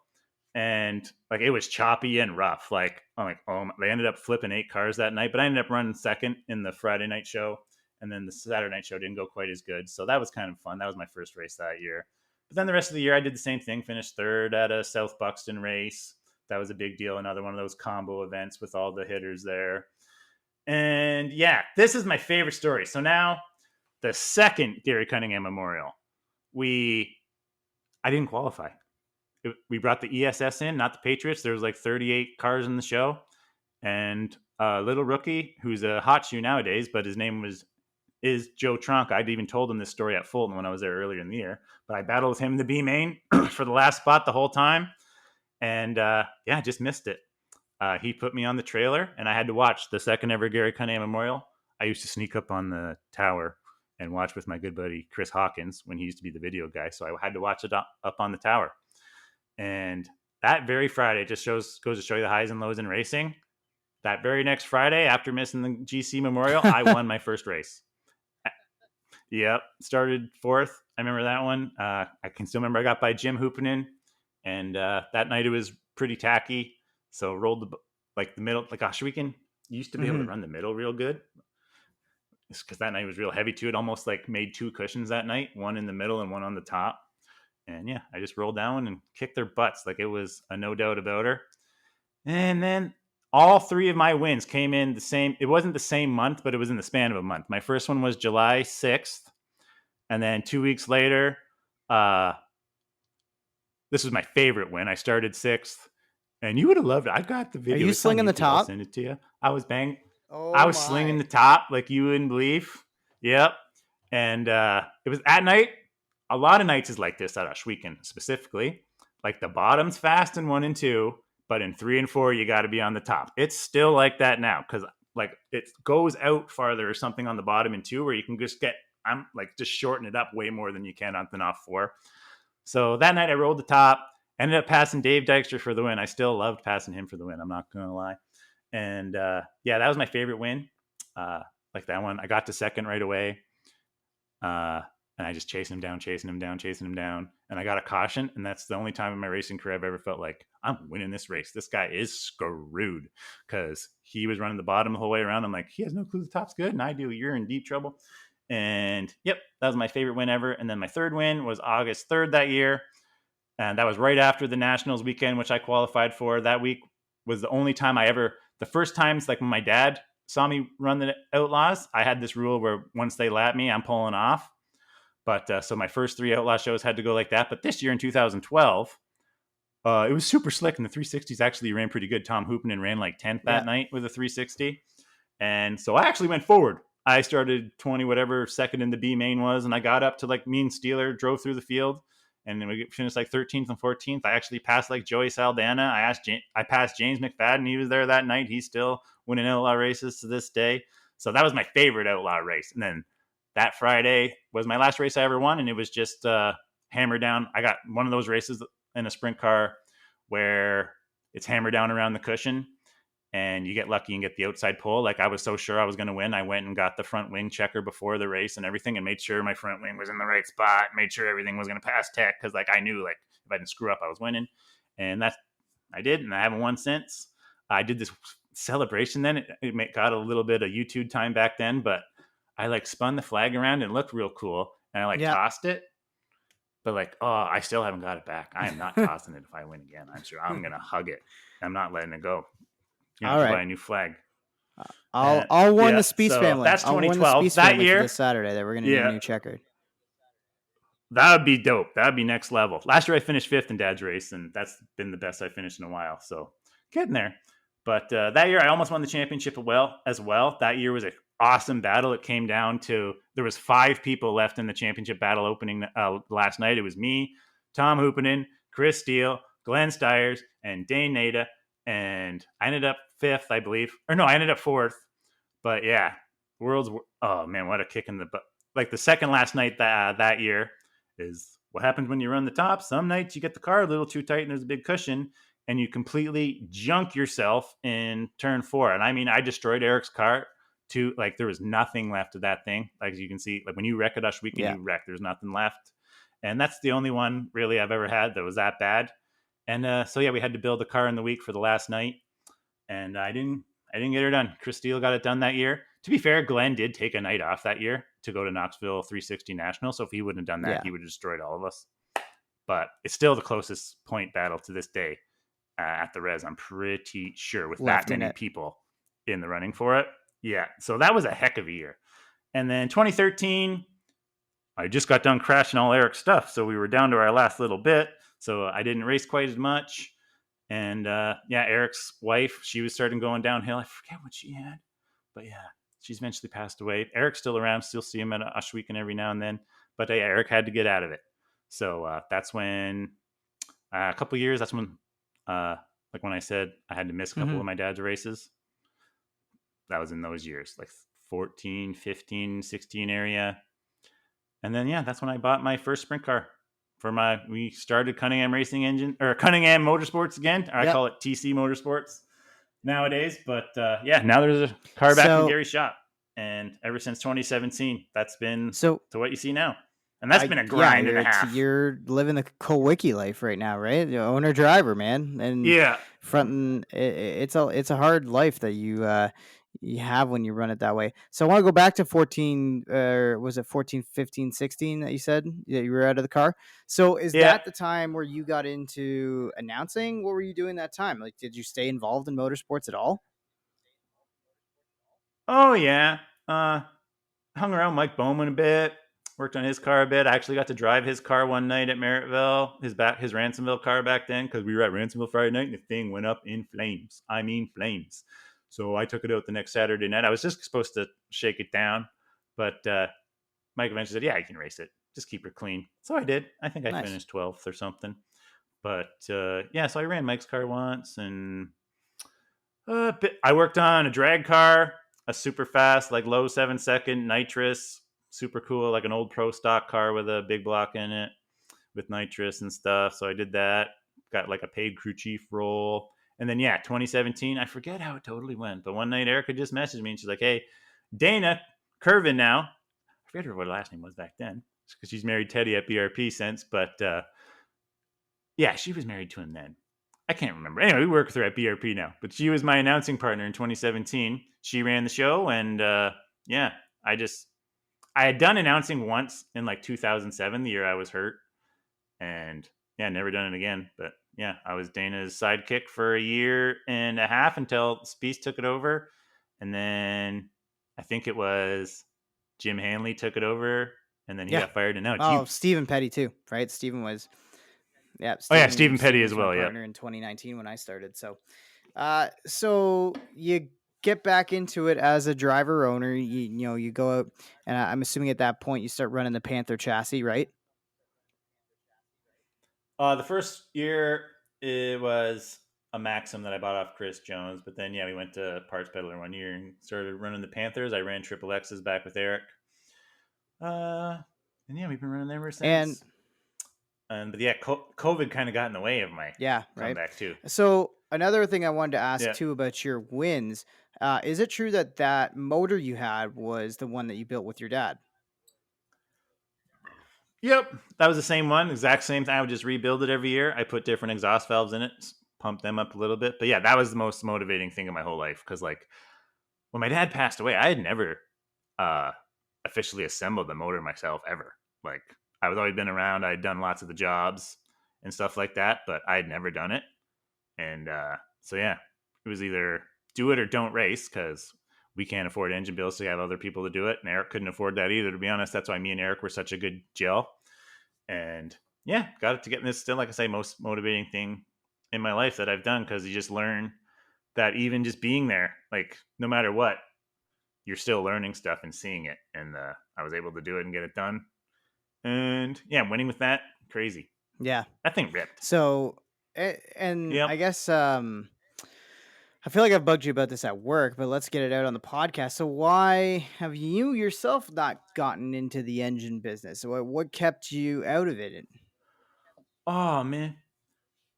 And like it was choppy and rough. Like I'm like, oh, they ended up flipping 8 cars that night, but I ended up running second in the Friday night show, and then the Saturday night show didn't go quite as good. So that was kind of fun. That was my first race that year. But then the rest of the year, I did the same thing. Finished third at a South Buxton race. That was a big deal. Another one of those combo events with all the hitters there. And yeah, this is my favorite story. So now the second Gary Cunningham Memorial, I didn't qualify. We brought the ESS in, not the Patriots. There was like 38 cars in the show, and a little rookie who's a hot shoe nowadays, but his name is Joe Tronk. I'd even told him this story at Fulton when I was there earlier in the year. But I battled with him in the B main for the last spot the whole time, and yeah, just missed it. He put me on the trailer, and I had to watch the second ever Gary Cunningham Memorial. I used to sneak up on the tower and watch with my good buddy Chris Hawkins when he used to be the video guy. So I had to watch it up on the tower. And that very Friday just goes to show you the highs and lows in racing. That very next Friday, after missing the GC Memorial, I won my first race. Yep, started 4th. I remember that one. I can still remember I got by Jim Hoopinen, and that night it was pretty tacky. So rolled the middle, like Ohsweken used to be able to run the middle real good. Because that night was real heavy too. It almost like made 2 cushions that night, one in the middle and one on the top. And yeah, I just rolled down and kicked their butts like it was a no doubt about her. And then all 3 of my wins came in the same. It wasn't the same month, but it was in the span of a month. My first one was July 6th. And then 2 weeks later, this was my favorite win. I started 6th. And you would have loved it. I got the Are video. you It's on slinging the YouTube. I'll top? send it to you. I was bang. I Oh was slinging my. the top like you wouldn't believe. Yep. And it was at night. A lot of nights is like this at Ohsweken specifically. Like the bottom's fast in 1 and 2, but in 3 and 4 you got to be on the top. It's still like that now because like it goes out farther or something on the bottom in 2 where you can just get. I'm like just shorten it up way more than you can on than off 4. So that night I rolled the top. Ended up passing Dave Dykstra for the win. I still loved passing him for the win. I'm not gonna lie. And yeah, that was my favorite win. Uh, like that one, I got to second right away. And I just chasing him down, chasing him down, chasing him down. And I got a caution. And that's the only time in my racing career I've ever felt like I'm winning this race. This guy is screwed because he was running the bottom the whole way around. I'm like, he has no clue the top's good. And I do. You're in deep trouble. And yep, that was my favorite win ever. And then my third win was August 3rd that year. And that was right after the Nationals weekend, which I qualified for. That week was the only time the first times, like when my dad saw me run the Outlaws, I had this rule where once they lap me, I'm pulling off. But so my first 3 Outlaw shows had to go like that. But this year in 2012, it was super slick, and the 360s actually ran pretty good. Tom Hoopinen ran like 10th Yeah. that night with a 360. And so I actually went forward. I started 20, whatever second in the B main was, and I got up to like me and Steeler drove through the field. And then we finished like 13th and 14th. I actually passed like Joey Saldana. I passed James McFadden. He was there that night. He's still winning outlaw races to this day. So that was my favorite outlaw race. And then that Friday was my last race I ever won, and it was just hammer down. I got one of those races in a sprint car where it's hammer down around the cushion, and you get lucky and get the outside pull. Like I was so sure I was going to win. I went and got the front wing checker before the race and everything and made sure my front wing was in the right spot, made sure everything was going to pass tech. Cause like I knew like if I didn't screw up, I was winning. And that's, I did. And I haven't won since. I did this celebration then. It got a little bit of YouTube time back then, but I like spun the flag around and it looked real cool. And I like Yeah. tossed it. But like, oh, I still haven't got it back. I am not tossing it if I win again. I'm sure I'm going to hug it. I'm not letting it go. You're All gonna have to right. buy a new flag. I'll warn Yeah, the Speed so family. that's I'll warn the 2012. Speed That family for year, this Saturday that we're gonna need a yeah, new checkered. that would be dope. That would be next level. Last year I finished 5th in Dad's race, and that's been the best I finished in a while. So getting there. But that year I almost won the championship as well. That year was an awesome battle. It came down to there was 5 people left in the championship battle opening last night. It was me, Tom Hoopinen, Chris Steele, Glenn Stiers, and Dane Nada. And I ended up 5th, I believe. Or no, I ended up 4th. But yeah, oh man, what a kick in the butt. Like the second last night that year is what happens when you run the top. Some nights you get the car a little too tight and there's a big cushion and you completely junk yourself in turn 4. And I mean, I destroyed Eric's car to like there was nothing left of that thing. Like you can see, like when you wreck it Ohsweken, Yeah. you wreck. There's nothing left. And that's the only one really I've ever had that was that bad. And so yeah, we had to build the car in the week for the last night, and I didn't get her done. Chris Steele got it done that year. To be fair, Glenn did take a night off that year to go to Knoxville 360 National. So if he wouldn't have done that, Yeah. he would have destroyed all of us. But it's still the closest point battle to this day at the res. I'm pretty sure with Left that in many it. people in the running for it. Yeah. So that was a heck of a year. And then 2013, I just got done crashing all Eric's stuff. So we were down to our last little bit. So I didn't race quite as much. And yeah, Eric's wife, she was starting going downhill. I forget what she had. But yeah, she's eventually passed away. Eric's still around. Still see him at Ohsweken every now and then. But yeah, Eric had to get out of it. So that's when, a couple of years, that's when, like when I said I had to miss a couple of my dad's races. That was in those years, like 14, 15, 16 area. And then, yeah, that's when I bought my first sprint car. We started Cunningham Racing Engine, or Cunningham Motorsports again. I Yep. call it TC Motorsports nowadays. But yeah, now there's a car back in So Gary's shop. And ever since 2017, that's been so to what you see now. And that's been a grind and a half. you're living the Kowicki life right now, right? The owner driver, man, and Yeah. fronting. It's a hard life that you have when you run it that way. So I want to go back to 14, was it 14, 15, 16 that you said that you were out of the car? So is Yeah. that the time where you got into announcing? What were you doing that time? Like, did you stay involved in motorsports at all? Oh, yeah. Hung around Mike Bowman a bit. Worked on his car a bit. I actually got to drive his car one night at Merrittville, his Ransomville car back then, because we were at Ransomville Friday night and the thing went up in flames. I mean flames. So I took it out the next Saturday night. I was just supposed to shake it down, but Mike eventually said, "Yeah, you can race it. Just keep her clean." So I did. I think I Nice. finished 12th or something. But yeah, so I ran Mike's car once, and I worked on a drag car, a super fast, like low 7-second nitrous, super cool, like an old pro stock car with a big block in it with nitrous and stuff. So I did that. Got like a paid crew chief role. And then, yeah, 2017, I forget how it totally went. But one night, Erica just messaged me and she's like, "Hey, Dana, Curvin now." I forget what her last name was back then because she's married Teddy at BRP since. But yeah, she was married to him then. I can't remember. Anyway, we work with her at BRP now. But she was my announcing partner in 2017. She ran the show. And yeah, I had done announcing once in like 2007, the year I was hurt. And yeah, never done it again. But yeah, I was Dana's sidekick for a year and a half until Spieth took it over. And then I think it was Jim Hanley took it over, and then he Yeah. got fired, and now it's Oh, you. Stephen Petty too, right? Stephen was, yeah. Oh yeah, Stephen Stephen Petty as was my well. Yeah. partner in 2019 when I started. So you get back into it as a driver owner. You go out, and I'm assuming at that point you start running the Panther chassis, right? The first year it was a Maxim that I bought off Chris Jones, but then yeah, we went to Parts Peddler one year and started running the Panthers. I ran Triple X's back with Eric. And yeah, we've been running them ever And since. But yeah, COVID kind of got in the way of my yeah, right. comeback too. So another thing I wanted to ask Yeah. too about your wins, is it true that that motor you had was the one that you built with your dad? Yep, that was the same one, exact same thing. I would just rebuild it every year. I put different exhaust valves in it, pump them up a little bit. But yeah, that was the most motivating thing in my whole life because like when my dad passed away, I had never uh, officially assembled the motor myself ever. Like I was always been around. I'd done lots of the jobs and stuff like that, but I had never done it. And so yeah, it was either do it or don't race because we can't afford engine bills to have other people to do it. And Eric couldn't afford that either, to be honest. That's why me and Eric were such a good gel. And yeah, got it to get in this still, like I say, most motivating thing in my life that I've done because you just learn that even just being there, like no matter what, you're still learning stuff and seeing it. And I was able to do it and get it done. And yeah, winning with that, crazy. Yeah. That thing ripped. So, and Yep. I guess I feel like I've bugged you about this at work, but let's get it out on the podcast. So, why have you yourself not gotten into the engine business? What kept you out of it? Oh man,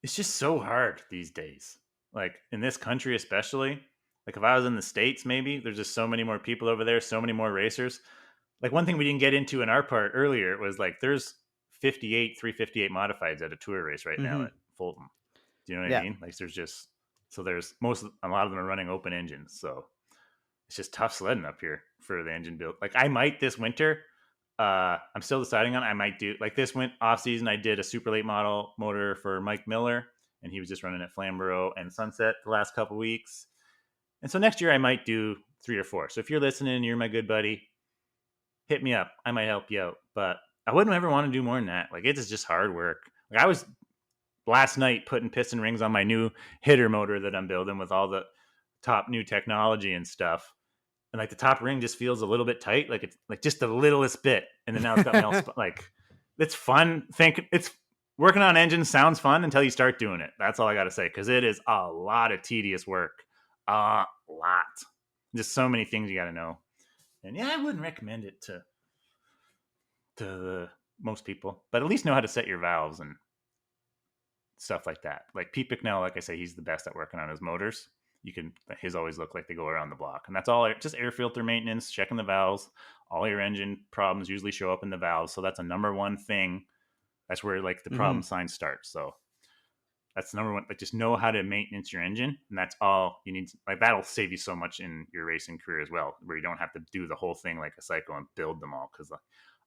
it's just so hard these days. Like in this country, especially. Like if I was in the States, maybe there's just so many more people over there, so many more racers. Like one thing we didn't get into in our part earlier was like there's 58 358 modifieds at a tour race right now Mm-hmm. at Fulton. Do you know what I Yeah. mean? Like there's just there's a lot of them are running open engines, so it's just tough sledding up here for the engine build. Like I might this winter. I'm still deciding on. I might do like this went off season. I did a super late model motor for Mike Miller, and he was just running at Flamborough and Sunset the last couple weeks. And so next year I might do 3 or 4. So if you're listening, you're my good buddy. Hit me up. I might help you out. But I wouldn't ever want to do more than that. Like it is just hard work. Like I was last night putting piston rings on my new hitter motor that I'm building with all the top new technology and stuff. And like the top ring just feels a little bit tight, like it's like just the littlest bit. And then now it's got me all like it's fun. It's working on engines sounds fun until you start doing it. That's all I got to say because it is a lot of tedious work, a lot. Just so many things you got to know. And yeah, I wouldn't recommend it to most people, but at least know how to set your valves and stuff like that. Like Pete Bicknell, like I say, he's the best at working on his motors. His always look like they go around the block, and that's all. Just air filter maintenance, checking the valves. All your engine problems usually show up in the valves, so that's a number one thing. That's where like the problem sign starts. So that's number one. Like just know how to maintenance your engine, and that's all you need. Like that'll save you so much in your racing career as well, where you don't have to do the whole thing like a psycho and build them all. Because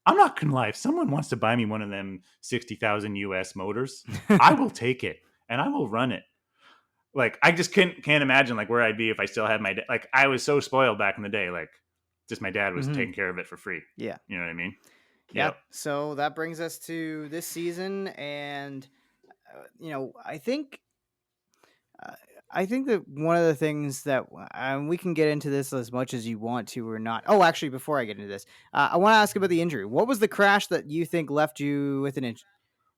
I'm not gonna lie, if someone wants to buy me one of them 60,000 US motors, I will take it and I will run it. Like I just can't imagine like where I'd be if I still had my dad. Like I was so spoiled back in the day. Like just my dad was Mm-hmm. taking care of it for free. Yeah. You know what I mean? Yeah. Yep. So that brings us to this season, and I think. Uh, I think that one of the things that we can get into this as much as you want to or not. Oh, actually, before I get into this, I want to ask about the injury. What was the crash that you think left you with an injury?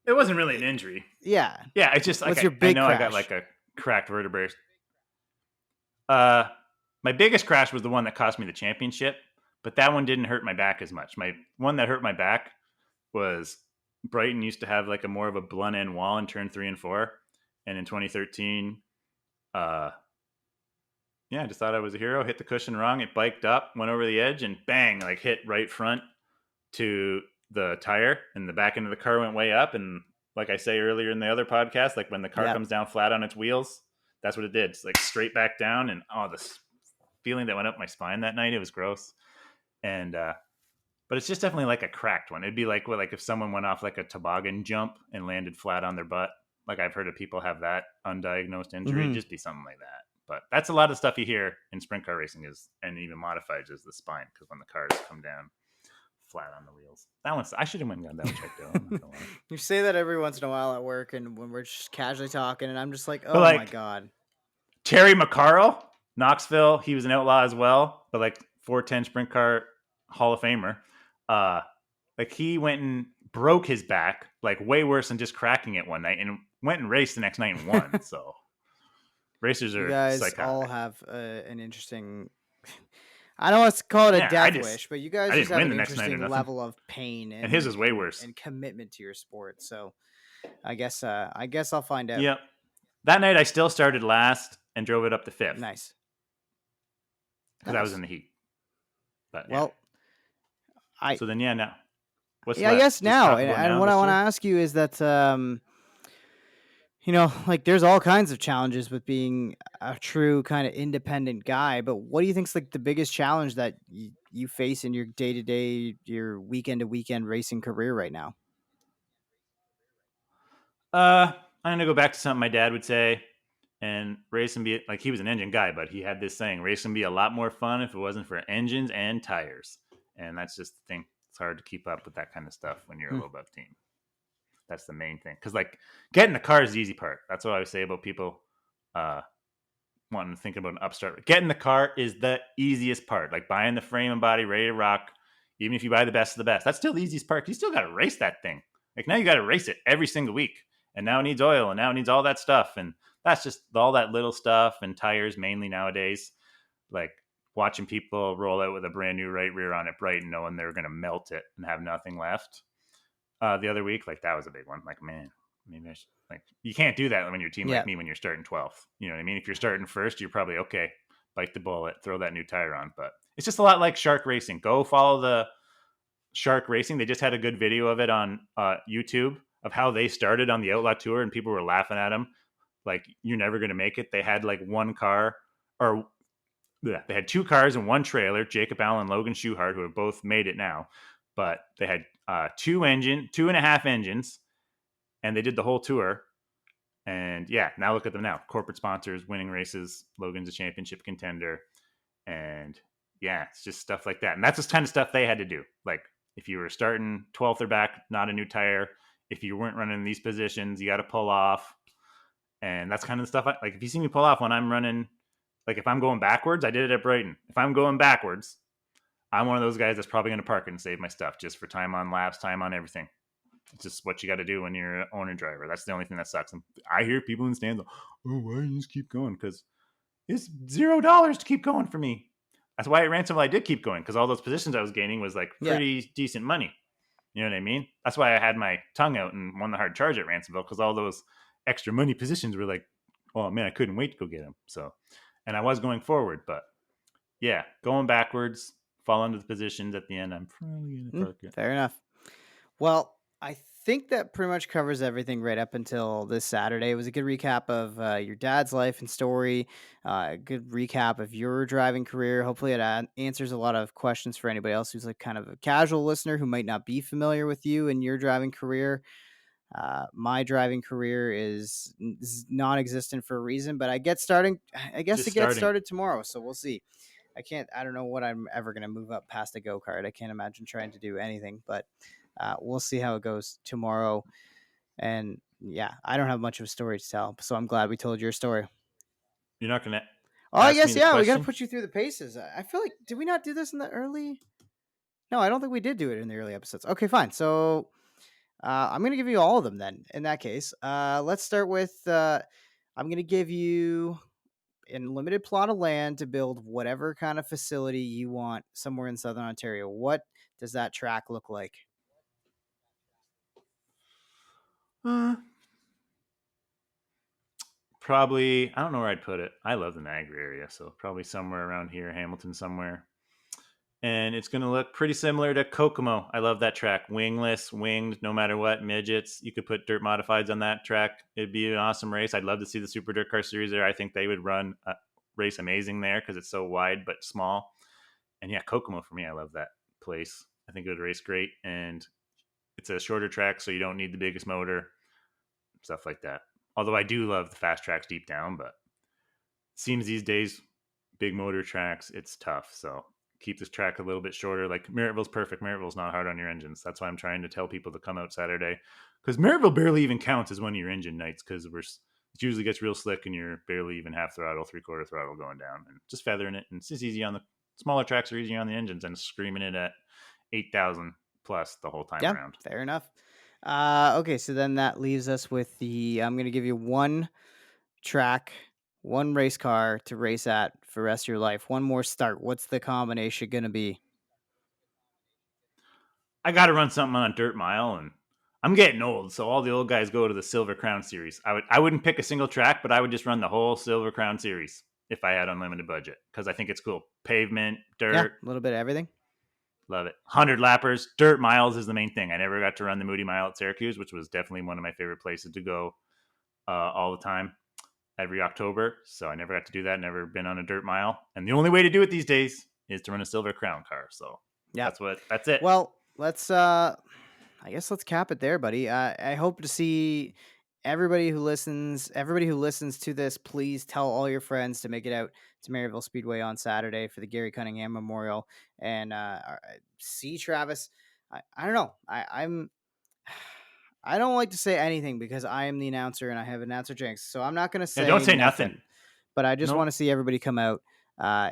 It wasn't really an injury. Yeah. Yeah, it's just like What's your I big know I got crash? like a cracked vertebrae. Uh, my biggest crash was the one that cost me the championship, but that one didn't hurt my back as much. My one that hurt my back was Brighton used to have like a more of a blunt end wall in turn 3 and 4, and in 2013, uh, yeah, I just thought I was a hero. Hit the cushion wrong. It biked up, went over the edge, and bang, like hit right front to the tire, and the back end of the car went way up. And like I say earlier in the other podcast, like when the car Yep. comes down flat on its wheels, that's what it did. It's like straight back down, and this feeling that went up my spine that night, it was gross. And but it's just definitely like a cracked one. It'd be like if someone went off like a toboggan jump and landed flat on their butt. Like I've heard of people have that undiagnosed injury. It'd Hmm. just be something like that. But that's a lot of stuff you hear in sprint car racing is, and even modifieds, is the spine, because when the cars come down flat on the wheels. That one's I should have went and got that one checked out. I'm not gonna lie. You say that every once in a while at work, and when we're just casually talking, and I'm just like, But oh my like god. Terry McCarroll, Knoxville, he was an outlaw as well, but like 410 sprint car Hall of Famer. Uh, like he went and broke his back, like way worse than just cracking it one night, and went and raced the next night and won. So racers You are guys all psychotic. have an interesting. I don't want to call it a Yeah, death wish, but you guys I just didn't have win an the next night or interesting nothing, level of pain and his and was way and, worse. and commitment to your sport. So I guess I'll find out. Yep. That night I still started last and drove it up to fifth Nice. because I was in Nice. the heat. But yeah. Well, I So then now what's yeah, I left? guess Just now, talk and, about and now what I this want to year. ask you is that like there's all kinds of challenges with being a true kind of independent guy, but what do you think's like the biggest challenge that you face in your day to day, your weekend to weekend racing career right now? I'm gonna go back to something my dad would say, and race and be like he was an engine guy, but he had this saying: race can be a lot more fun if it wasn't for engines and tires. And that's just the thing. It's hard to keep up with that kind of stuff when you're a Hmm. low buff team. That's the main thing. Because like getting the car is the easy part. That's what I would say about people uh, wanting to think about an upstart. Getting the car is the easiest part. Like buying the frame and body ready to rock. Even if you buy the best of the best, that's still the easiest part. You still got to race that thing. Like now you got to race it every single week, and now it needs oil, and now it needs all that stuff, and that's just all that little stuff and tires mainly nowadays. Like watching people roll out with a brand new right rear on it bright and knowing they're going to melt it and have nothing left. The other week, like that was a big one. Like man, maybe I should, like you can't do that when you're a team Yeah. like me when you're starting 12th. You know what I mean? If you're starting first, you're probably okay. Bite the bullet, throw that new tire on. But it's just a lot like Shark Racing. Go follow the Shark Racing. They just had a good video of it on YouTube of how they started on the Outlaw Tour, and people were laughing at them. Like you're never going to make it. They had like one car, or yeah, they had two cars and one trailer. Jacob Allen and Logan Schuhart, who have both made it now, but they had 2.5 engines, and they did the whole tour. And yeah, now look at them now. Corporate sponsors, winning races. Logan's a championship contender. And yeah, it's just stuff like that. And that's the kind of stuff they had to do. Like if you were starting 12th or back, not a new tire. If you weren't running these positions, you got to pull off. And that's kind of the stuff like if you see me pull off when I'm running, like if I'm going backwards, I did it at Brighton. If I'm going backwards, I'm one of those guys that's probably going to park it and save my stuff just for time on laps, time on everything. It's just what you got to do when you're an owner driver. That's the only thing that sucks. And I hear people in the stands, oh, why don't you just keep going? Because it's $0 to keep going for me. That's why at Ransomville I did keep going, because all those positions I was gaining was like Yeah. pretty decent money. You know what I mean? That's why I had my tongue out and won the hard charge at Ransomville, because all those extra money positions were like, oh man, I couldn't wait to go get them. So, and I was going forward, but yeah, going backwards, fall into the positions at the end, I'm probably going to park it. Fair enough. Well, I think that pretty much covers everything right up until this Saturday. It was a good recap of your dad's life and story, a good recap of your driving career. Hopefully, it answers a lot of questions for anybody else who's like kind of a casual listener who might not be familiar with you and your driving career. My driving career is non-existent for a reason, but I get starting. I guess Just it gets starting. started tomorrow, so we'll see. I don't know what I'm ever going to move up past a go-kart. I can't imagine trying to do anything, but we'll see how it goes tomorrow. And yeah, I don't have much of a story to tell, so I'm glad we told your story. You're not going to Oh, I ask me guess, the yeah, we got to question? put you through the paces. I feel like, did we not do this in the early? No, I don't think we did do it in the early episodes. Okay, fine. So I'm going to give you all of them then, in that case. Let's start with, I'm going to give you a limited plot of land to build whatever kind of facility you want somewhere in Southern Ontario. What does that track look like? Probably, I don't know where I'd put it. I love the Niagara area, so probably somewhere around here, Hamilton somewhere. And it's going to look pretty similar to Kokomo. I love that track. Wingless, winged, no matter what, midgets. You could put dirt modifieds on that track. It'd be an awesome race. I'd love to see the Super Dirt Car Series there. I think they would run a race amazing there because it's so wide but small. And yeah, Kokomo for me, I love that place. I think it would race great. And it's a shorter track, so you don't need the biggest motor, stuff like that. Although I do love the fast tracks deep down, but it seems these days, big motor tracks, it's tough. So keep this track a little bit shorter. Like Merrittville's perfect. Merrittville's not hard on your engines. That's why I'm trying to tell people to come out Saturday, because Merrittville barely even counts as one of your engine nights because it usually gets real slick and you're barely even half throttle, 3/4 throttle going down and just feathering it. And it's just easy on the smaller tracks are easier on the engines and screaming it at 8,000 plus the whole time around. Fair enough. Okay, so then that leaves us with I'm going to give you one track, one race car to race at for the rest of your life. One more start. What's the combination going to be? I got to run something on a dirt mile, and I'm getting old, so all the old guys go to the Silver Crown Series. I wouldn't pick a single track, but I would just run the whole Silver Crown Series if I had unlimited budget because I think it's cool. Pavement, dirt, Yeah, a little bit of everything. Love it. 100 lappers, dirt miles is the main thing. I never got to run the Moody Mile at Syracuse, which was definitely one of my favorite places to go all the time, every October. So I never got to do that. Never been on a dirt mile. And the only way to do it these days is to run a Silver Crown car. So yeah, that's it. Well, let's I guess let's cap it there, buddy. I hope to see everybody who listens to this. Please tell all your friends to make it out to Merrittville Speedway on Saturday for the Gary Cunningham Memorial and see Travis. I don't know. I don't like to say anything because I am the announcer and I have announcer jinx, so I'm not going to say. Don't say nothing. But I just want to see everybody come out.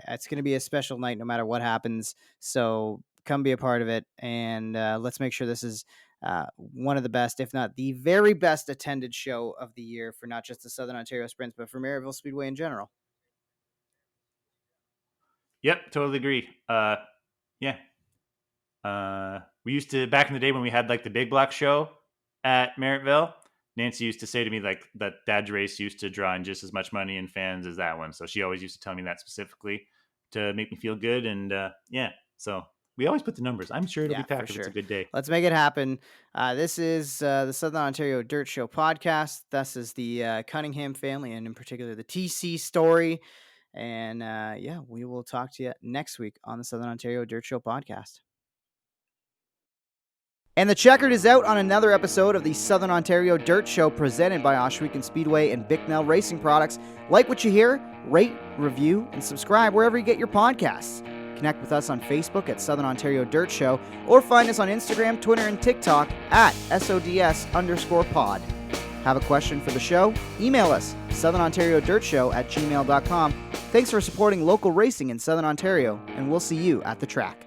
It's going to be a special night no matter what happens. So come be a part of it, and let's make sure this is one of the best, if not the very best attended show of the year for not just the Southern Ontario Sprints, but for Merrittville Speedway in general. Yep, totally agree. Yeah. We used to, back in the day when we had like the big block show at Merrittville, Nancy used to say to me like that Dad's race used to draw in just as much money and fans as that one. So she always used to tell me that specifically to make me feel good. And yeah, so we always put the numbers. I'm sure it'll be packed if it's a good day. Let's make it happen. This is the Southern Ontario Dirt Show podcast. This is the Cunningham family, and in particular the TC story. And yeah, we will talk to you next week on the Southern Ontario Dirt Show podcast. And the checkered is out on another episode of the Southern Ontario Dirt Show presented by Ohsweken Speedway and Bicknell Racing Products. Like what you hear, rate, review, and subscribe wherever you get your podcasts. Connect with us on Facebook at Southern Ontario Dirt Show or find us on Instagram, Twitter, and TikTok at SODS_pod. Have a question for the show? Email us, southernontariodirtshow@gmail.com. Thanks for supporting local racing in Southern Ontario, and we'll see you at the track.